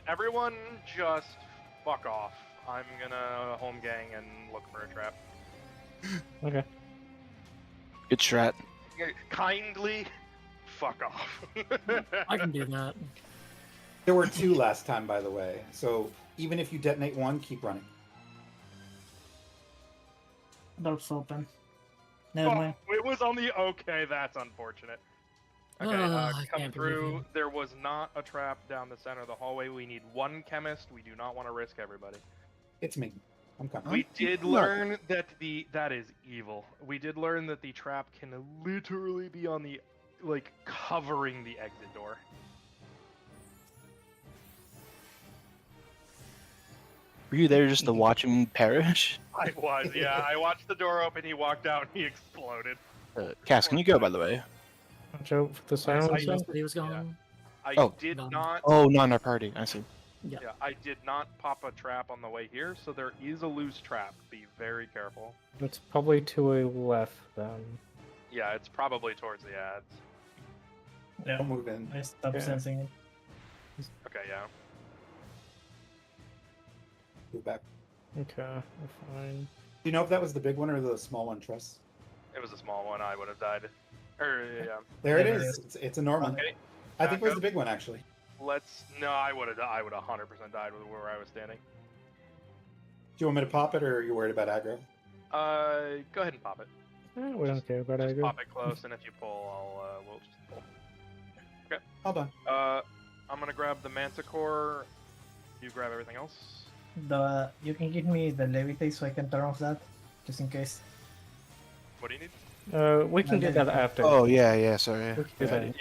Everyone just fuck off. I'm gonna home gang and look for a trap. Okay. Good strat. Kindly fuck off. I can do that. There were 2 last time, by the way. So even if you detonate one, keep running. Door's open. Never Oh, mind. it was on the... Okay, that's unfortunate. Okay, I come can't believe through. you. There was not a trap down the center of the hallway. We need one chemist. We do not want to risk everybody. It's me. I'm coming. We did learn that that is evil. We did learn that the trap can literally be on the, like, covering the exit door. Were you there just to watch him perish? I was, yeah. I watched the door open, he walked out, and he exploded. Cass, can you go, by the way? Watch out for the I silence. noticed that he was gone. I Oh. did None. not... Oh, not in our party. I see. Yeah. Yeah, I did not pop a trap on the way here, so there is a loose trap. Be very careful. It's probably to a left then. Yeah, it's probably towards the ads. Yeah, Don't move in. I stopped Yeah. sensing it. Okay, yeah. Move back. Okay, we're fine. Do you know if that was the big one or the small one, Tress? It was a small one, I would have died. Yeah. There it Yeah, is. It's a normal. Okay. I think it was Back the big one, actually. No, I would have 100% died with where I was standing. Do you want me to pop it, or are you worried about aggro? Go ahead and pop it. We don't care about aggro. Pop it close, and if you pull, we'll just pull. Okay. Hold on. I'm gonna grab the Manticore. You grab everything else. You can give me the levitate so I can turn off that, just in case. What do you need? We can do that after. Oh yeah, sorry. We can do that.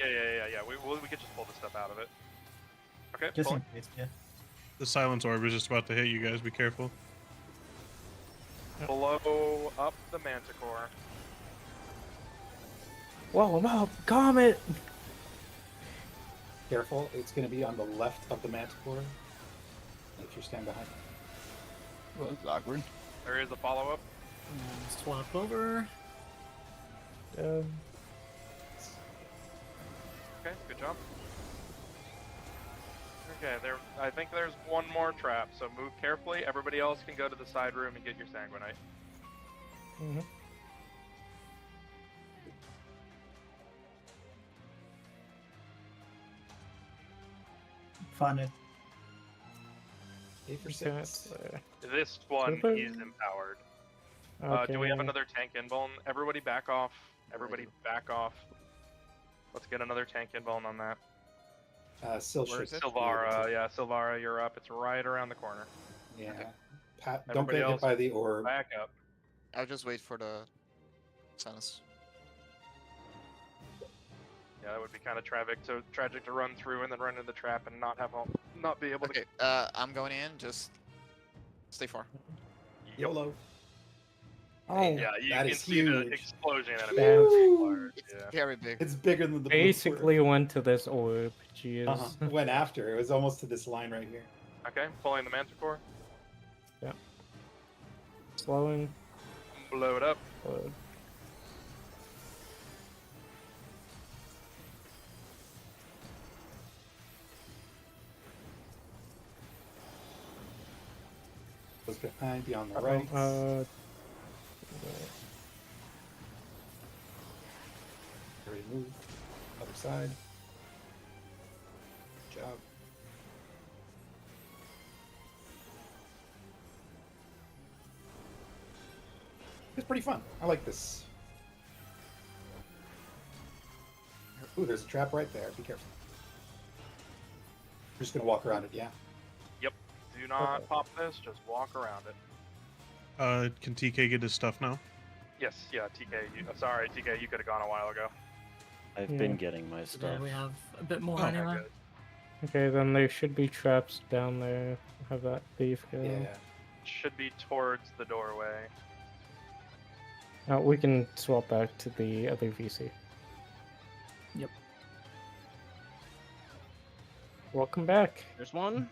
Yeah. We could just pull the stuff out of it. Okay, Just pull in it. case, yeah. The silence orb is just about to hit you guys. Be careful. Blow up the manticore. Whoa, I'm up! Comet! Careful, it's going to be on the left of the manticore. If you stand behind it. Well, that's awkward. There is a follow-up. Swap over. Okay, good job. Okay, I think there's one more trap, so move carefully. Everybody else can go to the side room and get your sanguinite. Mm-hmm. Found it. 8 for 6. This one is empowered. Do we have another tank invuln? Everybody back off. Everybody back off. Let's get another tank invuln on that. Where's Silvara? Yeah, Silvara, you're up. It's right around the corner. Yeah. Okay. Pat, don't get hit by the orb. Back up. I'll just wait for the silence. Yeah, that would be kind of tragic to run through and then run into the trap and not be able to. Okay, I'm going in. Just stay far. YOLO. Oh, yeah, you that can is see the huge. explosion enemy. It's very big. It's bigger than the Basically went to this orb. Jeez. Went after. It was almost to this line right here. Okay, pulling the manticore. Yeah. Slowing. Blow it up. Load. Goes behind you on the right. Ready to move. Other side. Good job. It's pretty fun. I like this. Ooh, there's a trap right there. Be careful. We're just gonna walk around it, yeah. Yep. Do not pop this. Just walk around it. Can TK get his stuff now? Yes. Yeah. TK. Sorry, TK. You could have gone a while ago. I've been getting my stuff. Yeah, we have a bit more Oh, anyway. good. Okay, then there should be traps down there. Have that beef go. Yeah. Should be towards the doorway. We can swap back to the other VC. Yep. Welcome back. There's one.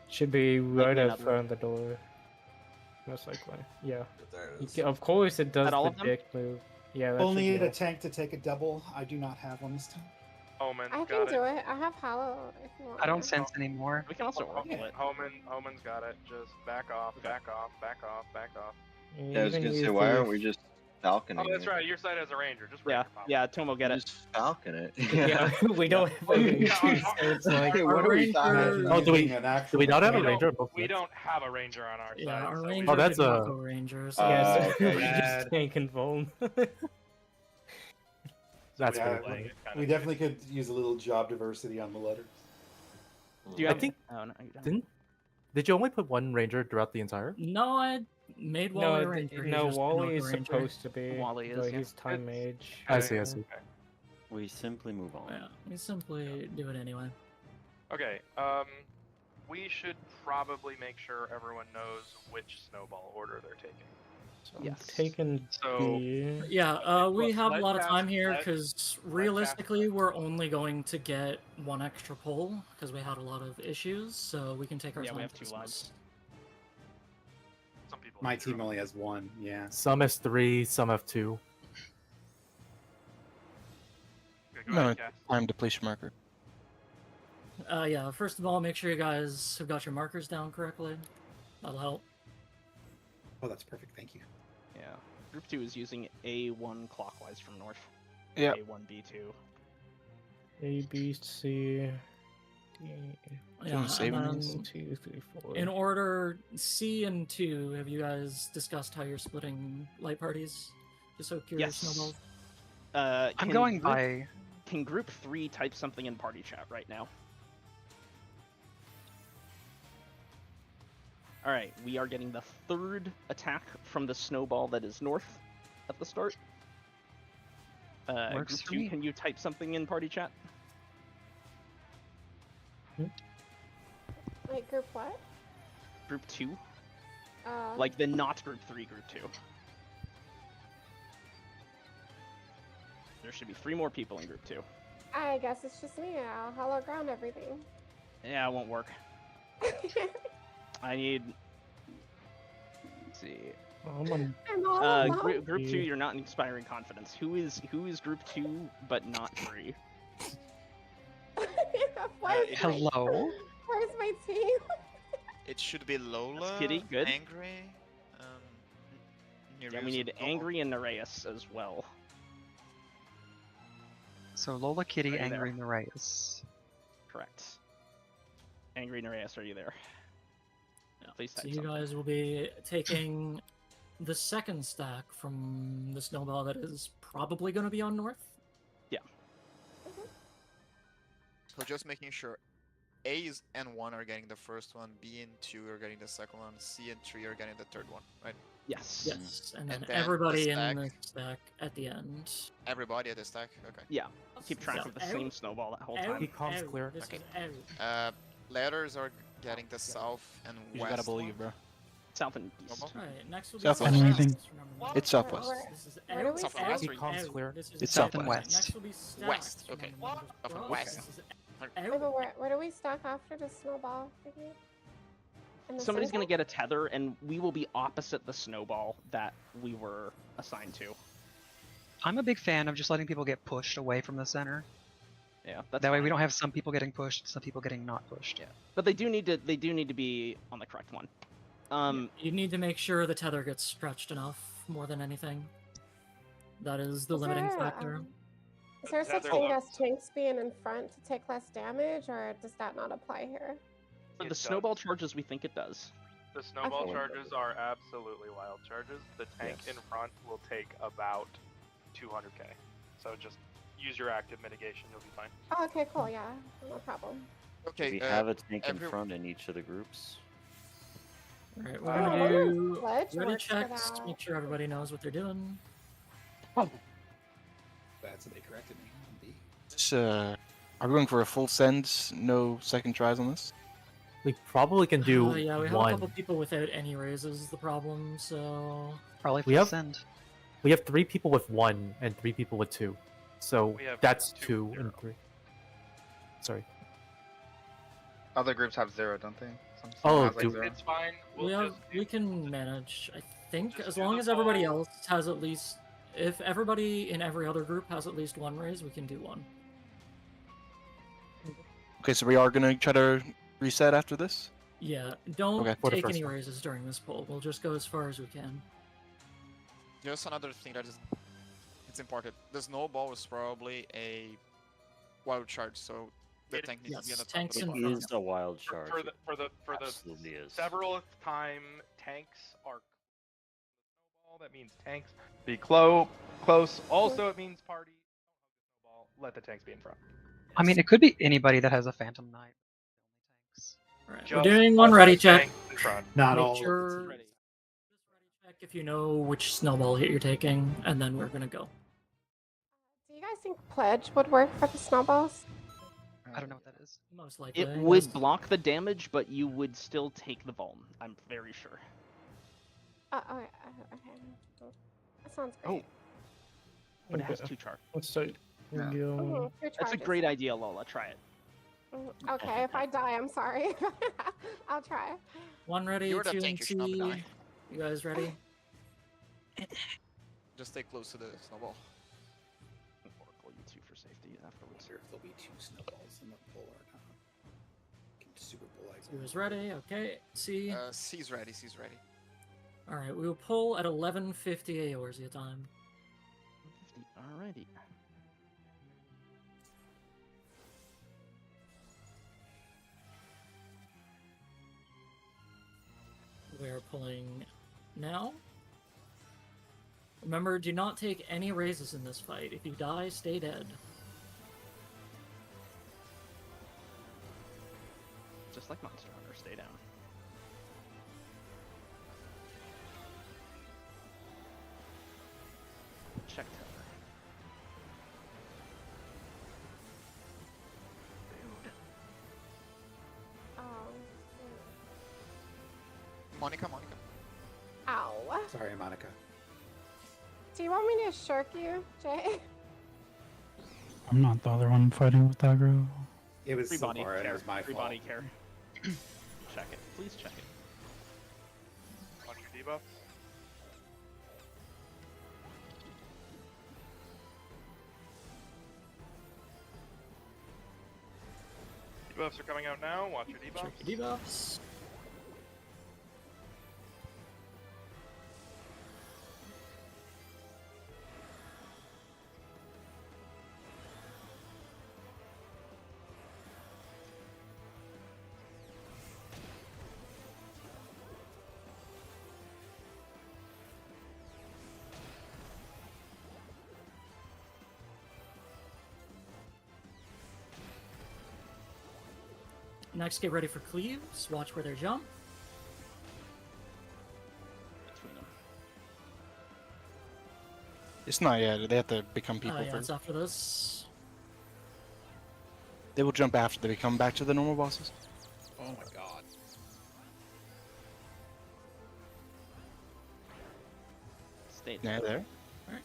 Should be right Maybe out another. front of the door. Most likely. Yeah. There it is. Yeah, of course it does That all the of them? dick move. Yeah, that Only should need be a all. tank to take a double. I do not have one this time. Omen I got can it. do it. I have Hollow if you want. I don't sense anymore. We can also roll it. Omen's got it. Just back off, back off, back off, back off. Yeah, I was gonna say, why aren't we just falconing Oh, that's it? right. Your side has a ranger. Just Yeah, ranger pop. yeah. Tomo get it. Just falcon it. Yeah, we don't have a ranger, so it's like. Hey, what are we talking about? Oh, do we not have a We ranger? don't, we don't have a ranger on our Yeah, side. our so we- ranger Oh, that's did a- not go ranger. So Yes, okay. we just tank and vuln. That's we fair. have, like, kind We of- definitely could use a little job diversity on the letters. Do you I have... think- Oh, no, you don't. Did you only put one ranger throughout the entire? no, I made Wally a ranger. He no, just did Wally not is go ranger. supposed to be. Wally is, but yeah. he's time mage. I see. I see. We simply move on. Yeah, we simply do it anyway. Okay. We should probably make sure everyone knows which snowball order they're taking. So Yes. Taking So- the. Yeah, we have a lot of Let's time here cast- because realistically, we're only going to get one extra pull because we had a lot of issues, so we can take our Yeah, time. we have for 2 this lives. Some people. My team only has one, yeah. Some have 3, some have 2. Okay, go No, ahead, Cass. time depletion marker. Yeah, first of all, make sure you guys have got your markers down correctly. That'll help. Oh, that's perfect. Thank you. Yeah. Group 2 is using A1 clockwise from north. Yep. A1, B2. A, B, C. D, Yeah, saving and these? then 2, 3, 4. in order C and 2, have you guys discussed how you're splitting light parties? Just so curious, Yes. Snowball. I'm Can going group- by. Can group 3 type something in party chat right now? Alright, we are getting the 3rd attack from the snowball that is north. at the start. Works Group for 2, me. can you type something in party chat? Wait, group what? Group 2? Uh, Like the not group 3, group 2. There should be 3 more people in group 2. I guess it's just me. I'll hollow ground everything. Yeah, it won't work. I need... Let's see. I'm all alone. Group 2, you're not inspiring confidence. Who is group 2 but not 3? Hello? Where's my team? It should be Lola, That's Kitty, good. Angry, Yeah, we need Angry and Nereus as well. So Lola, Kitty, Are you Angry, there? Nereus. Correct. Angry Nereus, are you there? Yeah. Please type So you something. guys will be taking the second stack from the snowball that is probably going to be on north. Yeah. So just making sure A and 1 are getting the first one, B and 2 are getting the second one, C and 3 are getting the third one, right? Yes. Yes, and then the everybody in stack- the stack at the end. Everybody at the stack? Okay. Yeah. Keep track So of the same snowball that whole time. This Okay. is every. Letters are getting the south and You west. gotta believe, bro. South and east. Alright, next will be Southwest. Anything? It's southwest. This is Where do we South and start? west. every- Or every- this is It's every- south and west. Next will be stacked. West, okay. Remember, South and bro, west. this is Wait, every- but where do we stack after the snowball thingy? In the Somebody's center? gonna get a tether, and we will be opposite the snowball that we were assigned to. I'm a big fan of just letting people get pushed away from the center. Yeah, that's That way we fine. don't have some people getting pushed, some people getting not pushed. Yeah, but they do need to be on the correct one. You need to make sure the tether gets stretched enough more than anything. That is the Is limiting there, factor. Is there such Tether thing lock. as tanks being in front to take less damage, or does that not apply here? For It the does. snowball charges, we think it does. The snowball Okay. charges are absolutely wild charges. The tank Yes. in front will take about 200k. So just use your active mitigation, you'll be fine. Oh, okay, cool. Yeah, no problem. Okay, we have a tank in every- front in each of the groups. Alright, we're Oh, gonna wonder if do Pledge ready works for checks, that. make sure everybody knows what they're doing. That's what they corrected me. Indeed. Are we going for a full send? No second tries on this? We probably can do Yeah, we have a one. couple people without any raises is the problem, so... Probably We full have- send. We have 3 people with 1 and 3 people with 2. So We have that's 2 2 and 3. Sorry. Other groups have 0, don't they? Some Oh, has, like, do- 0. It's fine. We'll just we can manage, I think, just as do long the as everybody ball. else has at least... If everybody in every other group has at least 1 raise, we can do 1. Okay, so we are gonna try to reset after this? Yeah, don't Okay. For the take first any one. raises during this poll. We'll just go as far as we can. Just another thing that is it's important. The snowball is probably a wild charge, so the It- tank needs to be on yes, the top tanks of It the in bar. is front. a wild for charge. the Absolutely is. several time tanks are snowball. That means tanks be close. Also, it means party. Don't hug the snowball. Let the tanks be in front. I mean, it could be anybody that has a Phantom Knight. Alright, we're Just doing let one the ready check. tanks in front. Not Make all. of the sure... teams. Just ready check if you know which snowball hit you're taking, and then we're gonna go. Do you guys think Pledge would work for the snowballs? I don't know what that is. Most likely. It would yes. block the damage, but you would still take the vuln. I'm very sure. Okay. That sounds great. Oh. But it has Okay. 2 charge. Let's start. Yeah. Go. Mhm, two That's a charges. great idea, Lola. Try it. Okay, if I die, I'm sorry. I'll try. 1 ready, You're the 2 tank, and you should not be T. dying. You guys ready? Just stay close to the snowball. Oracle you 2 for safety afterwards. Wonder if there'll be 2 snowballs in the poll or not. Can super polarize. You guys ready? Okay. C. C's ready, C's ready. Alright, we will pull at 11:50 Eorzea time. Alrighty. We are pulling now. Remember, do not take any raises in this fight. If you die, stay dead. Just like Monster Hunter, stay down. Check tower. Monica. Ow. Sorry, Monica. Do you want me to shirk you, Jay? I'm not the other one fighting with aggro. It was Free body Silvara, and it care. was my Free fault. body care. Check it. Please check it. Watch your debuffs. Debuffs are coming out now. Watch your debuffs. Check your debuffs. Next, get ready for cleaves. Watch where they jump. Between them. It's not yet. They have to become people Yeah, it's first. after this. They will jump after they become back to the normal bosses. Oh my god. Stay Yeah, there. Alright.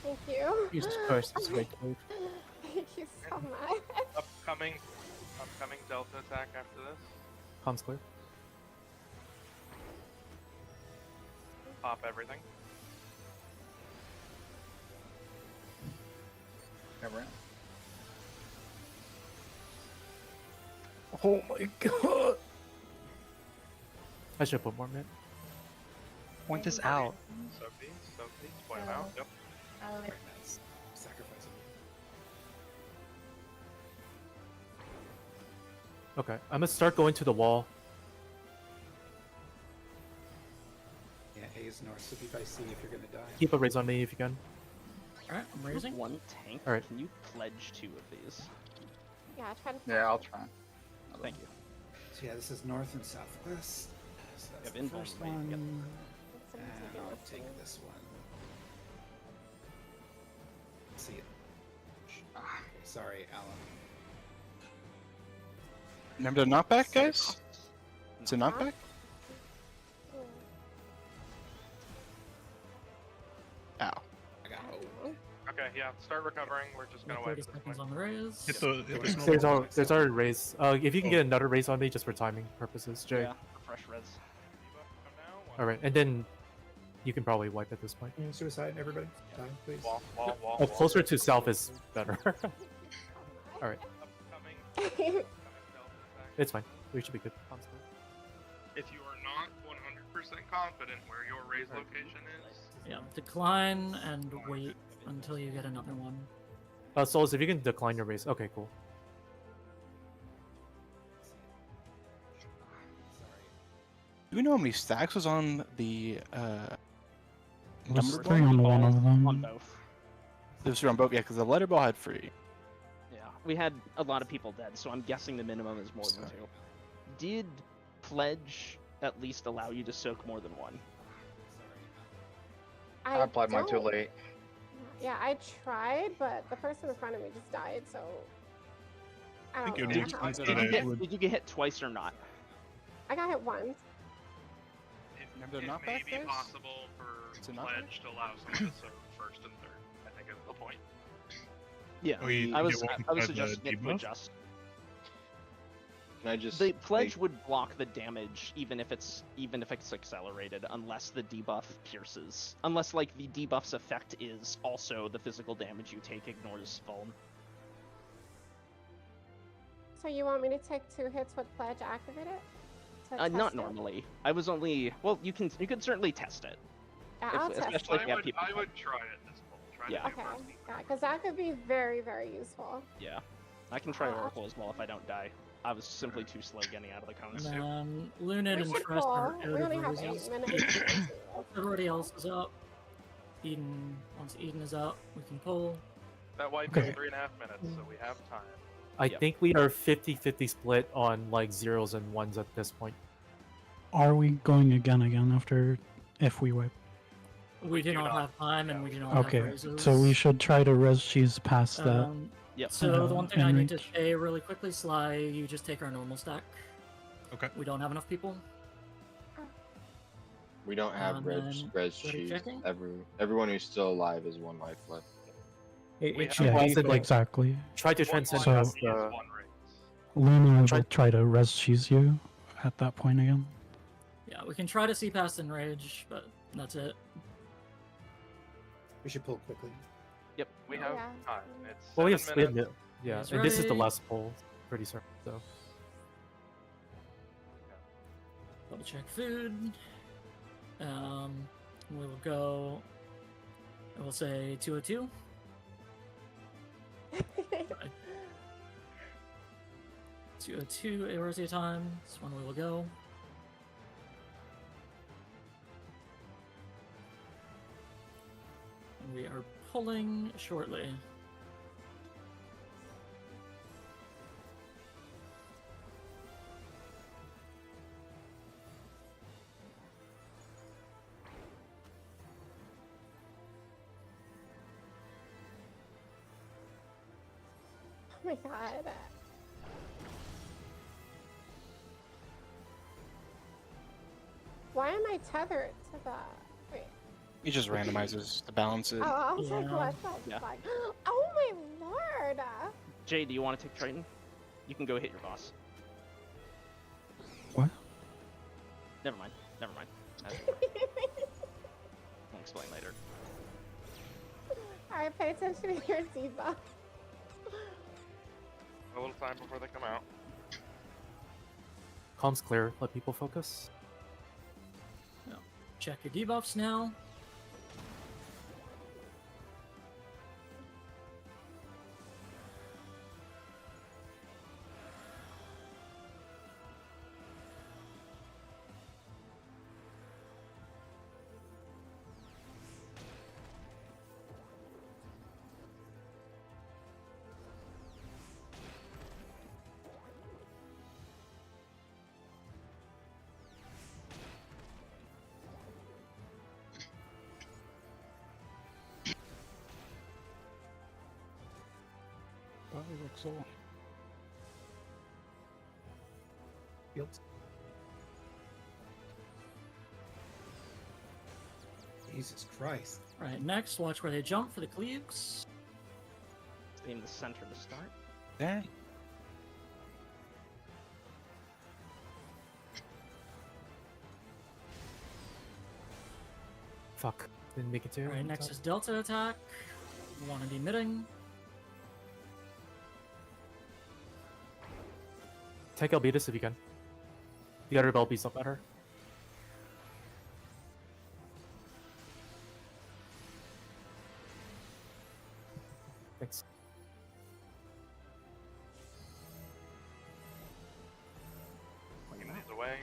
Thank you. Jesus Christ, this is great move. Thank you so much. Upcoming Delta attack after this. Comms clear. Pop everything. Never. Oh my god. I should put more mid. Point this out. Soak these, point them out. Yep. Very nice. Sacrifice him. Okay, I'm gonna start going to the wall. Yeah, A is north, so be by C if you're gonna die. Keep a raise on me if you can. Alright, I'm raising. One tank. Alright. Can you pledge 2 of these? Yeah, try to. Yeah, I'll try. Thank you. So yeah, this is north and southwest. So that's Yep, the first invulnerable, yep. one. And I'll take this one. See it. Sorry, Alan. Remember the knockback, guys? It's a knockback? Ow. I got Okay, yeah, start recovering. We're just gonna wait. 30 seconds on the raise. Hit the There's already raise. If you can get another raise on me just for timing purposes, Jay. Yeah, fresh res. Alright, and then you can probably wipe at this point. Suicide, everybody. Die, please. Wall, Oh, closer to south is better. Alright, it's fine. We should be good. Comms clear. If you are not 100% confident where your raise location is, Yeah, decline and wait until you get another one. Souls, if you can decline your raise. Okay, cool. Do we know how many stacks was on the Was number? 3 on one of them. On both. It was on both, yeah, because the letter ball had 3. Yeah, we had a lot of people dead, so I'm guessing the minimum is more than 2. Did pledge at least allow you to soak more than 1? I applied mine too don't- late. Yeah, I tried, but the person in front of me just died, so I don't think it know makes how sense to that do I it. would- Did you get hit twice or not? I got hit once. Remember the it knockback, may be guys? possible for It's a knockback? pledge to allow someone to serve first and third. I think is the point. Yeah, Oh, you I get was one I was by the suggesting it to debuff? adjust. Can I just The pledge would block the damage even if it's accelerated, unless the debuff pierces. Unless like the debuff's effect is also the physical damage you take ignores vuln. So you want me to take 2 hits with pledge activated? To Not test it? normally. I was only you can certainly test it. Yeah, I'll test especially it. if you have people. I would try it this pull. Try Yeah. to do Okay, mercy. yeah, because that could be very, very useful. Yeah, I can try Oracle as well if I don't die. I was simply too slow getting out of the cones. Lunid We and should Tress pull. are We out only of have 8 raises. minutes. Everybody else is up. Eden, once Eden is up, we can pull. That wipe Okay. is 3.5 minutes, so we have time. I think we are 50-50 split on like 0s and 1s at this point. are we going again after if we wipe? We do not have time, and we do not have Okay, raises. so we should try to res cheese past that. So the one thing I need to enrage. say really quickly, Sly, you just take our normal stack. Okay. We don't have enough people. We don't have res Ready cheese. checking? Everyone who's still alive is 1 life left. It Yeah, should like exactly. try to transcend So- past Luna will try to res cheese you at that point again. Yeah, we can try to see past Enrage, but that's it. We should pull quickly. Yep. We have time. It's Well, we have 7 spin. minutes. Yeah, That's and this is the right. last pull. Pretty certain. So Double check food. We'll go. We'll say 202. 202 Erosia time. That's when we will go. And we are pulling shortly. Oh my god. Why am I tethered to the... Wait. He just randomizes to balance it. Oh, I was like, Yeah. what the Yeah. fuck? Oh my lord! Jay, do you want to take Triton? You can go hit your boss. What? Never mind. Never mind. I'll explain later. Alright, pay attention to your debuff. A little time before they come out. Calm's clear. Let people focus. Check your debuffs now. Jesus Christ. Right, next, watch where they jump for the cleaves. Aim the center to start. Yeah. Fuck. Didn't make it to. Alright, next is Delta attack. One of emitting. Take Albetus if you can. The other bell beats up at her. Thanks. Swinging these away.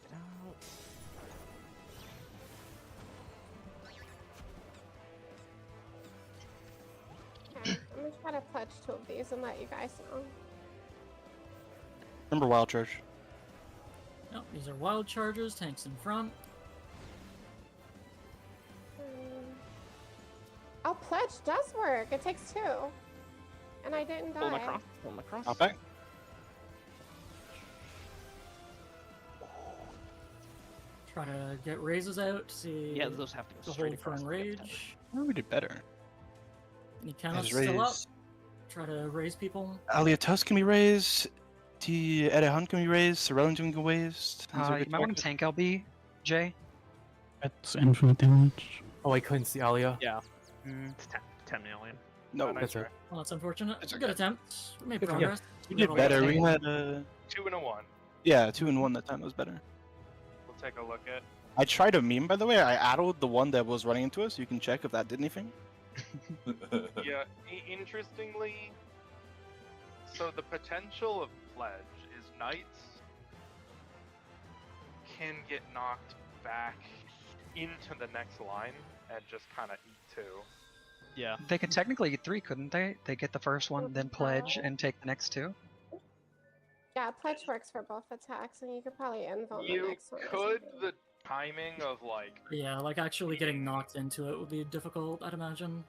Get out. Okay, I'm gonna try to pledge 2 of these and let you guys know. Remember Wild Charge. Nope, these are wild charges, tanks in front. Oh, pledge does work. It takes 2. And I didn't Pull my die. cross. Pull my cross. Hop back. Try to get raises out to see. Yeah, those have to go the straight hold for across. enrage. Oh, we did better. Any cannons His still up? raise. Try to raise people. Aliatus can be raised. T. Edehunt can be raised. Sorellin can be raised. These are You good might want to targets. tank LB, Jay. It's infinite damage. Oh, I couldn't see Alia. Yeah. It's 10 million. No, That's it. Well, that's unfortunate. It's Good okay. attempt. We made Good job. progress. we did better. We had 2 and a 1. yeah, 2 and 1 that time. That was better. We'll take a look at. I tried a meme, by the way. I added the one that was running into us. You can check if that did anything. Yeah, interestingly, so the potential of pledge is knights can get knocked back into the next line and just kind of eat 2. Yeah. They could technically eat 3, couldn't they? They get the first one, then pledge, and take the next 2. Yeah, pledge works for both attacks, and you could probably end on the You next one. or could, something. the timing of like, Yeah, like actually getting knocked into it would be difficult, I'd imagine.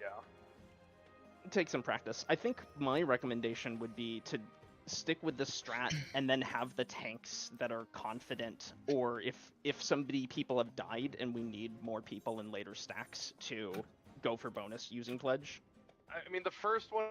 yeah. Take some practice. I think my recommendation would be to stick with the strat and then have the tanks that are confident, or if people have died and we need more people in later stacks to go for bonus using pledge. I mean, the first one.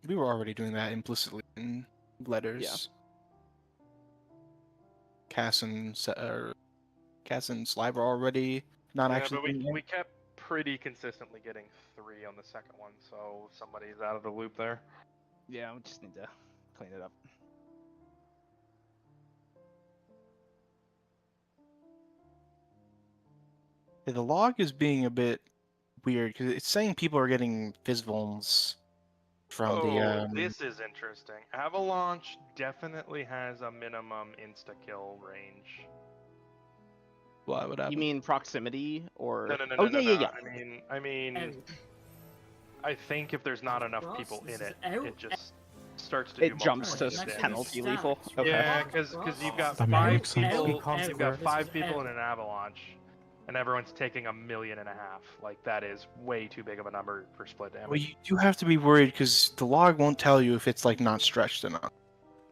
we were already doing that implicitly in letters. Cass and Sly were already not actually. But we kept pretty consistently getting 3 on the second one, so somebody's out of the loop there. Yeah, we just need to clean it up. The log is being a bit weird because it's saying people are getting Fizzvols from the. This is interesting. Avalanche definitely has a minimum insta-kill range. Why would happen? You mean proximity or? No, yeah. I mean, I think if there's not enough people in it, it just starts to. It jumps to penalty lethal. Okay. Yeah, because you've got That 5 makes sense. people. You've got 5 people in an avalanche, and everyone's taking 1.5 million. Like that is way too big of a number for split damage. Well, you do have to be worried because the log won't tell you if it's like not stretched enough.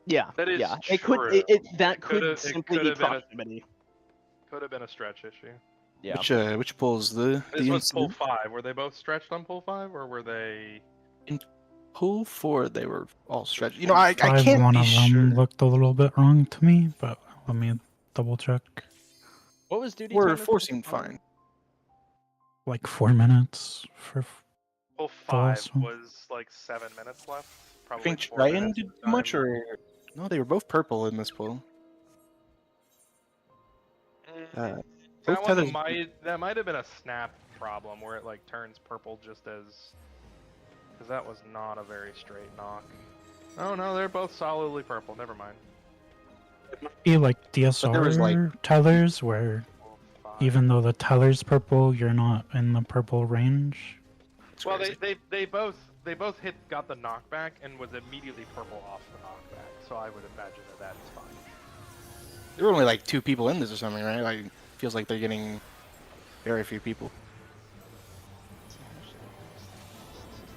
Yeah, that is yeah. true. That could simply be proximity. Could have been a stretch issue. Yeah. Which pulls the? This was pull 5. Were they both stretched on pull 5, or were they? In pull 4, they were all stretched. You know, I can't One be of them sure. looked a little bit wrong to me, but let me double check. What was duty? Where 4 seemed fine. Like 4 minutes for. Pull the 5 last one. was like 7 minutes left. I Probably think 4 Triton minutes did of too much, time. or no? They were both purple in this pull. That Both one tethers. that might have been a snap problem where it like turns purple just as, because that was not a very straight knock. Oh no, they're both solidly purple. Never mind. Be like there was, like- DSR tellers where even though the teller's purple, you're not in the purple range. Well, they both got the knockback and was immediately purple off the knockback. So I would imagine that is fine. There were only like 2 people in this or something, right? Like, feels like they're getting very few people.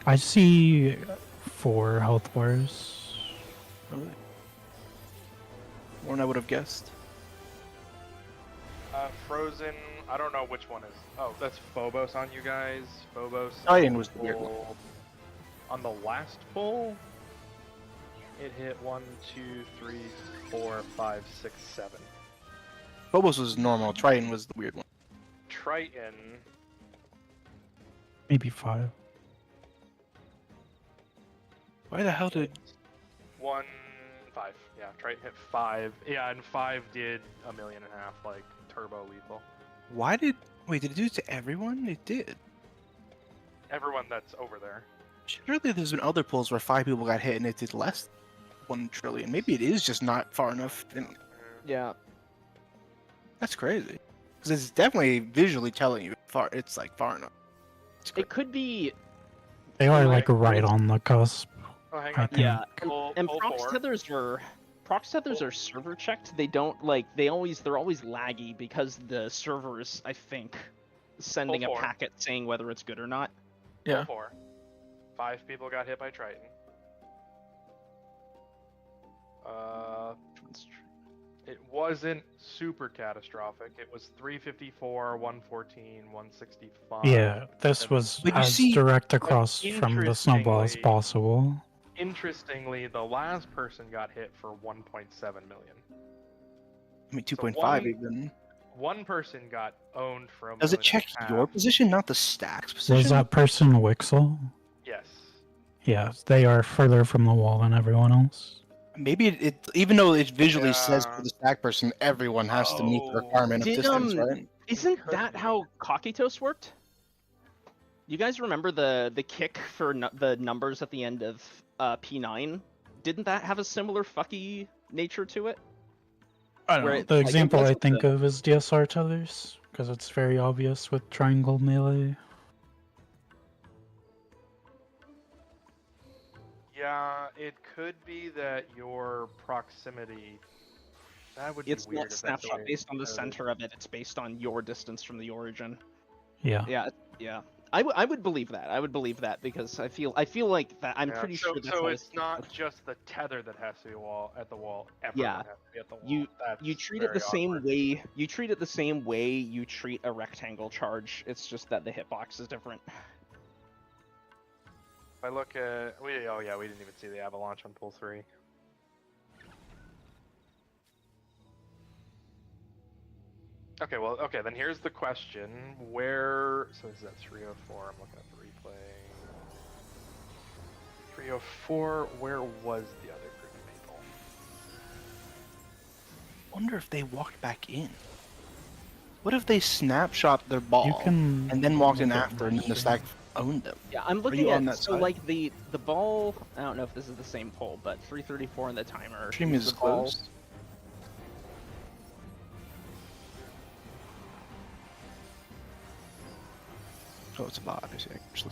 I see 4 health bars. Really? More than I would have guessed. Frozen. I don't know which one is. Oh, that's Phobos on you guys. Phobos. Iron was the weird one. On the last pull, it hit 1, 2, 3, 4, 5, 6, 7. Phobos was normal. Triton was the weird one. Triton. Maybe 5. Why the hell did 1, 5. Yeah, Triton hit 5. Yeah, and 5 did 1.5 million, like turbo lethal. did it do it to everyone? It did. Everyone that's over there. Surely there's been other pulls where 5 people got hit and it did less than 1 trillion. Maybe it is just not far enough. Yeah. That's crazy. Because it's definitely visually telling you it's like far enough. It could be. They are like right on the cusp. Oh, hang I on. think. Yeah, Pull and prox 4. tethers are server checked. They don't like they're always laggy because the servers, I think, sending a Pull 4. packet saying whether it's good or not. Yeah. Pull 4. 5 people got hit by Triton. It wasn't super catastrophic. It was 354, 114, 165. Yeah, this was But you as see- direct across from the snowball as interestingly- possible. Interestingly, the last person got hit for 1.7 million. I mean, 2.5 one- even. One person got owned for a Does it check million and a your half. position, not the stack's position? Was that person Wixel? Yes. Yeah, they are further from the wall than everyone else. Maybe it even though it visually says Yeah. for the stack person, everyone has to meet the requirement of Did, distance, right? Isn't that how Kakitos worked? You guys remember the kick for the numbers at the end of P9? Didn't that have a similar fucky nature to it? I don't Where know. it- The like, it example I wasn't think the- of is DSR tethers, because it's very obvious with triangle melee. Yeah, it could be that your proximity. That would It's be weird. not if that's the snapshot way based on the it's center of it. It's based on your distance from the origin. Yeah. Yeah. I would believe that. I would believe that because I feel like that. I'm Yeah, pretty so, sure that's so how it's not just the tether that has to be at the wall. Everyone Yeah. has to be at the wall. You That's treat it the very same awkward. way. You treat it the same way you treat a rectangle charge. It's just that the hitbox is different. If I look at we didn't even see the avalanche on pull 3. Okay, then here's the question. Where so is that 304? I'm looking at the replay. 304, where was the other group of people? Wonder if they walked back in. What if they snapshot their ball can and then walked in look at after, and then the my stack owned them? Yeah, I'm Are looking you at on that so side? like the ball. I don't know if this is the same poll, but 334 in the timer. Stream is the ball. closed. Oh, it's a bot. I see. Actually.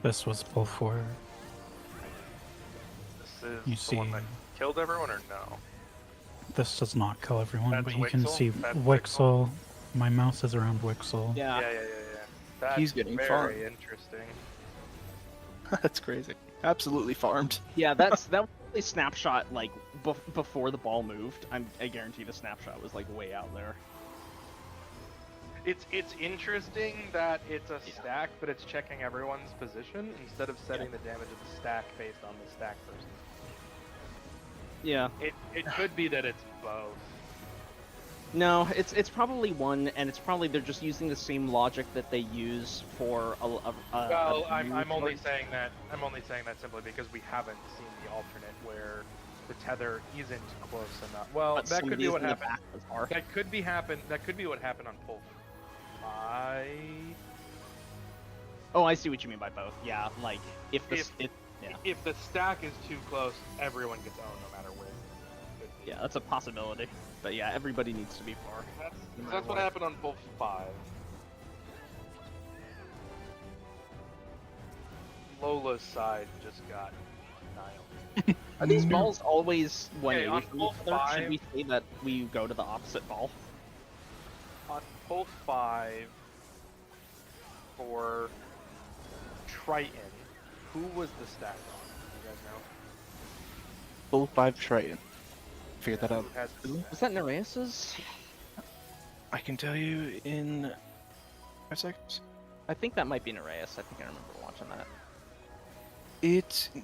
This was pull 4. This is You the see, one that killed everyone, or no? this does not kill everyone, That's but you can Wixel? see That's Wixel. My mouse is around Wixel. Yeah. Yeah. That's He's getting very farmed. interesting. That's crazy. Absolutely farmed. Yeah, that was probably snapshot like before the ball moved. I guarantee the snapshot was like way out there. It's interesting that it's a stack, but it's checking everyone's position instead of setting the damage of the stack based on the stack person. Yeah. It could be that it's both. No, it's probably one, and it's probably they're just using the same logic that they use for Well, I'm only saying that simply because we haven't seen the alternate where the tether isn't close enough. Well, But that could be somebody's what in the happened. back of the car. That could be what happened on pull 5. Oh, I see what you mean by both. Yeah, like if the If the stack is too close, everyone gets owned no matter where. yeah, that's a possibility. But yeah, everybody needs to be far. That's what happened on pull 5. Lola's side just got annihilated. Are these balls always Okay, 180 on from pull each other? 5 Should we say that we go to the opposite ball? On pull 5 for Triton, who was the stack on? You guys know? Bull 5 Triton. Figure that out. Who has the stack? Was that Nereus's? I can tell you in 5 seconds. I think that might be Nereus. I think I remember watching that.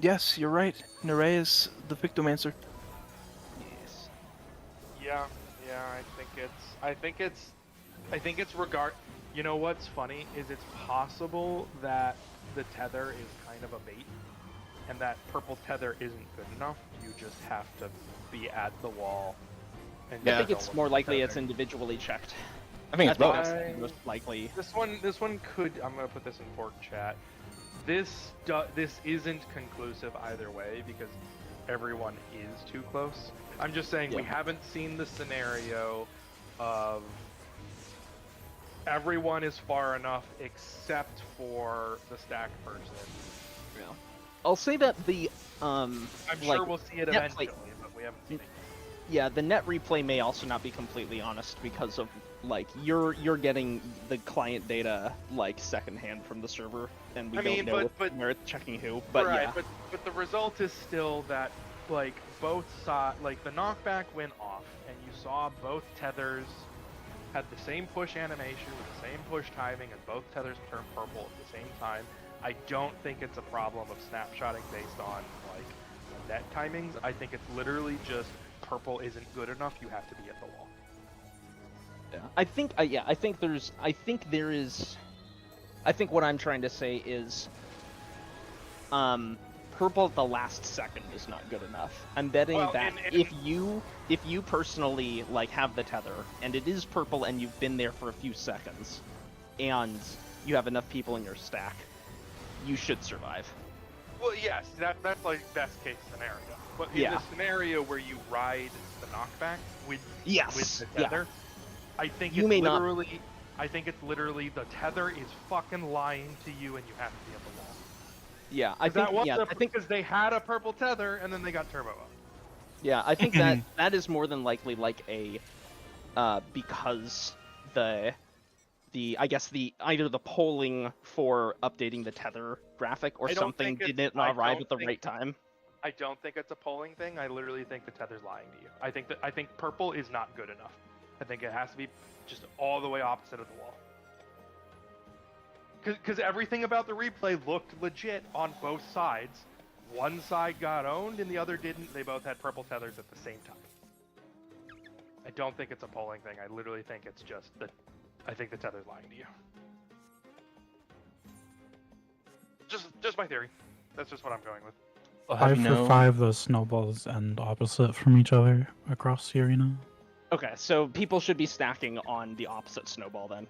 Yes, you're right. Nereus, the Victomancer. Yes. Yeah, I think it's regard. You know what's funny is it's possible that the tether is kind of a bait, and that purple tether isn't good enough. You just have to be at the wall. And I think it's more likely it's individually checked. I think it's both. that's most likely. This one could. I'm gonna put this in Fork chat. This isn't conclusive either way because everyone is too close. I'm just saying we haven't seen the scenario of everyone is far enough except for the stack person. Yeah. I'll say that the I'm sure we'll see it eventually, but we haven't seen it. Yeah, the net replay may also not be completely honest because of like you're getting the client data like secondhand from the server, and we don't know where it's checking who. But right, yeah, but the result is still that like both sides, like the knockback went off, and you saw both tethers had the same push animation with the same push timing, and both tethers turned purple at the same time. I don't think it's a problem of snapshotting based on like net timings. I think it's literally just purple isn't good enough. You have to be at the wall. yeah. I think there is. I think what I'm trying to say is, purple at the last second is not good enough. I'm betting that if you personally like have the tether and it is purple and you've been there for a few seconds, and you have enough people in your stack, you should survive. Well, yes, that's like best case scenario. But in the scenario where you ride the knockback with the tether, I think You it's may not- literally I think it's literally the tether is fucking lying to you, and you have to be at the wall. Yeah, I think because they had a purple tether and then they got turbo up. Yeah, I think that is more than likely like a because the I guess either the polling for updating the tether graphic or something didn't arrive at the right time. I don't think it's a polling thing. I literally think the tether's lying to you. I think purple is not good enough. I think it has to be just all the way opposite of the wall. because everything about the replay looked legit on both sides. One side got owned and the other didn't. They both had purple tethers at the same time. I don't think it's a polling thing. I literally think it's just that. I think the tether's lying to you. Just my theory. That's just what I'm going with. 5 for 5, those snowballs end opposite from each other across the arena. Okay, so people should be stacking on the opposite snowball then.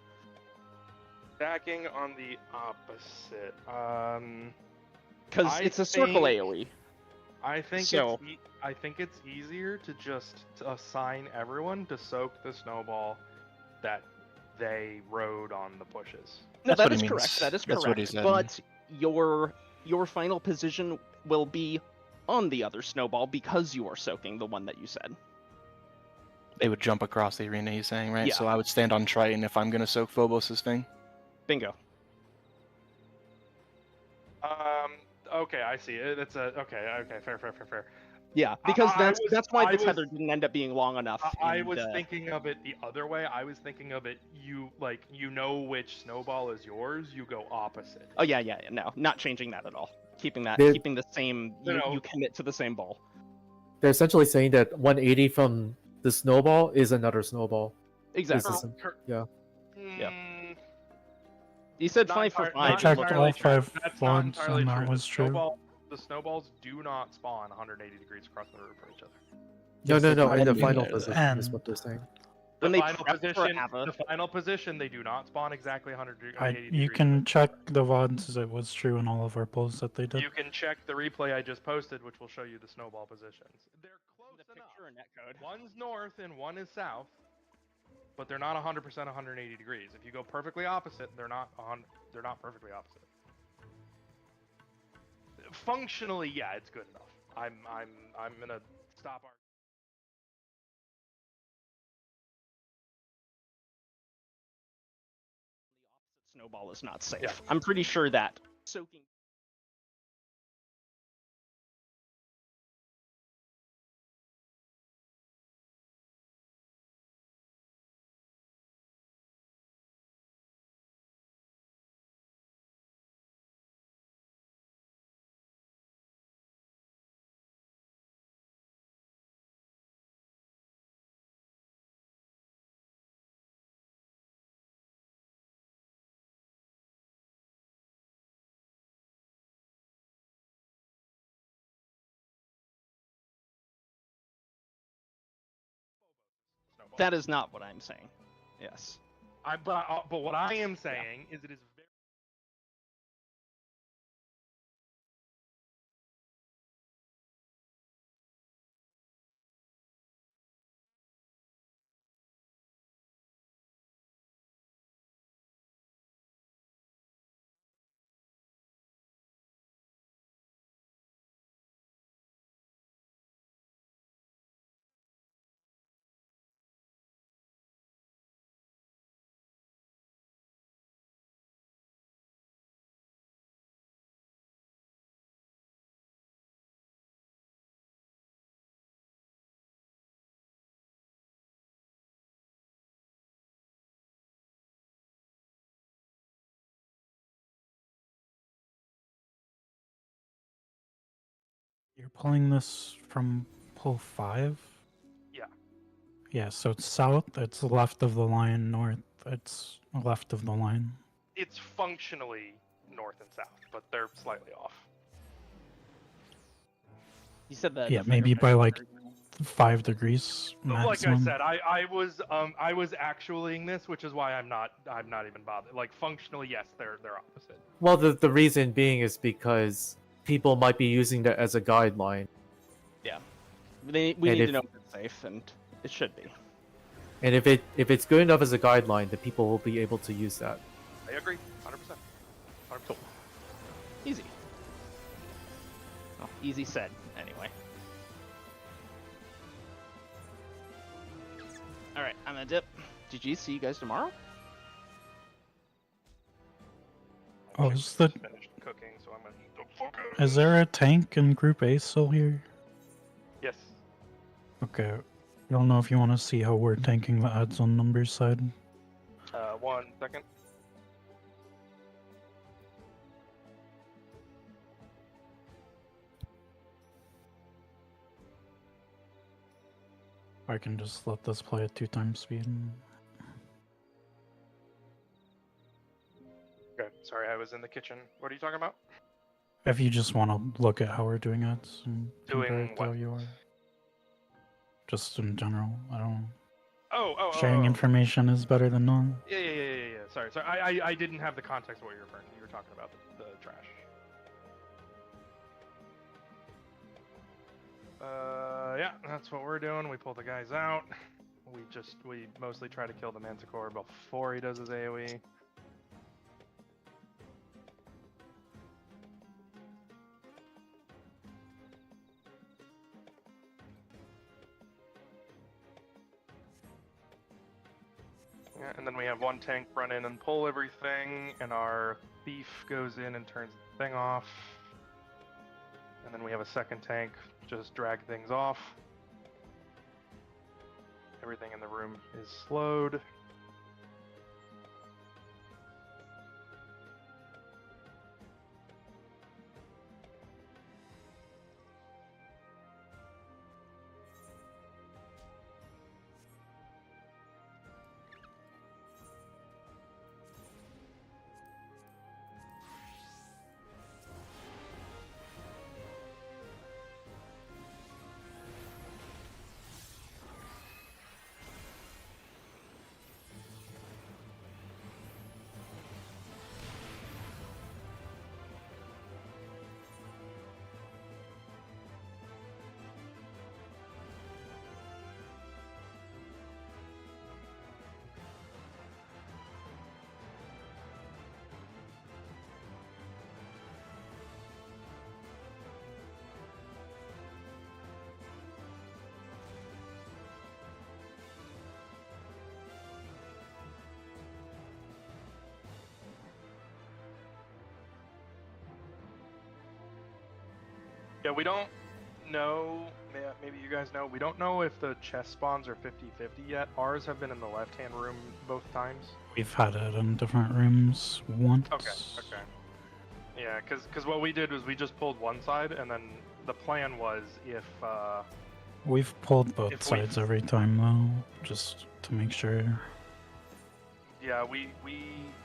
Stacking on the opposite. Because it's a circle AoE. I think So- I think it's easier to just assign everyone to soak the snowball that they rode on the pushes. No, That's that what he is means. correct. That is That's correct. what he said. But your final position will be on the other snowball because you are soaking the one that you said. They would jump across the arena, he's saying, right? Yeah. So I would stand on Triton if I'm gonna soak Phobos' thing. Bingo. Okay, I see. It's a okay. Fair. Yeah, because that's why the I tether didn't end up being long enough. I in was the- thinking of it the other way. I was thinking of it. You know which snowball is yours. You go opposite. Oh yeah. No, not changing that at all. Keeping the same. No. You commit to the same ball. They're essentially saying that 180 from the snowball is another snowball. Exactly. It's the same- Yeah. Yeah. You said 5 for 5. I checked all 5 That's not vods, entirely and that true. was true. The snowballs do not spawn 180 degrees across the river from each other. No. In the can final do position that. is what they're saying. When The they final prep for position, Ava- the final position, they do not spawn exactly 180 You degrees. can check the vods. It was true in all of our polls that they did. You can check the replay I just posted, which will show you the snowball positions. They're close enough. One's north and one is south, but they're not 100% 180 degrees. If you go perfectly opposite, they're not perfectly opposite. Functionally, yeah, it's good enough. I'm gonna stop our. Snowball is not safe. Yeah. I'm pretty sure that soaking. That is not what I'm saying. Yes. But what I am saying is it is very. You're pulling this from pull 5? Yeah. Yeah, so it's south, it's left of the line, north, it's left of the line. It's functionally north and south, but they're slightly off. You said that. Yeah, maybe by like 5 degrees Like maximum. I said, I was actualing this, which is why I'm not even bothered. Like functionally, yes, they're opposite. Well, the reason being is because people might be using that as a guideline. Yeah. We And need if- to know if it's safe, and it should be. And if it's good enough as a guideline, then people will be able to use that. I agree, 100%. 100%. Easy. Oh, easy said, anyway. Alright, I'm gonna dip. GG, see you guys tomorrow? Oh, is the Finished cooking, so I'm gonna eat the fuck out of is there a tank in Group A still here? Yes. Okay, you'll know if you want to see how we're tanking the odds on numbers side. 1 second. I can just let this play at 2 times speed. Okay, sorry, I was in the kitchen. What are you talking about? If you just want to look at how we're doing it and compare Doing it to how you are. Just in general, I don't. Sharing information is better than none. Yeah. Sorry. I didn't have the context of what you were referring to. You were talking about the trash. Yeah, that's what we're doing. We pull the guys out. We mostly try to kill the Manticore before he does his AoE. Yeah, and then we have one tank run in and pull everything, and our thief goes in and turns the thing off. And then we have a second tank just drag things off. Everything in the room is slowed. Yeah, we don't know, maybe you guys know, we don't know if the chest spawns are 50-50 yet. Ours have been in the left-hand room both times. We've had it in different rooms once. Okay. Yeah, because what we did was we just pulled one side, and then the plan was if... We've pulled both sides every time, though, just to make sure. Yeah, we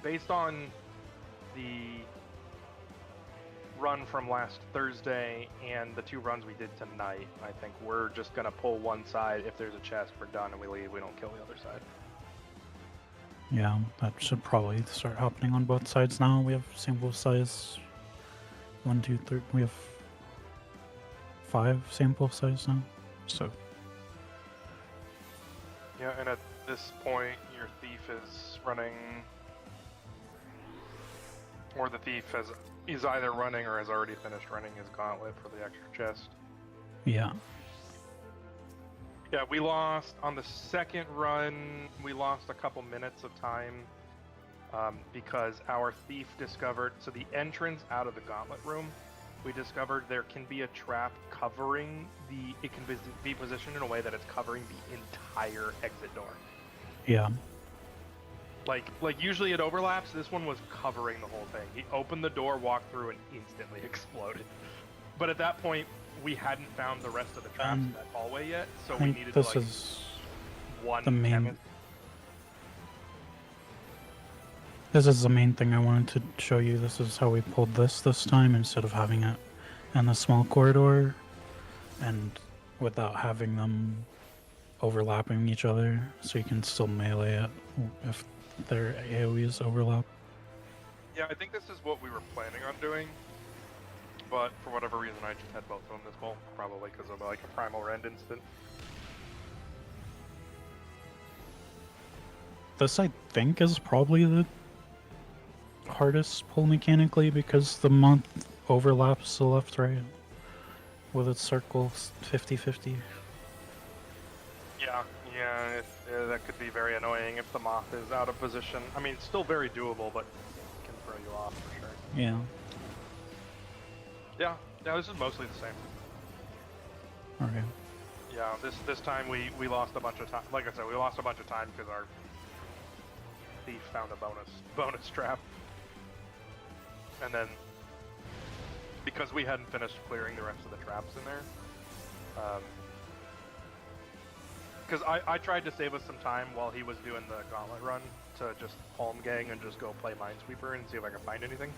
based on the run from last Thursday and the 2 runs we did tonight, I think we're just gonna pull one side. If there's a chest, we're done and we leave. We don't kill the other side. Yeah, that should probably start happening on both sides now. We have sample size 1, 2, 3. We have 5 sample size now. So yeah, and at this point, your thief is running, or the thief is either running or has already finished running his gauntlet for the extra chest. yeah. Yeah, we lost on the second run. We lost a couple minutes of time because our thief discovered. So the entrance out of the gauntlet room, we discovered there can be a trap covering the. It can be positioned in a way that it's covering the entire exit door. Yeah. Like usually it overlaps. This one was covering the whole thing. He opened the door, walked through, and instantly exploded. But at that point, we hadn't found the rest of the traps in that hallway yet, so we needed this to, like, is one the main. chemist. This is the main thing I wanted to show you. This is how we pulled this time instead of having it in the small corridor, and without having them overlapping each other, so you can still melee it if their AoEs overlap. Yeah, I think this is what we were planning on doing, but for whatever reason I just had both of them this bowl, probably because of like a primal rend instant. This, I think, is probably the hardest pull mechanically because the month overlaps the left-right with its circles 50-50. Yeah, that could be very annoying if the moth is out of position. I mean, it's still very doable, but it can throw you off for sure. Yeah. Yeah, this is mostly the same. Okay. Yeah, this time we lost a bunch of time. Like I said, we lost a bunch of time because our thief found a bonus trap. And then, because we hadn't finished clearing the rest of the traps in there, Because I tried to save us some time while he was doing the gauntlet run to just home gang and just go play Minesweeper and see if I could find anything.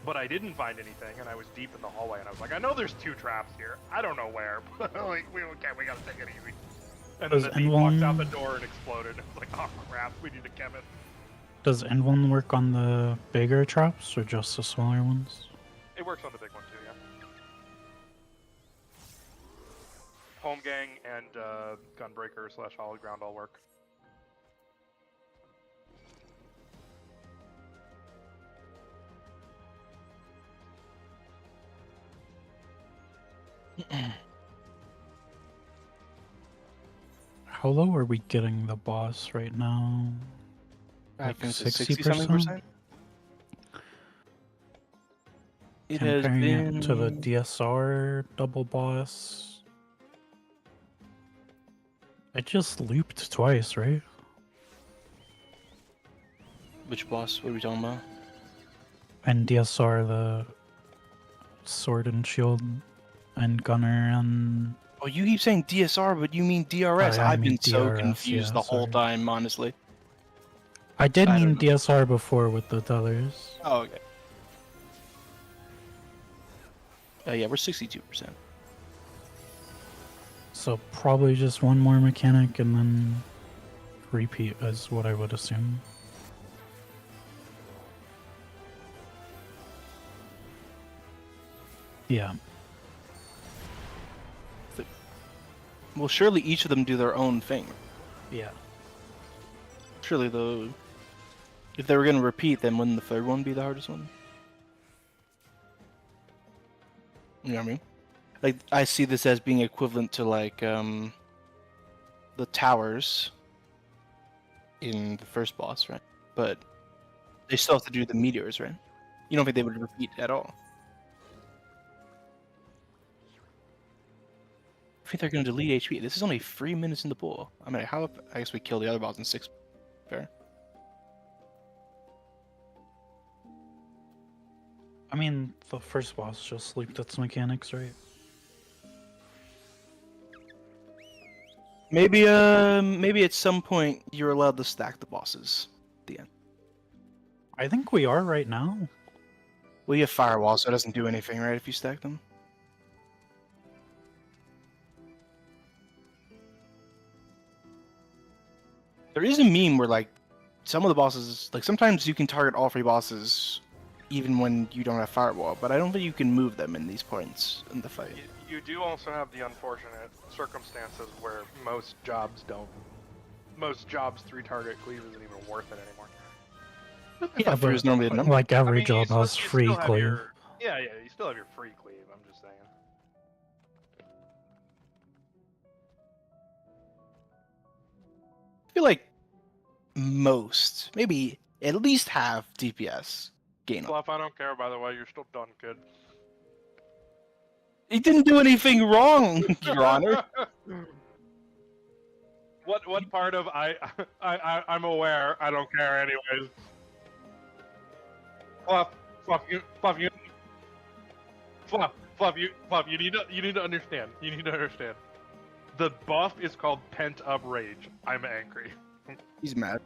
But I didn't find anything, and I was deep in the hallway, and I was like, I know there's 2 traps here. I don't know where, but like, we gotta take it easy. And then the thief walked out the door and exploded. I was like, oh crap, we need to chem it. Does N1 work on the bigger traps or just the smaller ones? It works on the big one too, yeah. Home gang and gunbreaker / hollow ground all work. How low are we getting the boss right now? I Like think it's 60%? It has Comparing it to the been- DSR double boss. I just looped twice, right? Which boss? What are we talking about? And DSR, the sword and shield and gunner and... Oh, you keep saying DSR, but you mean DRS. Oh, yeah, I I've mean been so DRS, confused yeah, the whole sorry. time, honestly. I did I mean don't know. DSR before with the others. Oh, okay. Yeah, we're 62%. So probably just one more mechanic and then repeat is what I would assume. Yeah. Well, surely each of them do their own thing. Yeah. Surely the... If they were going to repeat, then wouldn't the third one be the hardest one? You know what I mean? Like, I see this as being equivalent to, like, the towers in the first boss, right? But they still have to do the meteors, right? You don't think they would repeat at all? I think they're going to delete HP. This is only 3 minutes in the pool. I mean, how? I guess we kill the other boss in 6. Fair. I mean, the first boss just looped its mechanics, right? Maybe, maybe at some point you're allowed to stack the bosses at the end. I think we are right now. Well, you have firewall, so it doesn't do anything, right? If you stack them. There is a meme where, like, some of the bosses, like, sometimes you can target all 3 bosses even when you don't have firewall, but I don't think you can move them in these points in the fight. You do also have the unfortunate circumstances where most jobs don't. Most jobs 3-target cleave isn't even worth it anymore. Yeah, but it's normally a number. Like every I mean, job has you free still have cleave. Yeah, you still have your free cleave, I'm just saying. I feel like most, maybe at least half DPS gain. Fluff, I don't care, by the way, you're still done, kid. He didn't do anything wrong, Your Honor. What part of I'm aware, I don't care anyways. Fluff, you need to understand. You need to understand. The buff is called pent up rage. I'm angry. He's mad.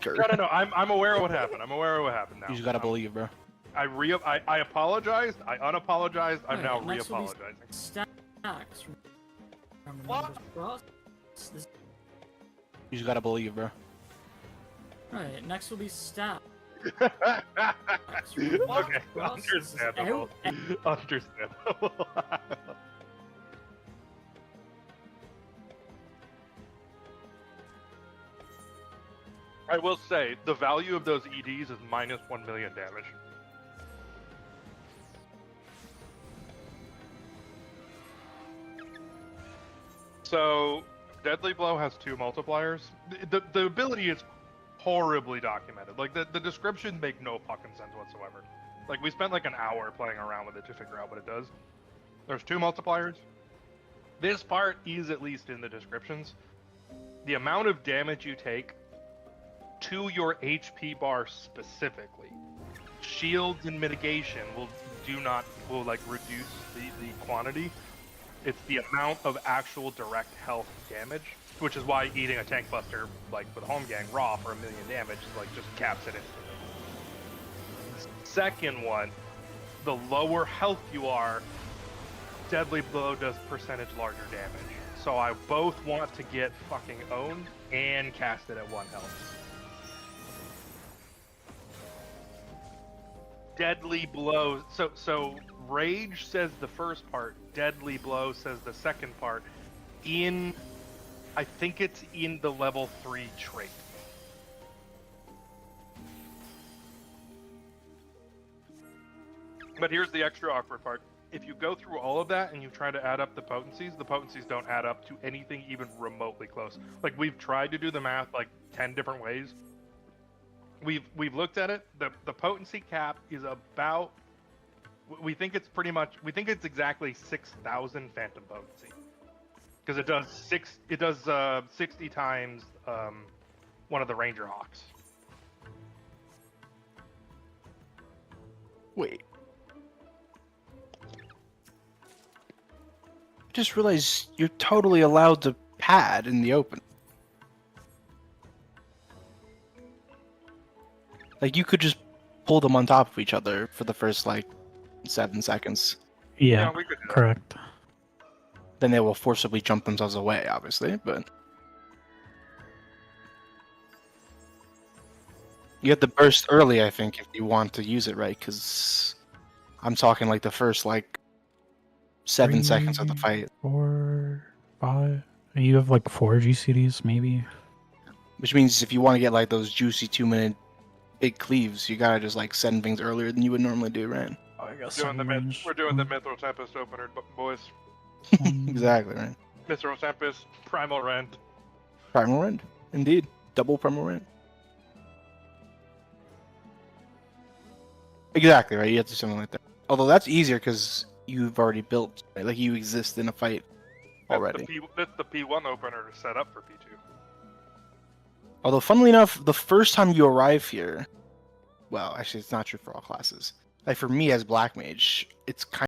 No. I'm aware of what happened. I'm aware of what happened now. You just gotta believe, bro. I apologized. I unapologized. I'm now next will be re-apologizing. Stacks. What? This... You just gotta believe, bro. Right, next will be stat. Okay, understandable. Understandable. I will say, the value of those EDs is minus 1 million damage. So, Deadly Blow has 2 multipliers. The ability is horribly documented. Like, the descriptions make no fucking sense whatsoever. Like, we spent like an hour playing around with it to figure out what it does. There's 2 multipliers. This part is at least in the descriptions. The amount of damage you take to your HP bar specifically. Shields and mitigation will reduce the quantity. It's the amount of actual direct health damage, which is why eating a tank buster like with Home Gang raw for 1 million damage is like just caps it instantly. The second one, the lower health you are, Deadly Blow does percentage larger damage. So I both want to get fucking owned and cast it at 1 health. Deadly Blow. So Rage says the first part. Deadly Blow says the second part. I think it's in the level 3 trait. But here's the extra awkward part. If you go through all of that and you try to add up the potencies don't add up to anything even remotely close. Like, we've tried to do the math like 10 different ways. We've looked at it. The potency cap is about, we think it's exactly 6,000 phantom potency. Because it does 60 times one of the Ranger Hawks. Wait. I just realized you're totally allowed to pad in the open. Like, you could just pull them on top of each other for the first, 7 seconds. Yeah, correct. Then they will forcibly jump themselves away, obviously, but... You have to burst early, I think, if you want to use it right, because I'm talking, the first, 7 seconds of the fight. 4, 5... You have, 4 GCDs, maybe? Which means if you want to get, those juicy 2-minute big cleaves, you gotta just, send things earlier than you would normally do, right? Oh, I guess We're doing the Mithril Tempest opener, boys. Exactly, right. Mithril Tempest, Primal Rend. Primal Rend, indeed. Double Primal Rend. Exactly, right? You have to do something like that. Although that's easier because you've already built, right? Like, you exist in a fight already. That's the P1 opener to set up for P2. Although, funnily enough, the first time you arrive here, well, actually, it's not true for all classes. Like, for me as Black Mage, it's kind